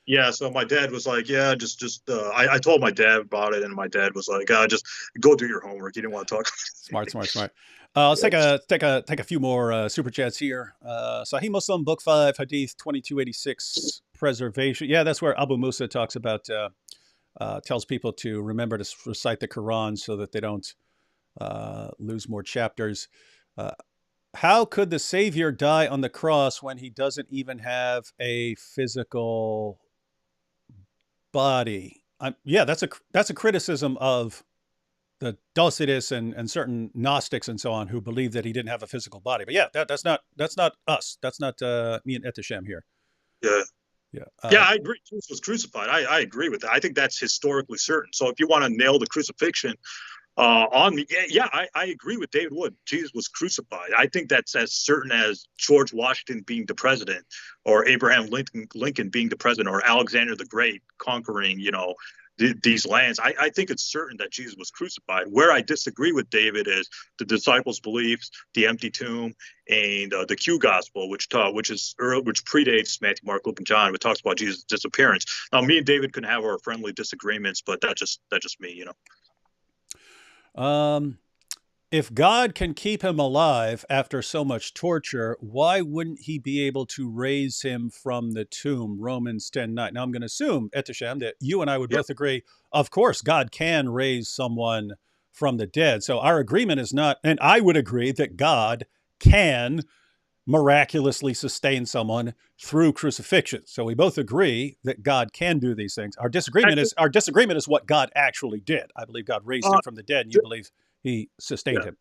Yeah, so my dad was like, "Yeah, I told my dad about it, and my dad was like, just go do your homework. He didn't want to talk." Smart. Let's take a few more super chats here. Sahih Muslim, Book 5, Hadith 2286, preservation. Yeah, that's where Abu Musa talks about, tells people to remember to recite the Quran so that they don't lose more chapters. How could the Savior die on the cross when he doesn't even have a physical body? That's a criticism of the Dulcidists and certain Gnostics and so on who believe that he didn't have a physical body. But yeah, that's not us. That's not me and Eteshem here. Yeah, I agree. Jesus was crucified. I agree with that. I think that's historically certain. So if you want to nail the crucifixion on me, I agree with David Wood. Jesus was crucified. I think that's as certain as George Washington being the president, or Abraham Lincoln being the president, or Alexander the Great conquering, these lands. I think it's certain that Jesus was crucified. Where I disagree with David is the disciples' beliefs, the empty tomb, and the Q gospel, which predates Matthew, Mark, Luke, and John, which talks about Jesus' disappearance. Now, me and David can have our friendly disagreements, but that's just me, If God can keep him alive after so much torture, why wouldn't he be able to raise him from the tomb? Romans 10:9. Now I'm going to assume, Eteshem, that you and I would both agree, of course, God can raise someone from the dead. So our agreement is not, and I would agree that God can miraculously sustain someone through crucifixion. So we both agree that God can do these things. Our disagreement is what God actually did. I believe God raised him from the dead, and you believe he sustained him.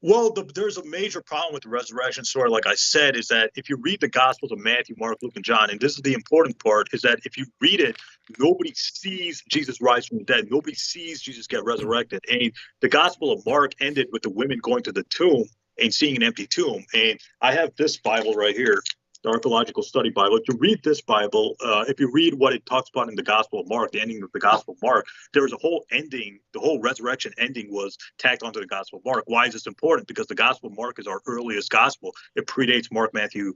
Well, there's a major problem with the resurrection story, like I said, is that if you read the Gospels of Matthew, Mark, Luke, and John, and this is the important part, is that if you read it, nobody sees Jesus rise from the dead. Nobody sees Jesus get resurrected. And the Gospel of Mark ended with the women going to the tomb and seeing an empty tomb. And I have this Bible right here. the Archaeological Study Bible. If you read this Bible, if you read what it talks about in the Gospel of Mark, the ending of the Gospel of Mark, there was a whole ending, the whole resurrection ending was tacked onto the Gospel of Mark. Why is this important? Because the Gospel of Mark is our earliest Gospel. It predates Mark, Matthew,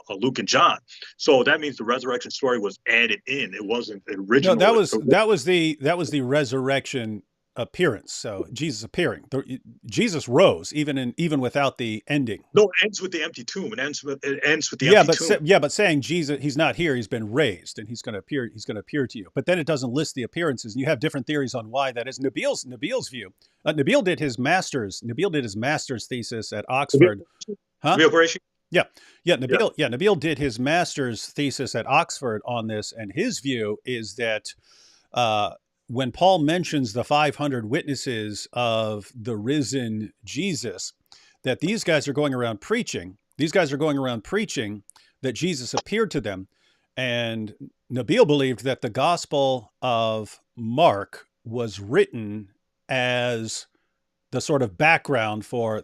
Luke, and John. So that means the resurrection story was added in. It wasn't original. No, that was the resurrection appearance. So Jesus appearing. Jesus rose even without the ending. No, it ends with the empty tomb. It ends with the empty tomb. But saying Jesus, he's not here. He's been raised, and he's going to appear. He's going to appear to you. But then it doesn't list the appearances, and you have different theories on why that is. Nabil's view. Nabil did his master's thesis at Oxford. Huh? Yeah. Nabil did his master's thesis at Oxford on this, and his view is that when Paul mentions the 500 witnesses of the risen Jesus, that these guys are going around preaching. These guys are going around preaching that Jesus appeared to them, and Nabil believed that the Gospel of Mark was written as the sort of background for.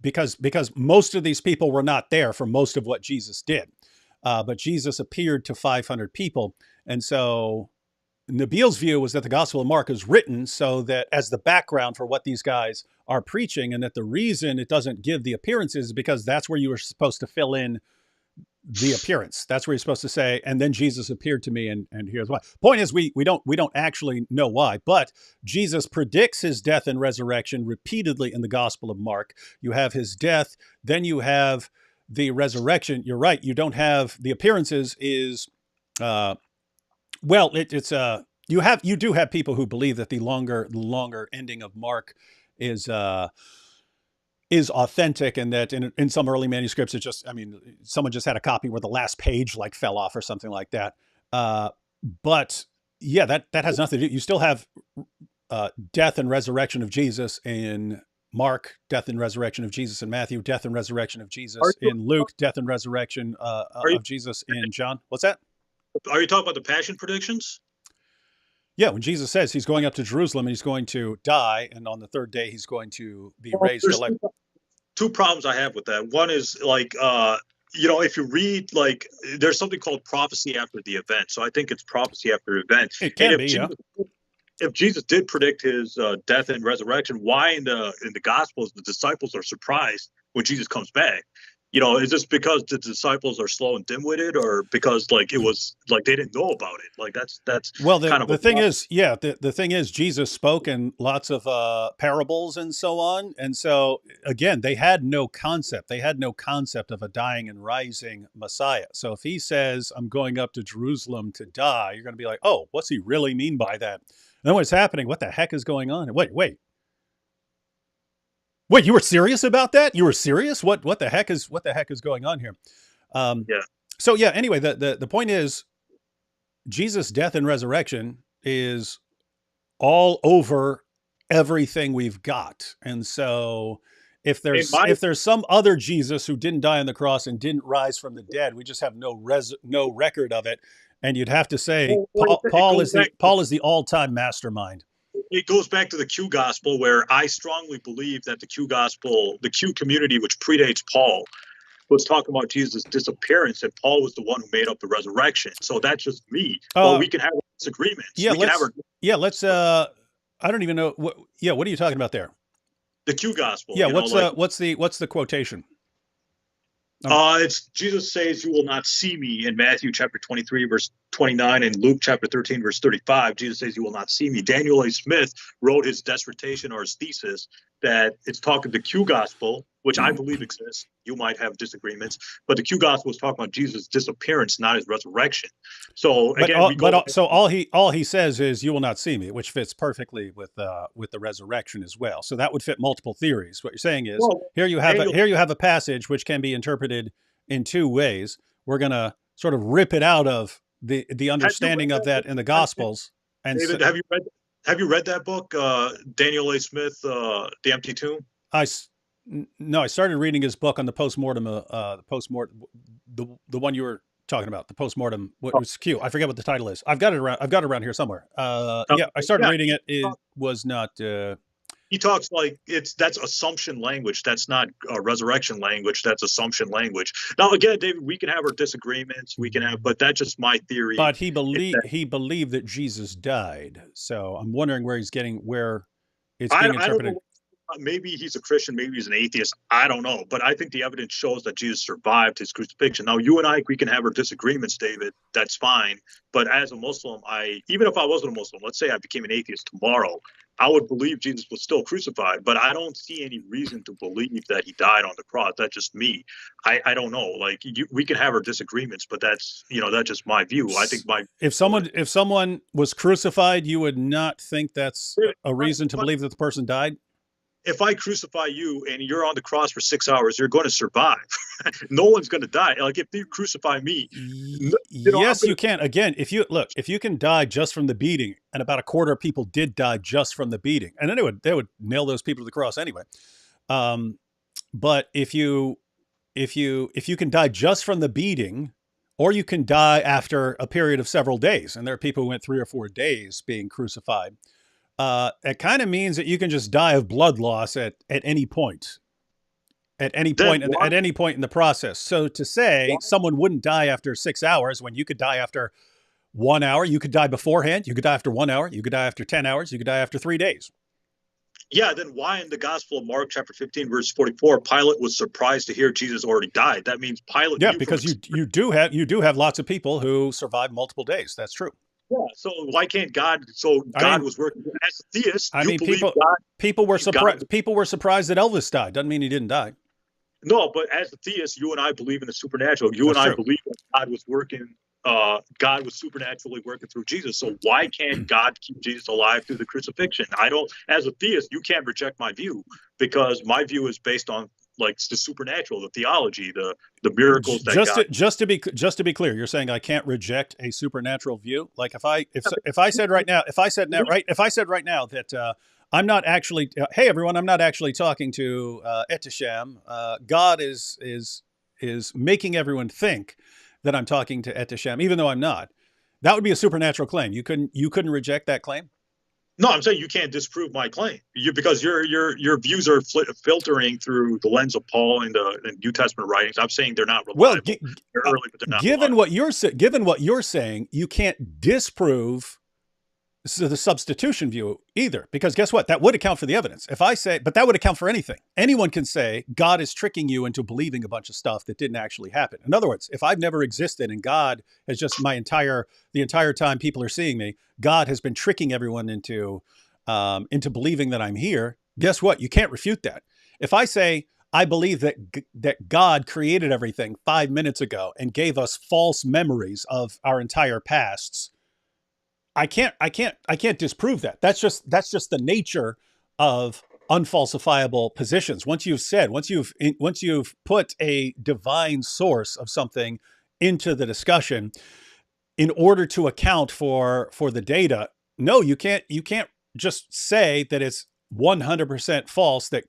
Because most of these people were not there for most of what Jesus did. But Jesus appeared to 500 people. And so Nabil's view was that the Gospel of Mark is written so that as the background for what these guys are preaching, and that the reason it doesn't give the appearances is because that's where you were supposed to fill in the appearance. That's where you're supposed to say, and then Jesus appeared to me, and here's why. Point is, we don't actually know why, but Jesus predicts his death and resurrection repeatedly in the Gospel of Mark. You have his death, then you have the resurrection. You're right. You don't have the appearances is, you do have people who believe that the longer ending of Mark is authentic, and that in some early manuscripts, someone just had a copy where the last page like fell off or something like that. But yeah, that has nothing to do. You still have death and resurrection of Jesus in Mark, death and resurrection of Jesus in Matthew, death and resurrection of Jesus in Luke, death and resurrection of Jesus in John. What's that? Are you talking about the passion predictions? Yeah, when Jesus says he's going up to Jerusalem and he's going to die, and on the third day he's going to be raised to life. Two problems I have with that. One is if you read, there's something called prophecy after the event. So I think it's prophecy after event. It can be, If Jesus did predict his death and resurrection, why in the Gospels the disciples are surprised when Jesus comes back? Is this because the disciples are slow and dim-witted, or because it was they didn't know about it? That's well, the thing is Jesus spoke in lots of parables and so on, and so again they had no concept of a dying and rising Messiah. So if he says I'm going up to Jerusalem to die, you're going to be like, oh, what's he really mean by that? And then what's happening? What the heck is going on? Wait, you were serious about that? You were serious? What the heck is going on here? So yeah, anyway, the point is Jesus' death and resurrection is all over everything we've got. And so if there's some other Jesus who didn't die on the cross and didn't rise from the dead, we just have no record of it. And you'd have to say Paul is the all-time mastermind. It goes back to the Q gospel, where I strongly believe that the Q gospel, the Q community, which predates Paul, was talking about Jesus' disappearance, and Paul was the one who made up the resurrection. So that's just me. Well, we can have disagreements. Let's. I don't even know. What are you talking about there? The Q gospel. Yeah. What's the quotation? It's Jesus says, "You will not see me," in Matthew chapter 23, verse 29, and Luke chapter 13, verse 35. Jesus says, "You will not see me." Daniel A. Smith wrote his dissertation or his thesis that it's talking the Q gospel, which I believe exists. You might have disagreements, but the Q gospel is talking about Jesus' disappearance, not his resurrection. So again, all he says is, "You will not see me," which fits perfectly with the resurrection as well. So that would fit multiple theories. What you're saying is, here you have a passage which can be interpreted in two ways. We're going to sort of rip it out of the understanding of that in the Gospels. And David, have you read that book, Daniel A. Smith, The Empty Tomb? No, I started reading his book on the postmortem, the one you were talking about, the postmortem. What was Q? I forget what the title is. I've got it around here somewhere. I started reading it. It was not. He talks like that's assumption language. That's not resurrection language. That's assumption language. Now, again, David, we can have our disagreements. We can have, but that's just my theory. But he believed that Jesus died. So I'm wondering where he's getting where it's being I don't interpreted. know. Maybe he's a Christian, maybe he's an atheist. I don't know, but I think the evidence shows that Jesus survived his crucifixion. Now, you and I, we can have our disagreements, David. That's fine. But as a Muslim, even if I wasn't a Muslim, let's say I became an atheist tomorrow, I would believe Jesus was still crucified. But I don't see any reason to believe that he died on the cross. That's just me. I don't know. Like we can have our disagreements, but that's that's just my view. I think if someone was crucified, you would not think that's a reason to believe that the person died. If I crucify you and you're on the cross for 6 hours, you're going to survive. No one's going to die. Like if you crucify me, yes, you can. Again, if you can die just from the beating, and about a quarter of people did die just from the beating, and then they would nail those people to the cross anyway. But if you can die just from the beating, or you can die after a period of several days, and there are people who went 3 or 4 days being crucified. It kind of means that you can just die of blood loss at any point. At any point in the process. So to say someone wouldn't die after 6 hours when you could die after 1 hour, you could die beforehand, you could die after 1 hour, you could die after 10 hours, you could die after 3 days. Yeah, then why in the Gospel of Mark, chapter 15, verse 44, Pilate was surprised to hear Jesus already died? That means Pilate. Yeah, because you do have lots of people who survive multiple days. That's true. Yeah, so why can't God? So God was working as a theist. People were surprised. People were surprised that Elvis died. Doesn't mean he didn't die. No, but as a theist, you and I believe in the supernatural. That's true. I believe that God was working. God was supernaturally working through Jesus. So why can't God keep Jesus alive through the crucifixion? I don't. As a theist, you can't reject my view because my view is based on like the supernatural, the theology, the miracles. Just to be clear, you're saying I can't reject a supernatural view. Like if I said right now that I'm not actually, hey everyone, I'm not actually talking to Etisham. God is making everyone think that I'm talking to Etisham, even though I'm not. That would be a supernatural claim. You couldn't reject that claim. No, I'm saying you can't disprove my claim because your views are filtering through the lens of Paul and the New Testament writings. I'm saying they're not reliable. Well, they're early, but they're not given reliable. Given what you're saying, you can't disprove the substitution view either, because guess what? That would account for the evidence. But that would account for anything. Anyone can say God is tricking you into believing a bunch of stuff that didn't actually happen. In other words, if I've never existed and God has just the entire time people are seeing me, God has been tricking everyone into believing that I'm here. Guess what? You can't refute that. If I say I believe that God created everything 5 minutes ago and gave us false memories of our entire pasts, I can't disprove that. That's just the nature of unfalsifiable positions. Once you've put a divine source of something into the discussion in order to account for the data, no, you can't just say that it's 100% false that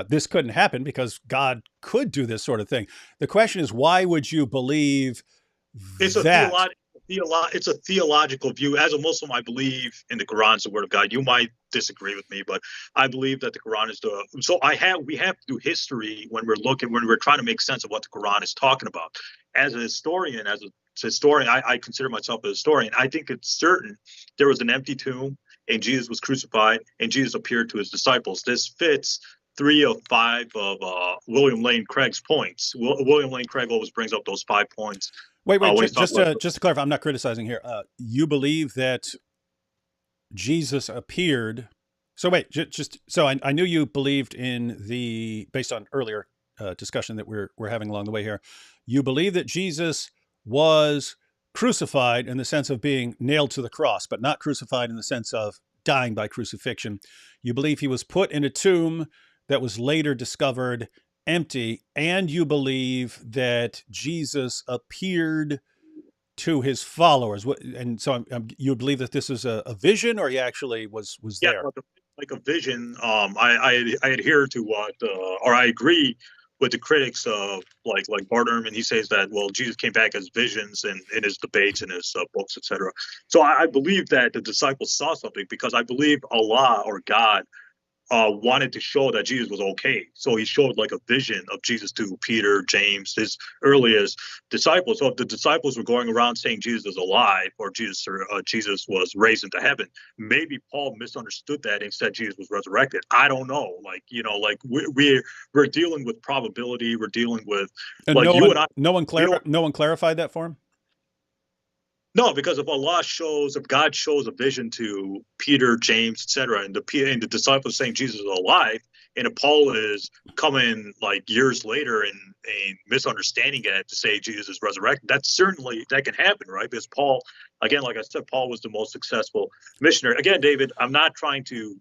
this couldn't happen because God could do this sort of thing. The question is, why would you believe that? It's a theological view. As a Muslim, I believe in the Quran is the word of God. You might disagree with me, but I believe that the Quran is we have to do history when we're trying to make sense of what the Quran is talking about. As a historian, I consider myself a historian. I think it's certain there was an empty tomb and Jesus was crucified and Jesus appeared to his disciples. This fits 3 of 5 of William Lane Craig's points. William Lane Craig always brings up those 5 points. Wait, just to clarify, I'm not criticizing here. You believe that Jesus appeared. So wait, so I knew you believed based on earlier discussion that we're having along the way here. You believe that Jesus was crucified in the sense of being nailed to the cross, but not crucified in the sense of dying by crucifixion. You believe he was put in a tomb that was later discovered empty, and you believe that Jesus appeared to his followers. And so you believe that this is a vision, or he actually was there? Like a vision. I adhere to or I agree with the critics of like Barnum, and he says that, well, Jesus came back as visions in his debates, in his books, etc. So I believe that the disciples saw something because I believe Allah or God wanted to show that Jesus was okay. So he showed like a vision of Jesus to Peter, James, his earliest disciples. So if the disciples were going around saying Jesus is alive or Jesus was raised into heaven, maybe Paul misunderstood that and said Jesus was resurrected. I don't know. Like, you know, like we're dealing with probability. We're dealing with And like you and I. no one clarified that for him. No, because if God shows a vision to Peter, James, etc., and the disciples saying Jesus is alive, and if Paul is coming like years later and misunderstanding it to say Jesus is resurrected, that can happen, right? Because Paul, again, like I said, Paul was the most successful missionary. Again, David, I'm not trying to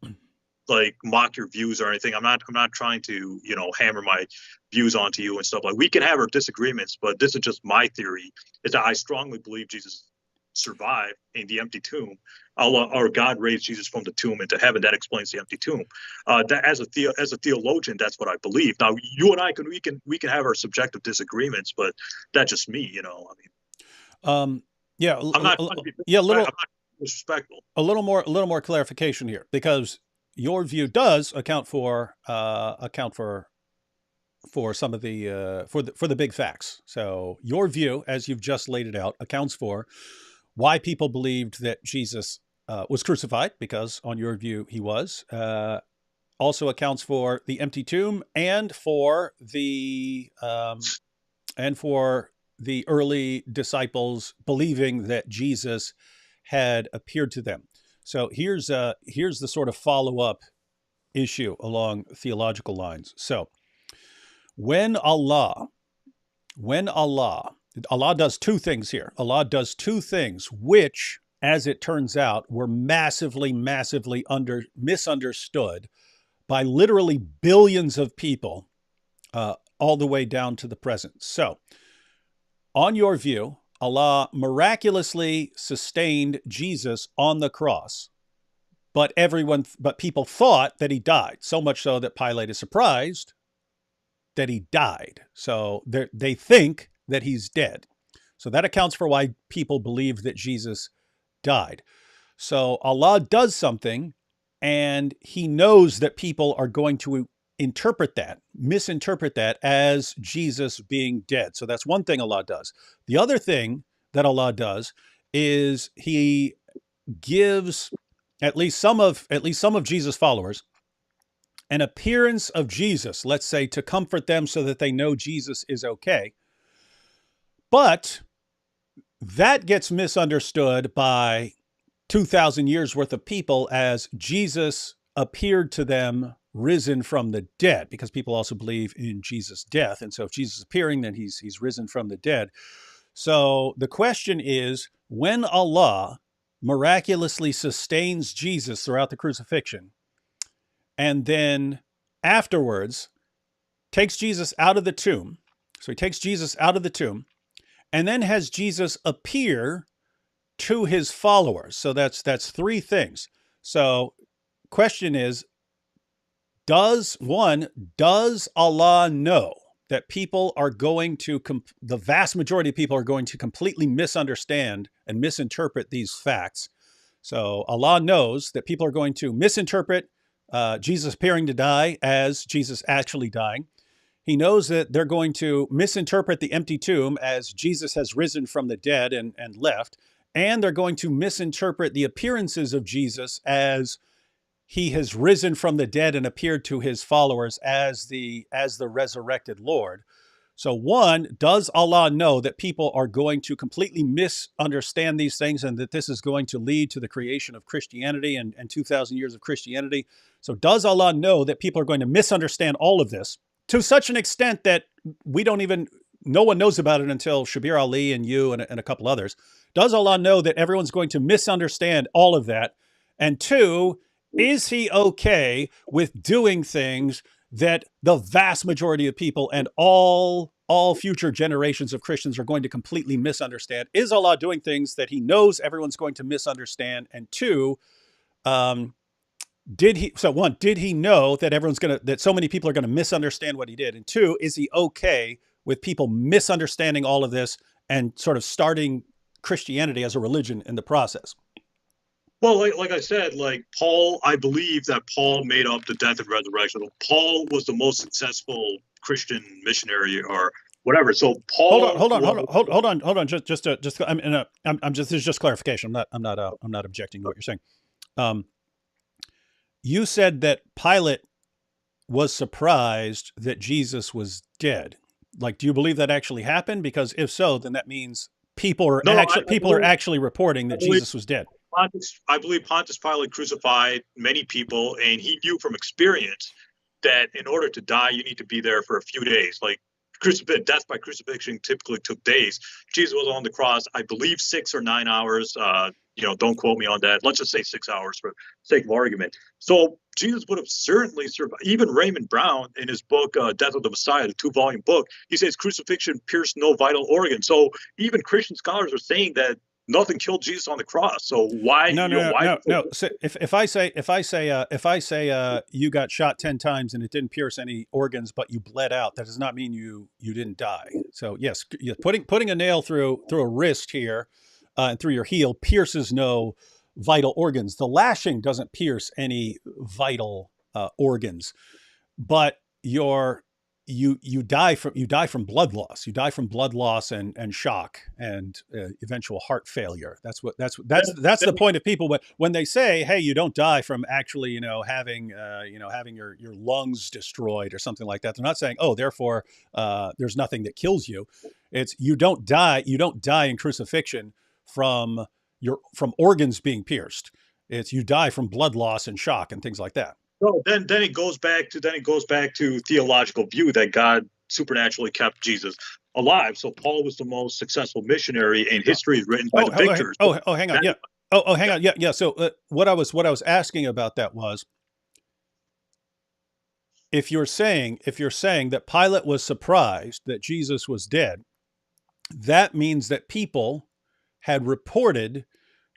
like mock your views or anything. I'm not trying to, you know, hammer my views onto you and stuff. Like, we can have our disagreements, but this is just my theory. Is that I strongly believe Jesus survived in the empty tomb. Allah, or God raised Jesus from the tomb into heaven. That explains the empty tomb. That as a theologian, that's what I believe. Now, you and I we can have our subjective disagreements, but that's just me, you know. I mean, yeah, I'm not disrespectful. A little more clarification here, because your view does account for some of the for the big facts. So your view, as you've just laid it out, accounts for why people believed that Jesus was crucified, because on your view he was. Also accounts for the empty tomb and for the early disciples believing that Jesus had appeared to them. So here's the sort of follow-up issue along theological lines. So when Allah does two things here. Allah does two things, which, as it turns out, were massively misunderstood by literally billions of people all the way down to the present. So, on your view, Allah miraculously sustained Jesus on the cross, but people thought that he died, so much so that Pilate is surprised that he died. So they think that he's dead. So that accounts for why people believe that Jesus died. So Allah does something, and he knows that people are going to misinterpret that as Jesus being dead. So that's one thing Allah does. The other thing that Allah does is he gives at least some of Jesus' followers an appearance of Jesus, let's say, to comfort them so that they know Jesus is okay. But that gets misunderstood by 2,000 years worth of people as Jesus appeared to them risen from the dead, because people also believe in Jesus' death. And so if Jesus is appearing, then he's risen from the dead. So the question is, when Allah miraculously sustains Jesus throughout the crucifixion, and then afterwards takes Jesus out of the tomb, so he takes Jesus out of the tomb, and then has Jesus appear to his followers. So that's three things. So question is, does Allah know that people are going to, the vast majority of people are going to completely misunderstand and misinterpret these facts? So Allah knows that people are going to misinterpret Jesus appearing to die as Jesus actually dying. He knows that they're going to misinterpret the empty tomb as Jesus has risen from the dead and left. And they're going to misinterpret the appearances of Jesus as he has risen from the dead and appeared to his followers as the resurrected Lord. So one, does Allah know that people are going to completely misunderstand these things, and that this is going to lead to the creation of Christianity and 2,000 years of Christianity? So does Allah know that people are going to misunderstand all of this to such an extent that no one knows about it until Shabir Ali and you and a couple others? Does Allah know that everyone's going to misunderstand all of that? And two, is he okay with doing things that the vast majority of people and all future generations of Christians are going to completely misunderstand? Is Allah doing things that he knows everyone's going to misunderstand? And two, did he know that that so many people are going to misunderstand what he did? And two, is he okay with people misunderstanding all of this and sort of starting Christianity as a religion in the process? Well, like I said, like Paul, I believe that Paul made up the death and resurrection. Paul was the most successful Christian missionary or whatever. So Hold on, Paul hold on, hold was on, hold on. Just, I'm just, this is just clarification. I'm not objecting to what you're saying. Um, you said that Pilate was surprised that Jesus was dead. Like, do you believe that actually happened? Because if so, then that means no, people are actually reporting I that believe Jesus was dead. I believe Pontius Pilate crucified many people, and he knew from experience that in order to die, you need to be there for a few days. Like death by crucifixion typically took days. Jesus was on the cross, I believe, 6 or 9 hours. Don't quote me on that. Let's just say 6 hours for sake of argument. So Jesus would have certainly survived. Even Raymond Brown, in his book "Death of the Messiah," the 2-volume book, he says crucifixion pierced no vital organ. So even Christian scholars are saying that nothing killed Jesus on the cross. So why, No, no, no, why? no, no. So if I say you got shot 10 times and it didn't pierce any organs, but you bled out, that does not mean you didn't die. So yes, putting a nail through a wrist here and through your heel pierces no vital organs. The lashing doesn't pierce any vital organs, but you die from blood loss. You die from blood loss and shock and eventual heart failure. That's the point of people when they say, "Hey, you don't die from actually having your lungs destroyed or something like that." They're not saying, "Oh, therefore there's nothing that kills you." It's you don't die. You don't die in crucifixion from from organs being pierced. It's you die from blood loss and shock and things like that. No, then it goes back to theological view that God supernaturally kept Jesus alive. So Paul was the most successful missionary, and history is written by the victors. Hang on. That, Yeah. Hang on. Yeah. Yeah. So what I was asking about that was if you're saying that Pilate was surprised that Jesus was dead, that means that people had reported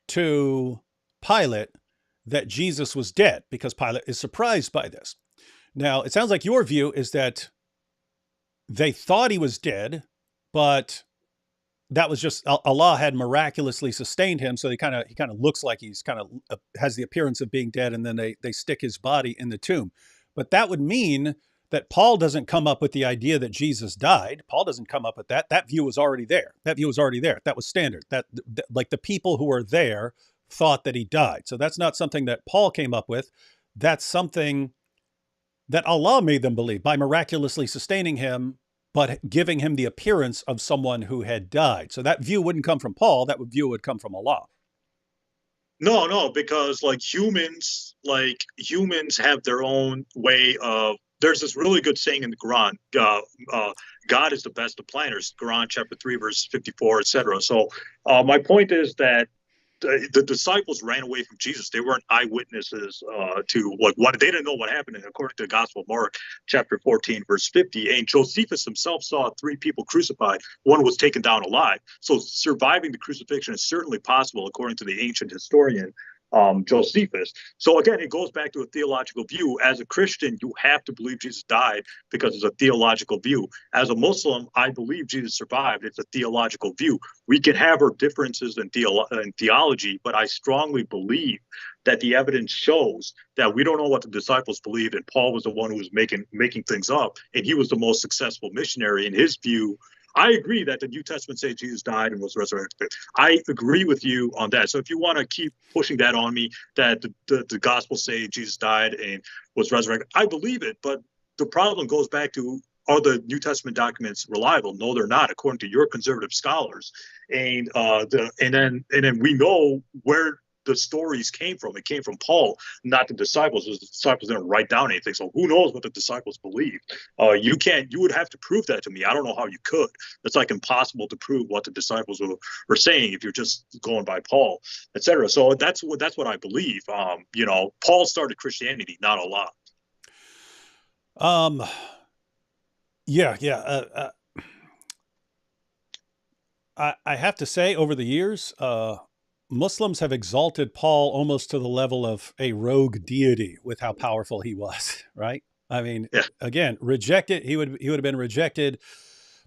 to Pilate that Jesus was dead because Pilate is surprised by this. Now, it sounds like your view is that they thought he was dead, but that was just Allah had miraculously sustained him, so he kind of looks like he's kind of has the appearance of being dead, and then they stick his body in the tomb. But that would mean that Paul doesn't come up with the idea that Jesus died. Paul doesn't come up with that. That view was already there. That view was already there. That was standard. That like the people who were there thought that he died. So that's not something that Paul came up with. That's something that Allah made them believe by miraculously sustaining him, but giving him the appearance of someone who had died. So that view wouldn't come from Paul. That view would come from Allah. no, because humans have their own way of. There's this really good saying in the Quran. God is the best of planners. Quran chapter 3, verse 54, etc. So my point is that the disciples ran away from Jesus. They weren't eyewitnesses to what they didn't know what happened. And according to the Gospel of Mark, chapter 14, verse 50, and Josephus himself saw 3 people crucified. One was taken down alive. So surviving the crucifixion is certainly possible, according to the ancient historian Josephus. So again, it goes back to a theological view. As a Christian, you have to believe Jesus died because it's a theological view. As a Muslim, I believe Jesus survived. It's a theological view. We can have our differences in theology, but I strongly believe that the evidence shows that we don't know what the disciples believed, and Paul was the one who was making things up, and he was the most successful missionary in his view. I agree that the New Testament says Jesus died and was resurrected. I agree with you on that. So if you want to keep pushing that on me, that the Gospels say Jesus died and was resurrected, I believe it. But the problem goes back to, are the New Testament documents reliable? No, they're not, according to your conservative scholars. And then we know where the stories came from. It came from Paul, not the disciples. The disciples didn't write down anything. So who knows what the disciples believed? You would have to prove that to me. I don't know how you could. It's like impossible to prove what the disciples were saying if you're just going by Paul, etc. So that's what I believe. Paul started Christianity, not Allah. Yeah, yeah. I have to say, over the years, Muslims have exalted Paul almost to the level of a rogue deity with how powerful he was, right? I mean, Yeah. again, rejected. He would have been rejected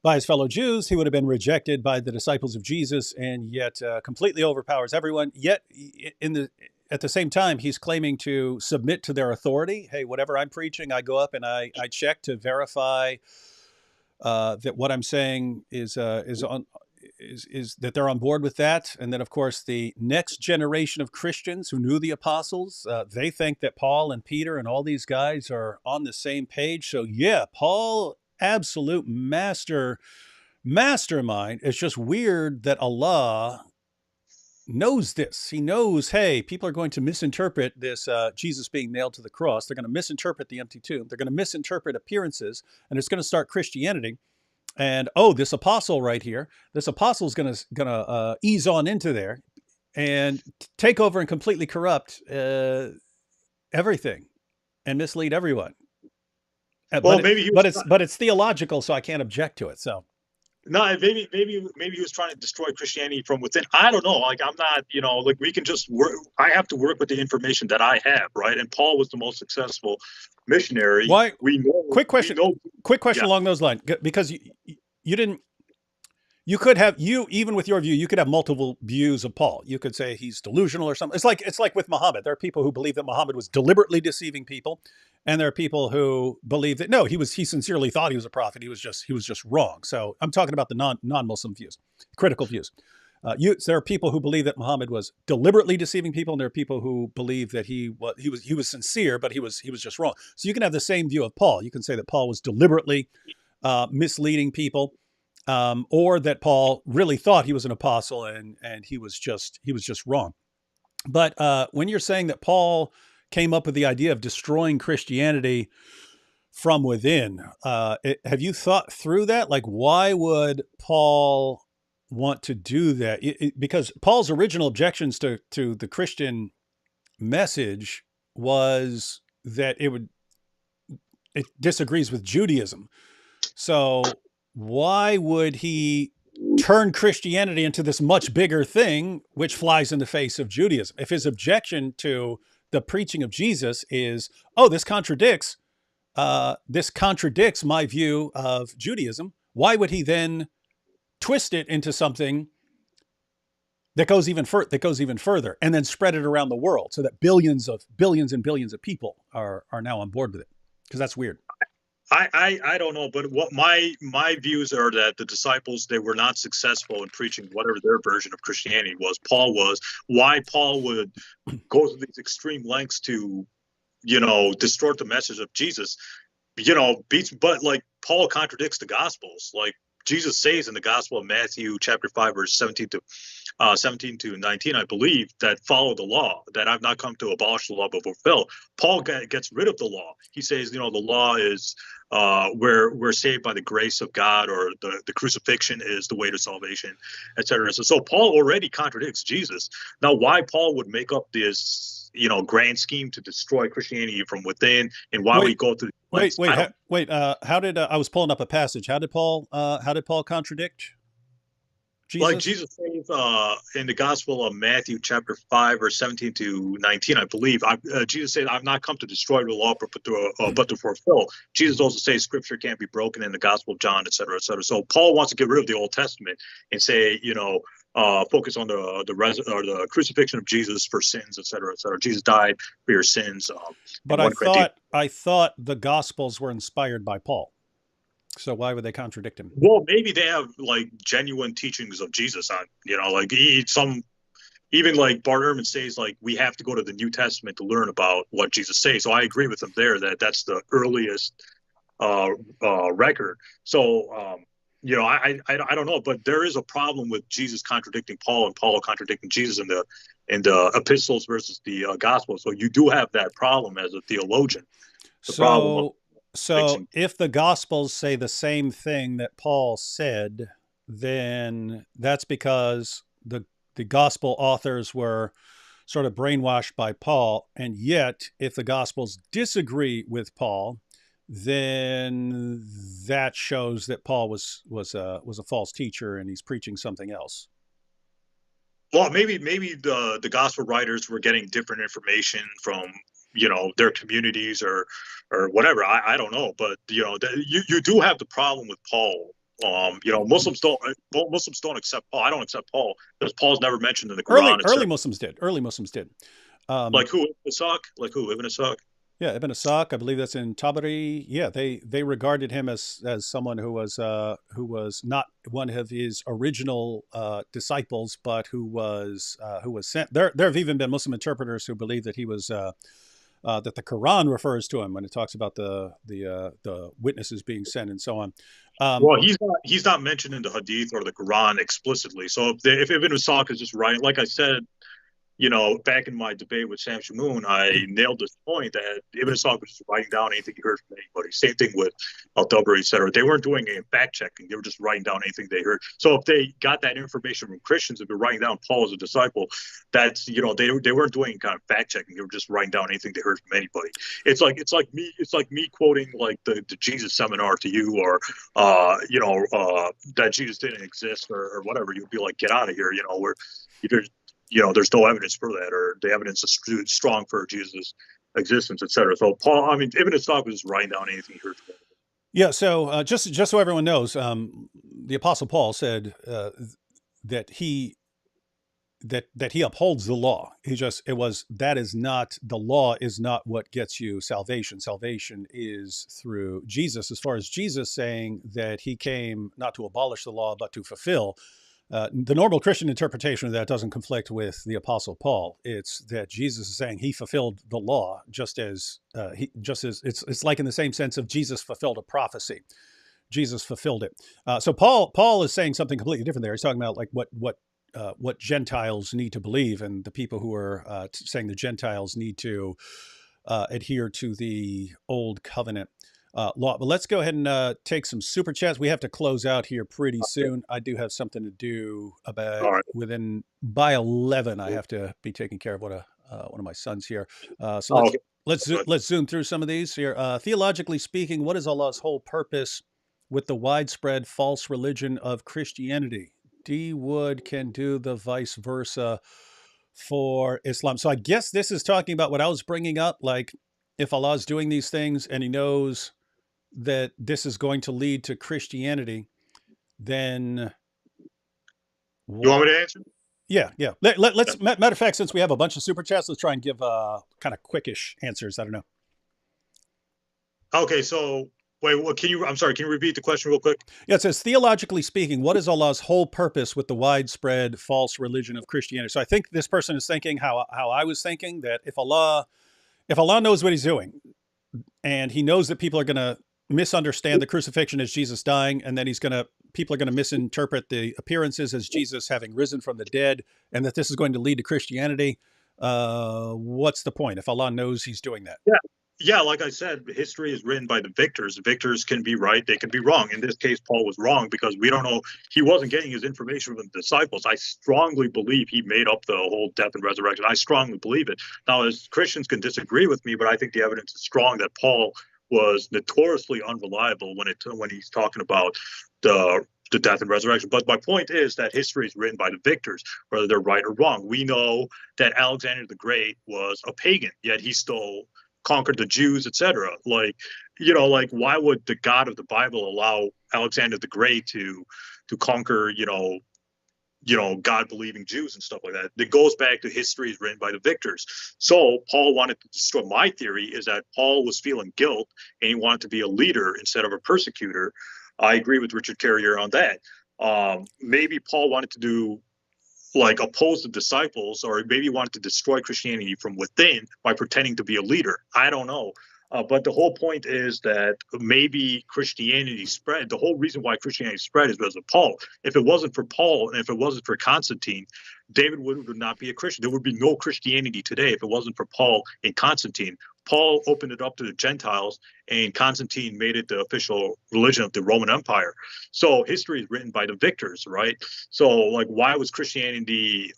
by his fellow Jews. He would have been rejected by the disciples of Jesus, and yet completely overpowers everyone. Yet, at the same time, he's claiming to submit to their authority. Hey, whatever I'm preaching, I go up and I check to verify that what I'm saying is that they're on board with that. And then, of course, the next generation of Christians who knew the apostles, they think that Paul and Peter and all these guys are on the same page. So yeah, Paul, absolute mastermind. It's just weird that Allah knows this. He knows, hey, people are going to misinterpret this Jesus being nailed to the cross. They're going to misinterpret the empty tomb. They're going to misinterpret appearances, and it's going to start Christianity. And this apostle right here, this apostle is going to ease on into there and take over and completely corrupt everything and mislead everyone. Well, but it's theological, so I can't object to it. So. No, maybe he was trying to destroy Christianity from within. I don't know. Like, I'm not, like, we can just work. I have to work with the information that I have, right? And Paul was the most successful missionary. Why? We know. Quick question along those lines, because you didn't. You could have even with your view, you could have multiple views of Paul. You could say he's delusional or something. It's like with Muhammad. There are people who believe that Muhammad was deliberately deceiving people, and there are people who believe that no, he sincerely thought he was a prophet. He was just wrong. So I'm talking about the non-Muslim views, critical views. There are people who believe that Muhammad was deliberately deceiving people, and there are people who believe that he was sincere, but he was just wrong. So you can have the same view of Paul. You can say that Paul was deliberately misleading people. Or that Paul really thought he was an apostle and he was just wrong. But when you're saying that Paul came up with the idea of destroying Christianity from within, have you thought through that? Like, why would Paul want to do that? Because Paul's original objections to the Christian message was that it disagrees with Judaism. So why would he turn Christianity into this much bigger thing, which flies in the face of Judaism? If his objection to the preaching of Jesus is, this contradicts my view of Judaism, why would he then twist it into something that goes even further and then spread it around the world so that billions and billions of people are now on board with it? Because that's weird. I don't know, but what my views are that the disciples, they were not successful in preaching whatever their version of Christianity was. Why Paul would go to these extreme lengths to, distort the message of Jesus, but like Paul contradicts the Gospels. Like Jesus says in the Gospel of Matthew, chapter 5, verse 17 to 19, I believe, that follow the law, that I've not come to abolish the law but fulfill. Paul gets rid of the law. He says, the law is we're saved by the grace of God, or the crucifixion is the way to salvation, etc. So Paul already contradicts Jesus. Now, why Paul would make up this grand scheme to destroy Christianity from within, and why would he go through? How did I was pulling up a passage? How did Paul contradict Jesus? Like Jesus says in the Gospel of Matthew, chapter 5, verse 17 to 19, I believe, Jesus said, "I've not come to destroy the law, but to fulfill." Jesus also says Scripture can't be broken in the Gospel of John, et cetera, et cetera. So Paul wants to get rid of the Old Testament and say, focus on the crucifixion of Jesus for sins, et cetera, et cetera. Jesus died for your sins. But I thought the Gospels were inspired by Paul. So why would they contradict him? Well, maybe they have like genuine teachings of Jesus on, even like Bart Ehrman says, like, we have to go to the New Testament to learn about what Jesus says. So I agree with him there that that's the earliest record. So, I don't know, but there is a problem with Jesus contradicting Paul and Paul contradicting Jesus in the epistles versus the gospel. So you do have that problem as a theologian. So if the Gospels say the same thing that Paul said, then that's because the Gospel authors were sort of brainwashed by Paul. And yet, if the Gospels disagree with Paul, then that shows that Paul was a false teacher and he's preaching something else. Well, maybe the Gospel writers were getting different information from their communities or whatever. I don't know, but you do have the problem with Paul. Muslims don't accept Paul. I don't accept Paul because Paul's never mentioned in the Quran. Early Muslims did. Um, Like who? Isaac? Like who? Ibn Isaac? yeah, Ibn Ishaq, I believe that's in Tabari. Yeah, they regarded him as someone who was not one of his original disciples, but who was sent. There have even been Muslim interpreters who believe that he was that the Quran refers to him when it talks about the witnesses being sent and so on. Um, Well, he's not mentioned in the Hadith or the Quran explicitly. So if Ibn Isaac is just writing, like I said, back in my debate with Sam Shamoon, I nailed this point that Ibn Ishaq was just writing down anything he heard from anybody. Same thing with Al-Tabari, et cetera. They weren't doing any fact checking. They were just writing down anything they heard. So if they got that information from Christians, if they're writing down Paul as a disciple, that's, they weren't doing any kind of fact checking. They were just writing down anything they heard from anybody. It's like me quoting like the Jesus seminar to you, or that Jesus didn't exist, or whatever. You'd be like, get out of here, where you're there's no evidence for that, or the evidence is strong for Jesus' existence, etc. So Ibn Ishaq was just writing down anything he heard from him. yeah, so just so everyone knows, the Apostle Paul said that he that he upholds the law. That is not, the law is not what gets you salvation. Salvation is through Jesus. As far as Jesus saying that he came not to abolish the law but to fulfill, the normal Christian interpretation of that doesn't conflict with the Apostle Paul. It's that Jesus is saying he fulfilled the law, just as it's like in the same sense of Jesus fulfilled a prophecy. Jesus fulfilled it. So Paul is saying something completely different there. He's talking about like what Gentiles need to believe, and the people who are saying the Gentiles need to adhere to the old covenant law. But let's go ahead and take some super chats. We have to close out here pretty soon. I do have something to do about All right. by 11. I have to be taking care of one of my sons here. So Okay. let's zoom through some of these here. Theologically speaking, what is Allah's whole purpose with the widespread false religion of Christianity? D Wood can do the vice versa for Islam. So I guess this is talking about what I was bringing up. Like, if Allah is doing these things and he knows that this is going to lead to Christianity, then You want me to answer? yeah. Let's matter of fact, since we have a bunch of super chats, let's try and give kind of quickish answers. I don't know. Okay, so wait, I'm sorry, can you repeat the question real quick? Yeah, it says, theologically speaking, what is Allah's whole purpose with the widespread false religion of Christianity? So I think this person is thinking how I was thinking, that if Allah knows what he's doing, and he knows that people are going to misunderstand the crucifixion as Jesus dying, and then people are going to misinterpret the appearances as Jesus having risen from the dead, and that this is going to lead to Christianity, what's the point if Allah knows he's doing that? Yeah, like I said, history is written by the victors. The victors can be right, they can be wrong. In this case, Paul was wrong because we don't know. He wasn't getting his information from the disciples. I strongly believe he made up the whole death and resurrection. I strongly believe it. Now, as Christians can disagree with me, but I think the evidence is strong that Paul was notoriously unreliable when he's talking about the death and resurrection. But my point is that history is written by the victors, whether they're right or wrong. We know that Alexander the Great was a pagan, yet he still conquered the Jews, etc. Like why would the God of the Bible allow Alexander the Great to conquer, God believing Jews and stuff like that? It goes back to history is written by the victors. So Paul wanted to destroy. My theory is that Paul was feeling guilt and he wanted to be a leader instead of a persecutor. I agree with Richard Carrier on that. Maybe Paul wanted to do oppose the disciples, or maybe wanted to destroy Christianity from within by pretending to be a leader. I don't know. But the whole point is that maybe Christianity spread. The whole reason why Christianity spread is because of Paul. If it wasn't for Paul and if it wasn't for Constantine, David would not be a Christian. There would be no Christianity today if it wasn't for Paul and Constantine. Paul opened it up to the Gentiles, and Constantine made it the official religion of the Roman Empire. So history is written by the victors, right? So, why was Christianity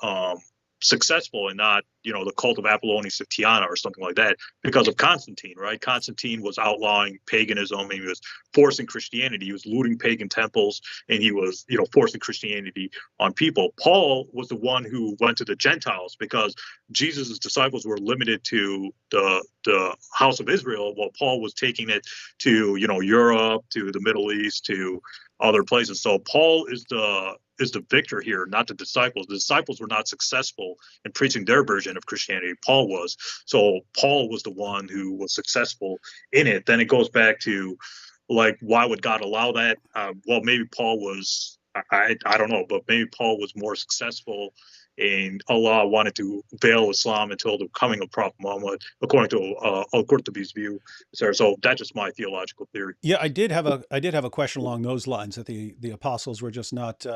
successful and not, the cult of Apollonius of Tyana or something like that? Because of Constantine, right? Constantine was outlawing paganism, and he was forcing Christianity. He was looting pagan temples, and he was, forcing Christianity on people. Paul was the one who went to the Gentiles because Jesus' disciples were limited to the house of Israel, while Paul was taking it to, Europe, to the Middle East, to other places. So Paul is the victor here, not the disciples. The disciples were not successful in preaching their version. of Christianity. Paul was. So Paul was the one who was successful in it. Then it goes back to, like, why would God allow that? Well, maybe Paul was, I don't know, but maybe Paul was more successful, and Allah wanted to veil Islam until the coming of Prophet Muhammad, according to Al-Qurtubi's view. So that's just my theological theory. Yeah, I did have a question along those lines, that the apostles were just not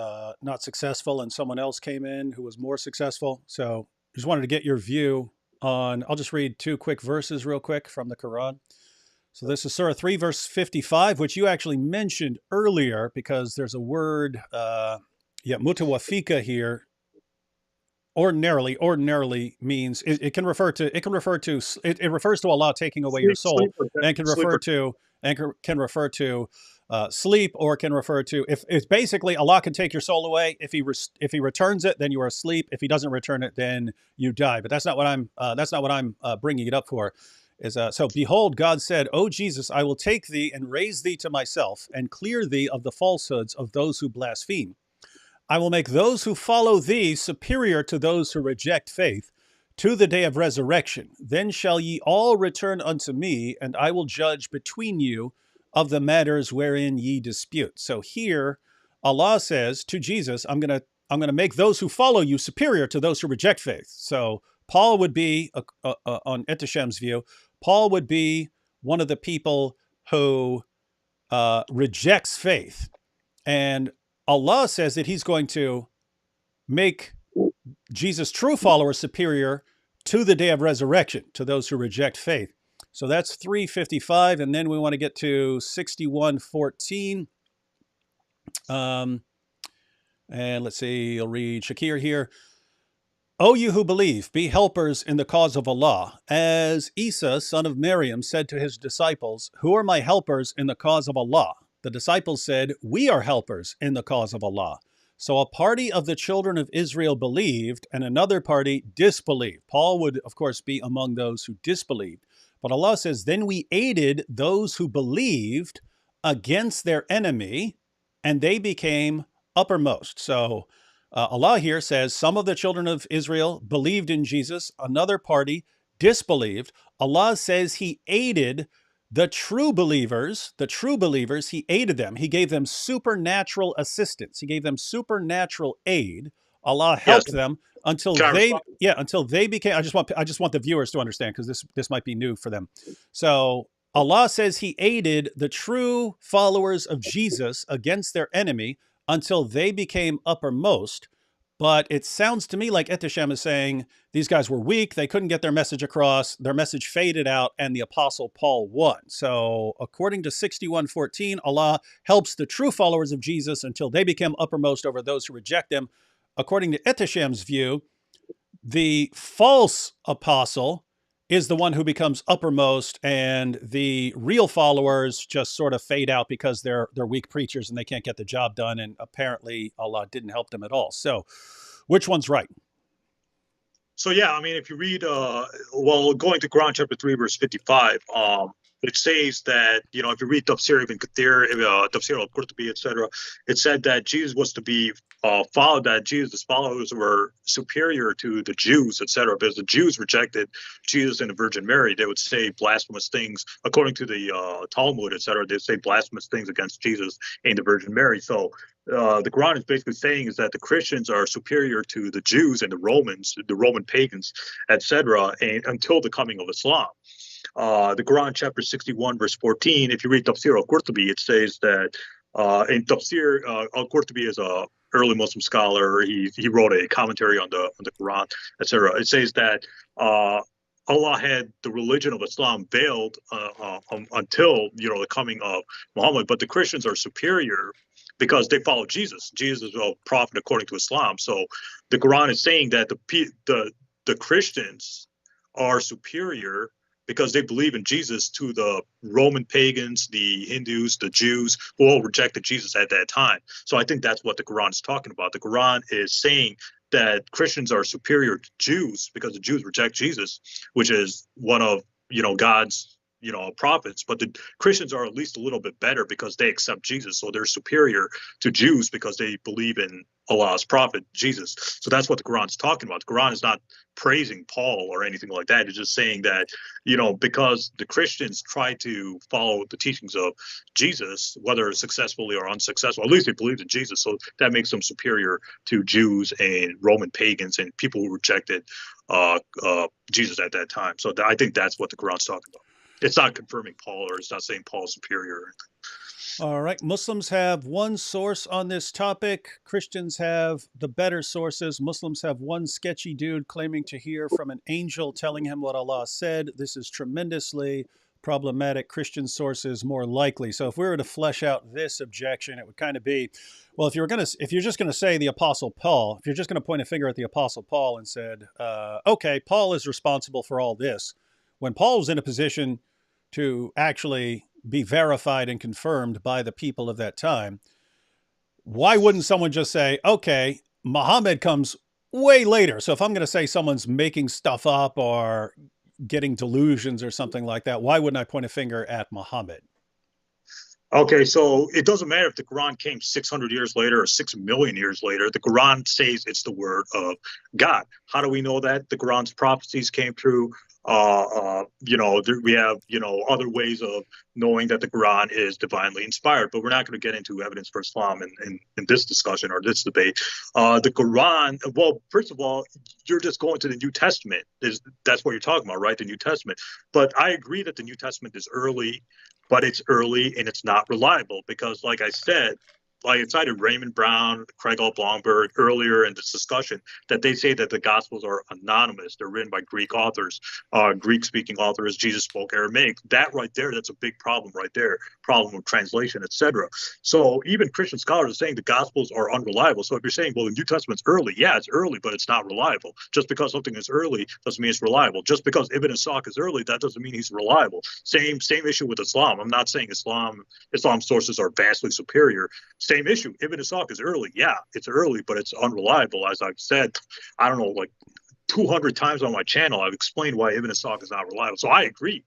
successful, and someone else came in who was more successful. So just wanted to get your view on. I'll just read two quick verses real quick from the Quran. So this is Surah 3, verse 55, which you actually mentioned earlier, because there's a word, mutawafika here. Ordinarily means it refers to Allah taking away your soul, and can refer to sleep, or can refer to, if it's basically Allah can take your soul away. If he returns it, then you are asleep. If he doesn't return it, then you die. But that's not what I'm bringing it up for. So behold, God said, O Jesus, I will take thee and raise thee to myself, and clear thee of the falsehoods of those who blaspheme. I will make those who follow thee superior to those who reject faith, to the day of resurrection. Then shall ye all return unto me, and I will judge between you of the matters wherein ye dispute. So here, Allah says to Jesus, I'm gonna make those who follow you superior to those who reject faith. So Paul would be, on Etishem's view, Paul would be one of the people who rejects faith, and Allah says that he's going to make Jesus' true followers superior to the day of resurrection, to those who reject faith. So that's 355. And then we want to get to 61:14. And let's see, I'll read Shakir here. O you who believe, be helpers in the cause of Allah. As Isa, son of Maryam, said to his disciples, who are my helpers in the cause of Allah? The disciples said, we are helpers in the cause of Allah. So a party of the children of Israel believed, and another party disbelieved. Paul would, of course, be among those who disbelieved. But Allah says, then we aided those who believed against their enemy, and they became uppermost. So Allah here says some of the children of Israel believed in Jesus, another party disbelieved. Allah says he aided the true believers, he aided them. He gave them supernatural assistance. He gave them supernatural aid. Allah helped them until they became. I just want the viewers to understand, because this might be new for them. So Allah says he aided the true followers of Jesus against their enemy until they became uppermost. But it sounds to me like Etishem is saying these guys were weak. They couldn't get their message across. Their message faded out, and the Apostle Paul won. So according to 61:14, Allah helps the true followers of Jesus until they become uppermost over those who reject him. According to Etishem's view, the false apostle is the one who becomes uppermost, and the real followers just sort of fade out because they're weak preachers and they can't get the job done, and apparently Allah didn't help them at all. So which one's right? So yeah, I mean, if you read, going to Quran chapter 3, verse 55, it says that, if you read Tafsir ibn Kathir, Tafsir al-Qurtubi, etc., it said that Jesus was to be followed, that Jesus' followers were superior to the Jews, etc., because the Jews rejected Jesus and the Virgin Mary. They would say blasphemous things, according to the Talmud, etc., they'd say blasphemous things against Jesus and the Virgin Mary. So the Quran is basically saying is that the Christians are superior to the Jews and the Romans, the Roman pagans, etc., and until the coming of Islam. The Quran, chapter 61, verse 14, if you read Tafsir al-Qurtubi, it says that in Tafsir, al-Qurtubi is a early Muslim scholar. He wrote a commentary on the Quran, etc. It says that Allah had the religion of Islam veiled until the coming of Muhammad, but the Christians are superior because they follow Jesus. Jesus is a prophet according to Islam. So the Quran is saying that the Christians are superior because they believe in Jesus to the Roman pagans, the Hindus, the Jews, who all rejected Jesus at that time. So I think that's what the Quran is talking about. The Quran is saying that Christians are superior to Jews because the Jews reject Jesus, which is one of God's prophets. But the Christians are at least a little bit better because they accept Jesus. So they're superior to Jews because they believe in Allah's prophet, Jesus. So that's what the Quran's talking about. The Quran is not praising Paul or anything like that. It's just saying that, because the Christians try to follow the teachings of Jesus, whether successfully or unsuccessful, at least they believed in Jesus. So that makes them superior to Jews and Roman pagans and people who rejected Jesus at that time. So I think that's what the Quran's talking about. It's not confirming Paul, or it's not saying Paul's superior. All right. Muslims have one source on this topic. Christians have the better sources. Muslims have one sketchy dude claiming to hear from an angel telling him what Allah said. This is tremendously problematic. Christian sources more likely. So if we were to flesh out this objection, it would kind of be, well, if you're just going to say the Apostle Paul, if you're just going to point a finger at the Apostle Paul and said, okay, Paul is responsible for all this, when Paul was in a position to actually be verified and confirmed by the people of that time, why wouldn't someone just say, okay, Muhammad comes way later. So if I'm going to say someone's making stuff up or getting delusions or something like that, why wouldn't I point a finger at Muhammad? Okay, so it doesn't matter if the Quran came 600 years later or 6 million years later. The Quran says it's the word of God. How do we know that? The Quran's prophecies came through. We have, other ways of knowing that the Quran is divinely inspired, but we're not going to get into evidence for Islam in this discussion or this debate. The Quran, well, first of all, you're just going to the New Testament. That's what you're talking about, right? The New Testament. But I agree that the New Testament is early, but it's early and it's not reliable because, like I said, I cited Raymond Brown, Craig L. Blomberg earlier in this discussion, that they say that the Gospels are anonymous. They're written by Greek authors, Greek-speaking authors. Jesus spoke Aramaic. That right there, that's a big problem right there, problem of translation, etc. So even Christian scholars are saying the Gospels are unreliable. So if you're saying, well, the New Testament's early, yeah, it's early, but it's not reliable. Just because something is early doesn't mean it's reliable. Just because Ibn Ishaq is early, that doesn't mean he's reliable. Same issue with Islam. I'm not saying Islam sources are vastly superior. Same issue. Ibn Ishaq is early. Yeah, it's early, but it's unreliable. As I've said, I don't know, like 200 times on my channel, I've explained why Ibn Ishaq is not reliable. So I agree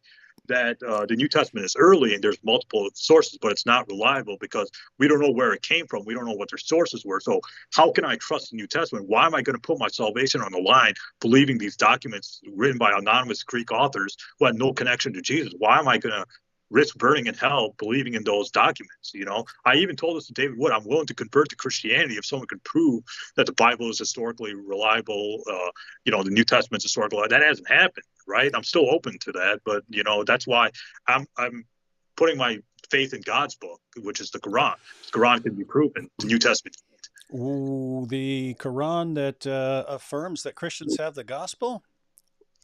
that the New Testament is early and there's multiple sources, but it's not reliable because we don't know where it came from. We don't know what their sources were. So how can I trust the New Testament? Why am I going to put my salvation on the line believing these documents written by anonymous Greek authors who had no connection to Jesus? Why am I going to risk burning in hell believing in those documents? I even told this to David Wood. I'm willing to convert to Christianity if someone can prove that the Bible is historically reliable, the New Testament's historical. That hasn't happened, right? I'm still open to that, but that's why I'm putting my faith in God's book, which is the Quran. The Quran can be proven. The New Testament can't. Ooh, the Quran that affirms that Christians have the gospel?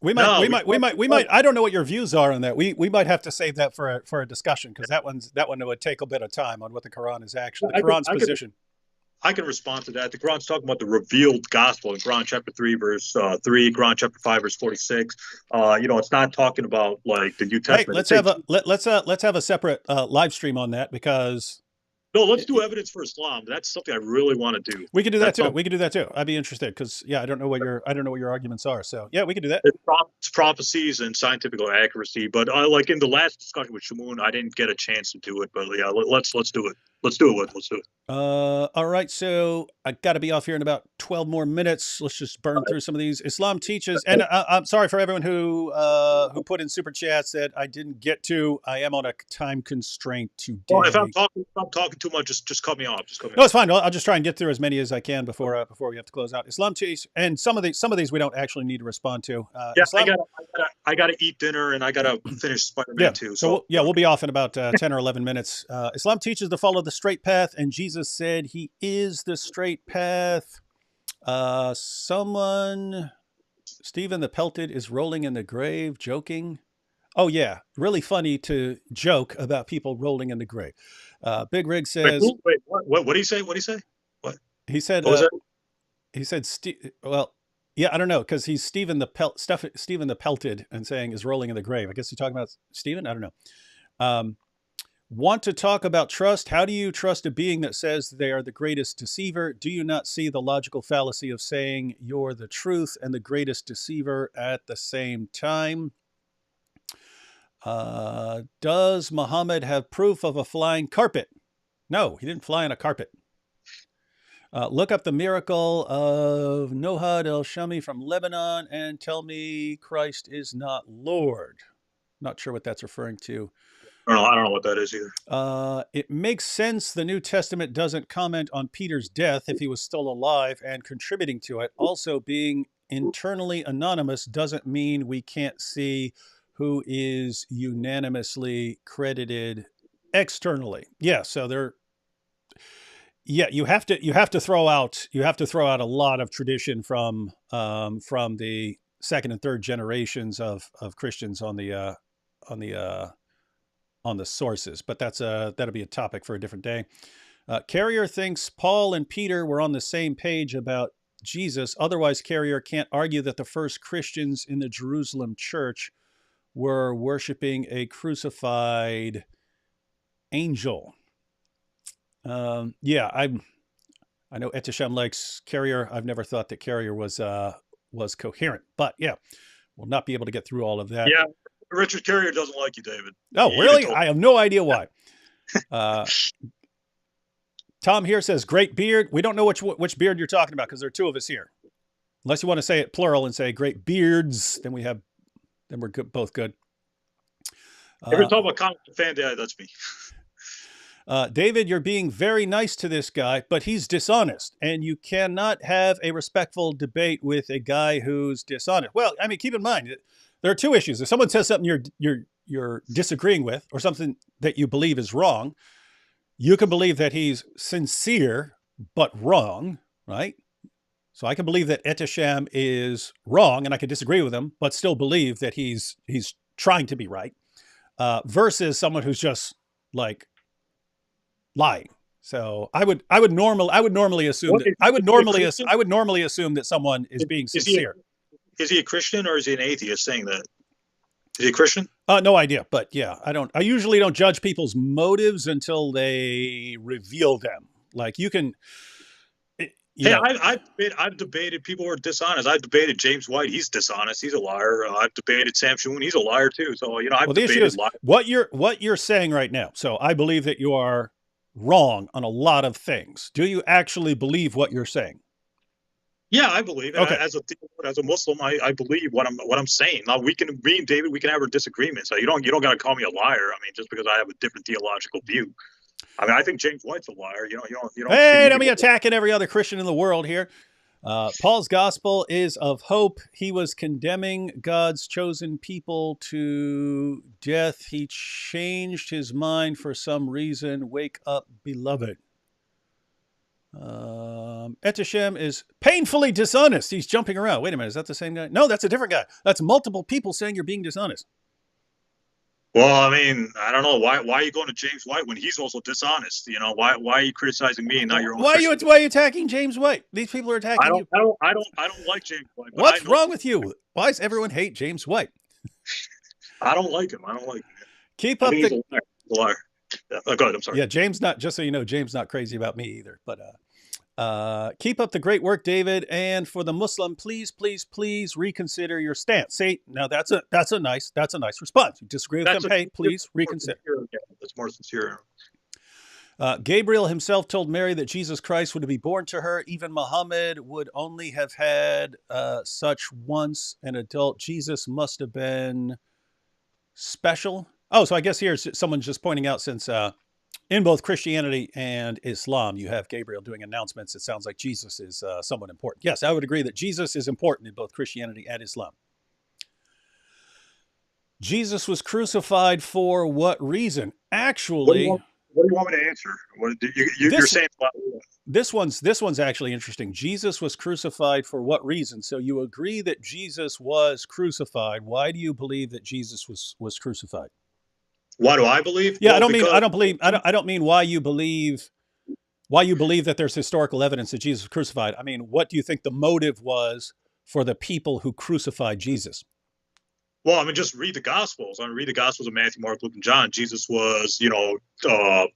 We might. I don't know what your views are on that. We might have to save that for a discussion because that one would take a bit of time on what the Quran is actually. The Quran's position. I can respond to that. The Quran's talking about the revealed gospel in Quran chapter 3, verse 3, Quran chapter 5, verse 46. It's not talking about like the New Testament. Hey, let's have a separate live stream on that because. No, let's do evidence for Islam. That's something I really want to do. We could do that too. We could do that too. I'd be interested because I don't know what your arguments are. So yeah, we could do that. It's prophecies and scientific accuracy. But like in the last discussion with Shamoun, I didn't get a chance to do it. But yeah, let's do it. Let's do it. All right. So I got to be off here in about 12 more minutes. Let's just burn through some of these. Islam teaches, and I'm sorry for everyone who put in super chats that I didn't get to. I am on a time constraint today. Well, if I'm talking too much, just cut me off. No, it's fine. I'll just try and get through as many as I can before we have to close out. Islam teaches, and some of these we don't actually need to respond to. Yeah, Islam, I gotta eat dinner and I gotta finish Spider-Man 2. So we'll be off in about 10 or 11 minutes. Islam teaches to follow the straight path, and Jesus said he is the straight path. Stephen the Pelted is rolling in the grave, joking. Oh yeah, really funny to joke about people rolling in the grave. Big Rig says. Wait, what did he say? What did he say? What he said? He said. Well, yeah, I don't know because he's Stephen the Pelted and saying is rolling in the grave. I guess he's talking about Stephen. I don't know. Want to talk about trust? How do you trust a being that says they are the greatest deceiver? Do you not see the logical fallacy of saying you're the truth and the greatest deceiver at the same time? Does Muhammad have proof of a flying carpet? No, he didn't fly on a carpet. Look up the miracle of Nohad el-Shami from Lebanon and tell me Christ is not Lord. Not sure what that's referring to. I don't know what that is either. It makes sense the New Testament doesn't comment on Peter's death if he was still alive and contributing to it. Also, being internally anonymous doesn't mean we can't see who is unanimously credited externally. Yeah, so they're you have to throw out a lot of tradition from the second and third generations of Christians on the sources, but that'll be a topic for a different day. Carrier thinks Paul and Peter were on the same page about Jesus. Otherwise, Carrier can't argue that the first Christians in the Jerusalem church were worshiping a crucified angel. Yeah, I know Etisham likes Carrier. I've never thought that Carrier was coherent, but yeah, we'll not be able to get through all of that. Yeah, Richard Carrier doesn't like you, David. Oh, really? I have no idea why. Tom here says, great beard. We don't know which beard you're talking about because there are two of us here. Unless you want to say it plural and say great beards, then we're good, both good. If you're talking about comic fan, yeah, that's me. David, you're being very nice to this guy, but he's dishonest, and you cannot have a respectful debate with a guy who's dishonest. Well, I mean, keep in mind, there are two issues. If someone says something you're disagreeing with, or something that you believe is wrong, you can believe that he's sincere but wrong, right? So I can believe that Etisham is wrong, and I can disagree with him, but still believe that he's trying to be right, versus someone who's just like lying. So I would normally assume that someone is being sincere. Is he a Christian or is he an atheist saying that? Is he a Christian? No idea, but yeah, I usually don't judge people's motives until they reveal them. Like you can. I've debated people who are dishonest. I've debated James White. He's dishonest. He's a liar. I've debated Sam Shamoon. He's a liar too. So I've debated what you're saying right now. So I believe that you are wrong on a lot of things. Do you actually believe what you're saying? Yeah, I believe. Okay. As a Muslim, I believe what I'm saying. Now me and David, we can have a disagreement. So you don't got to call me a liar. I mean, just because I have a different theological view. I mean, I think James White's a liar. You don't. Hey, don't be attacking every other Christian in the world here. Paul's gospel is of hope. He was condemning God's chosen people to death. He changed his mind for some reason. Wake up, beloved. Etisham is painfully dishonest. He's jumping around. Wait a minute, is that the same guy? No, that's a different guy. That's multiple people saying you're being dishonest. Well, I mean, I don't know why are you going to James White when he's also dishonest? Why are you criticizing me and not your own? Why are you attacking James White? These people are attacking you. I don't like James White. What's wrong with you? Why does everyone hate James White? I don't like him. Keep up the liar. Yeah, go ahead. I'm sorry. Yeah, James just so you know, James not crazy about me either. But keep up the great work, David. And for the Muslim, please reconsider your stance. See, now that's a nice response. You disagree with him? Hey, please reconsider. That's more sincere. Gabriel himself told Mary that Jesus Christ would be born to her. Even Muhammad would only have had such once. An adult Jesus must have been special. Oh, so I guess here's someone just pointing out, since in both Christianity and Islam, you have Gabriel doing announcements. It sounds like Jesus is somewhat important. Yes, I would agree that Jesus is important in both Christianity and Islam. Jesus was crucified for what reason? Actually, what do you want me to answer? You're saying this one's actually interesting. Jesus was crucified for what reason? So you agree that Jesus was crucified. Why do you believe that Jesus was crucified? Why do I believe? Yeah, I don't mean why you believe that there's historical evidence that Jesus was crucified. I mean, what do you think the motive was for the people who crucified Jesus? Well, I mean, just read the Gospels. Read the Gospels of Matthew, Mark, Luke, and John. Jesus was,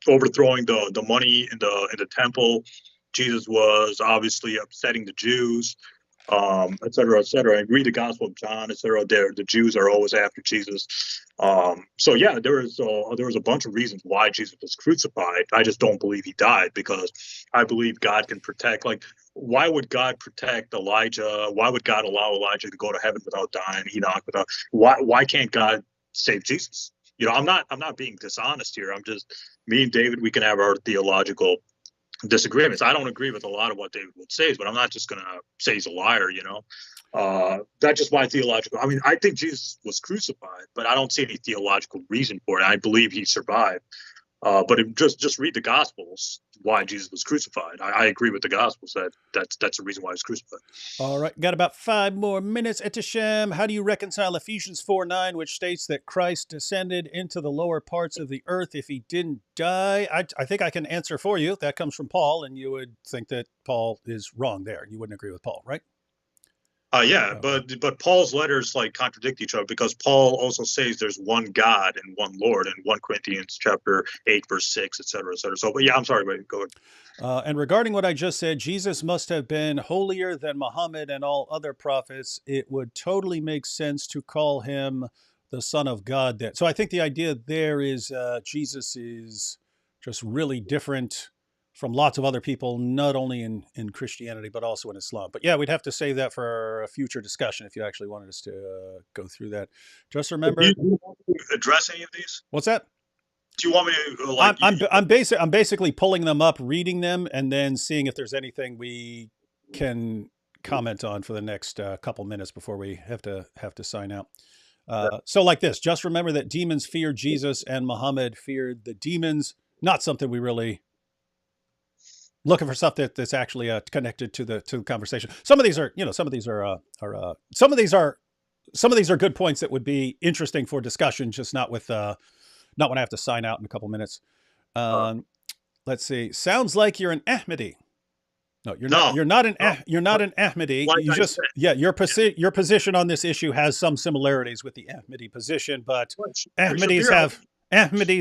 overthrowing the money in the temple. Jesus was obviously upsetting the Jews. et cetera, et cetera. And read the Gospel of John, et cetera. The Jews are always after Jesus. So yeah, there was a bunch of reasons why Jesus was crucified. I just don't believe he died because I believe God can protect. Like, why would God protect Elijah? Why would God allow Elijah to go to heaven without dying? Enoch without. Why can't God save Jesus? I'm not being dishonest here. I'm just, me and David, we can have our theological disagreements. I don't agree with a lot of what David Wood says, but I'm not just going to say he's a liar, That's just my theological. I mean, I think Jesus was crucified, but I don't see any theological reason for it. I believe he survived. But just read the Gospels why Jesus was crucified. I agree with the Gospels that's the reason why he's crucified. All right, got about 5 more minutes. Etishem, how do you reconcile Ephesians 4:9, which states that Christ descended into the lower parts of the earth if he didn't die? I think I can answer for you. That comes from Paul, and you would think that Paul is wrong there. You wouldn't agree with Paul, right? Yeah, but Paul's letters like contradict each other because Paul also says there's one God and one Lord in 1 Corinthians chapter 8, verse 6, et cetera, et cetera. So, but yeah, I'm sorry, but go ahead. And regarding what I just said, Jesus must have been holier than Muhammad and all other prophets. It would totally make sense to call him the Son of God. Then, so I think the idea there is Jesus is just really different from lots of other people, not only in Christianity, but also in Islam. But yeah, we'd have to save that for a future discussion if you actually wanted us to go through that. Just remember. Do you want to address any of these? What's that? Do you want me to like? I'm basically pulling them up, reading them, and then seeing if there's anything we can comment on for the next couple minutes before we have to sign out. So like this, just remember that demons feared Jesus and Muhammad feared the demons. Not something we really looking for stuff that's actually connected to the conversation. Some of these are good points that would be interesting for discussion, just not when I have to sign out in a couple minutes. Let's see. Sounds like you're an Ahmadi. No, you're not. You're not an Ahmadi. Like you just your position on this issue has some similarities with the Ahmadi position, but Ahmadis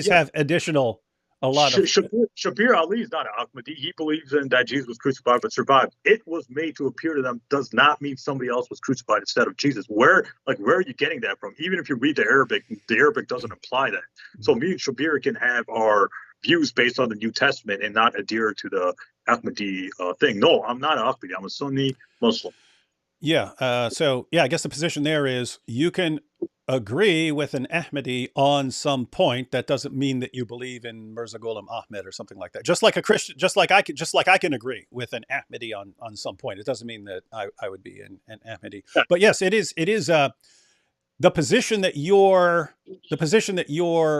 have additional. Shabir Ali is not an Ahmadi. He believes in that Jesus was crucified but survived. It was made to appear to them does not mean somebody else was crucified instead of Jesus. Where are you getting that from? Even if you read the Arabic doesn't imply that. So me and Shabir can have our views based on the New Testament and not adhere to the Ahmadi thing. No, I'm not an Ahmadi. I'm a Sunni Muslim. Yeah. So yeah, I guess the position there is you can agree with an Ahmadi on some point. That doesn't mean that you believe in Mirza Ghulam Ahmed or something like that. Just like a Christian, just like I can agree with an Ahmadi on some point. It doesn't mean that I would be an Ahmadi. But yes, it is the position that you're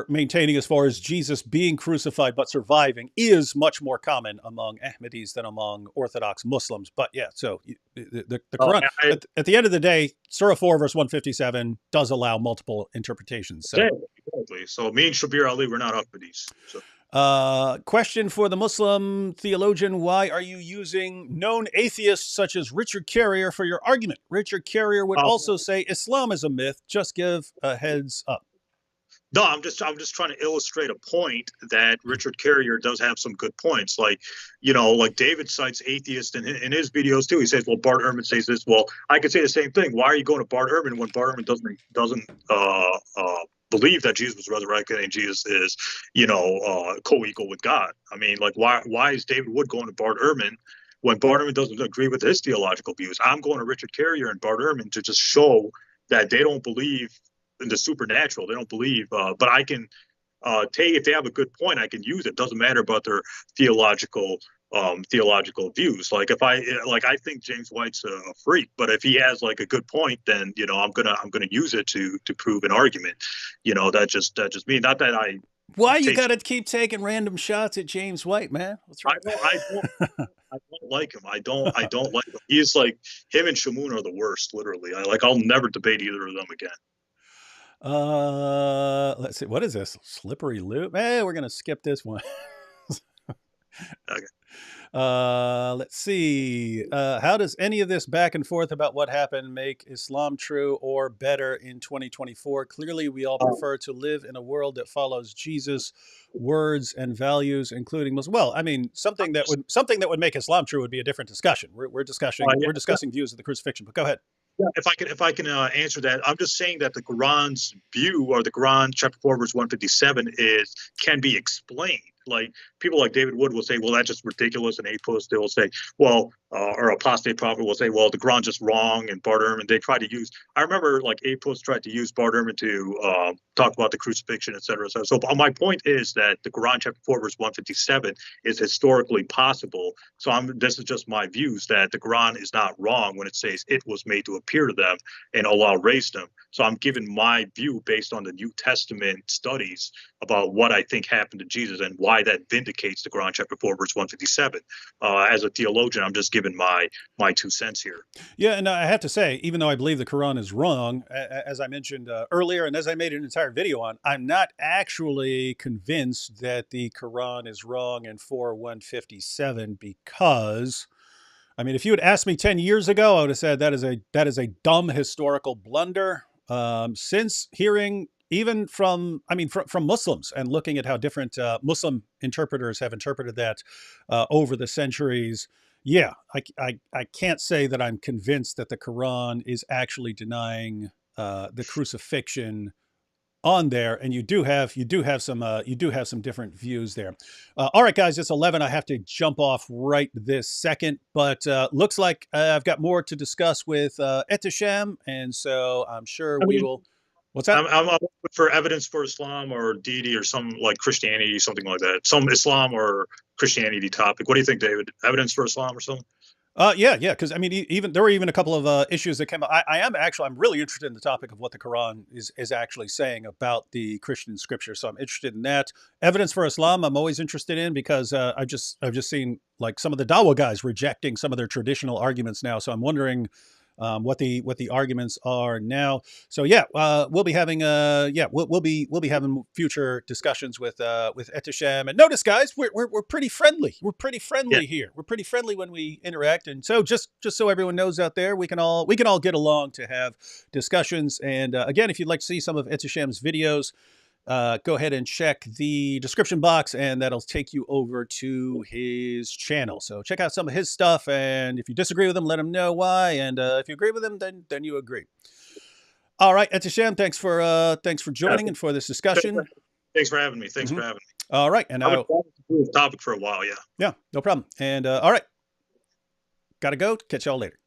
maintaining as far as Jesus being crucified but surviving is much more common among Ahmadis than among Orthodox Muslims. But yeah, so the Quran at the end of the day, Surah 4 verse 157 does allow multiple interpretations. So, exactly. So me and Shabir Ali, we're not Ahmadis. So. Question for the Muslim theologian: why are you using known atheists such as Richard Carrier for your argument? Richard Carrier would also say Islam is a myth. Just give a heads up. No, I'm just trying to illustrate a point that Richard Carrier does have some good points. Like David cites atheists in his videos too. He says, well, Bart Ehrman says this. Well, I could say the same thing. Why are you going to Bart Ehrman when Bart Ehrman doesn't believe that Jesus was resurrected and Jesus is, co-equal with God? I mean, like, why is David Wood going to Bart Ehrman when Bart Ehrman doesn't agree with his theological views? I'm going to Richard Carrier and Bart Ehrman to just show that they don't believe in the supernatural. They don't believe, but I can take, if they have a good point, I can use it. Doesn't matter about their theological views. Like I think James White's a freak, but if he has like a good point, then I'm gonna use it to prove an argument. That just me. Not that I. Why you gotta keep taking random shots at James White, man? What's wrong? I don't like him. I don't like him. He's like, him and Shamoon are the worst. Literally, I'll never debate either of them again. Let's see. What is this? Slippery loop? Hey, we're gonna skip this one. Okay. Let's see. How does any of this back and forth about what happened make Islam true or better in 2024? Clearly, we all prefer to live in a world that follows Jesus' words and values, including Muslim. Well, I mean, something that would make Islam true would be a different discussion. We're discussing views of the crucifixion. But go ahead. Yeah, if I can answer that, I'm just saying that the Quran's view, or the Quran chapter 4 verse 157, can be explained. Like people like David Wood will say, well, that's just ridiculous, and APOS they will say, well, or apostate prophet will say, well, the Quran's just wrong, and Bart Ehrman they try to use. I remember like APOS tried to use Bart Ehrman to talk about the crucifixion, etc. So my point is that the Quran chapter 4 verse 157 is historically possible. So this is just my views that the Quran is not wrong when it says it was made to appear to them and Allah raised them. So I'm giving my view based on the New Testament studies about what I think happened to Jesus and why that vindicates the Quran chapter 4 verse 157. As a theologian, I'm just giving my 2 cents here. Yeah, and I have to say, even though I believe the Quran is wrong, as I mentioned earlier, and as I made an entire video on, I'm not actually convinced that the Quran is wrong in 4:157 because, I mean, if you had asked me 10 years ago, I would have said that is a dumb historical blunder. Since hearing even from Muslims and looking at how different Muslim interpreters have interpreted that over the centuries, yeah, I can't say that I'm convinced that the Quran is actually denying the crucifixion on there, and you do have some different views there. All right, guys, it's 11. I have to jump off right this second, but looks like I've got more to discuss with Etisham, and so I'm sure we will. What's that? I'm up for evidence for Islam or deity or some like Christianity, something like that. Some Islam or Christianity topic. What do you think, David? Evidence for Islam or something? Yeah. Because I mean, even there were even a couple of issues that came up. I'm really interested in the topic of what the Quran is actually saying about the Christian scripture. So I'm interested in that. Evidence for Islam, I'm always interested in because I've just seen like some of the Dawa guys rejecting some of their traditional arguments now. So I'm wondering what the arguments are now. So yeah, we'll be having we'll be having future discussions with Etisham. And notice, guys, we're pretty friendly. We're pretty friendly here. We're pretty friendly when we interact. And so just so everyone knows out there, we can all get along to have discussions. And again, if you'd like to see some of Etisham's videos, go ahead and check the description box, and that'll take you over to his channel. So check out some of his stuff, and if you disagree with him, let him know why. And if you agree with him, then you agree. All right, Etisham, thanks for joining and for this discussion. Thanks for having me. For having me. All right, and I've been this topic for a while. Yeah, no problem. And all right, gotta go. Catch y'all later.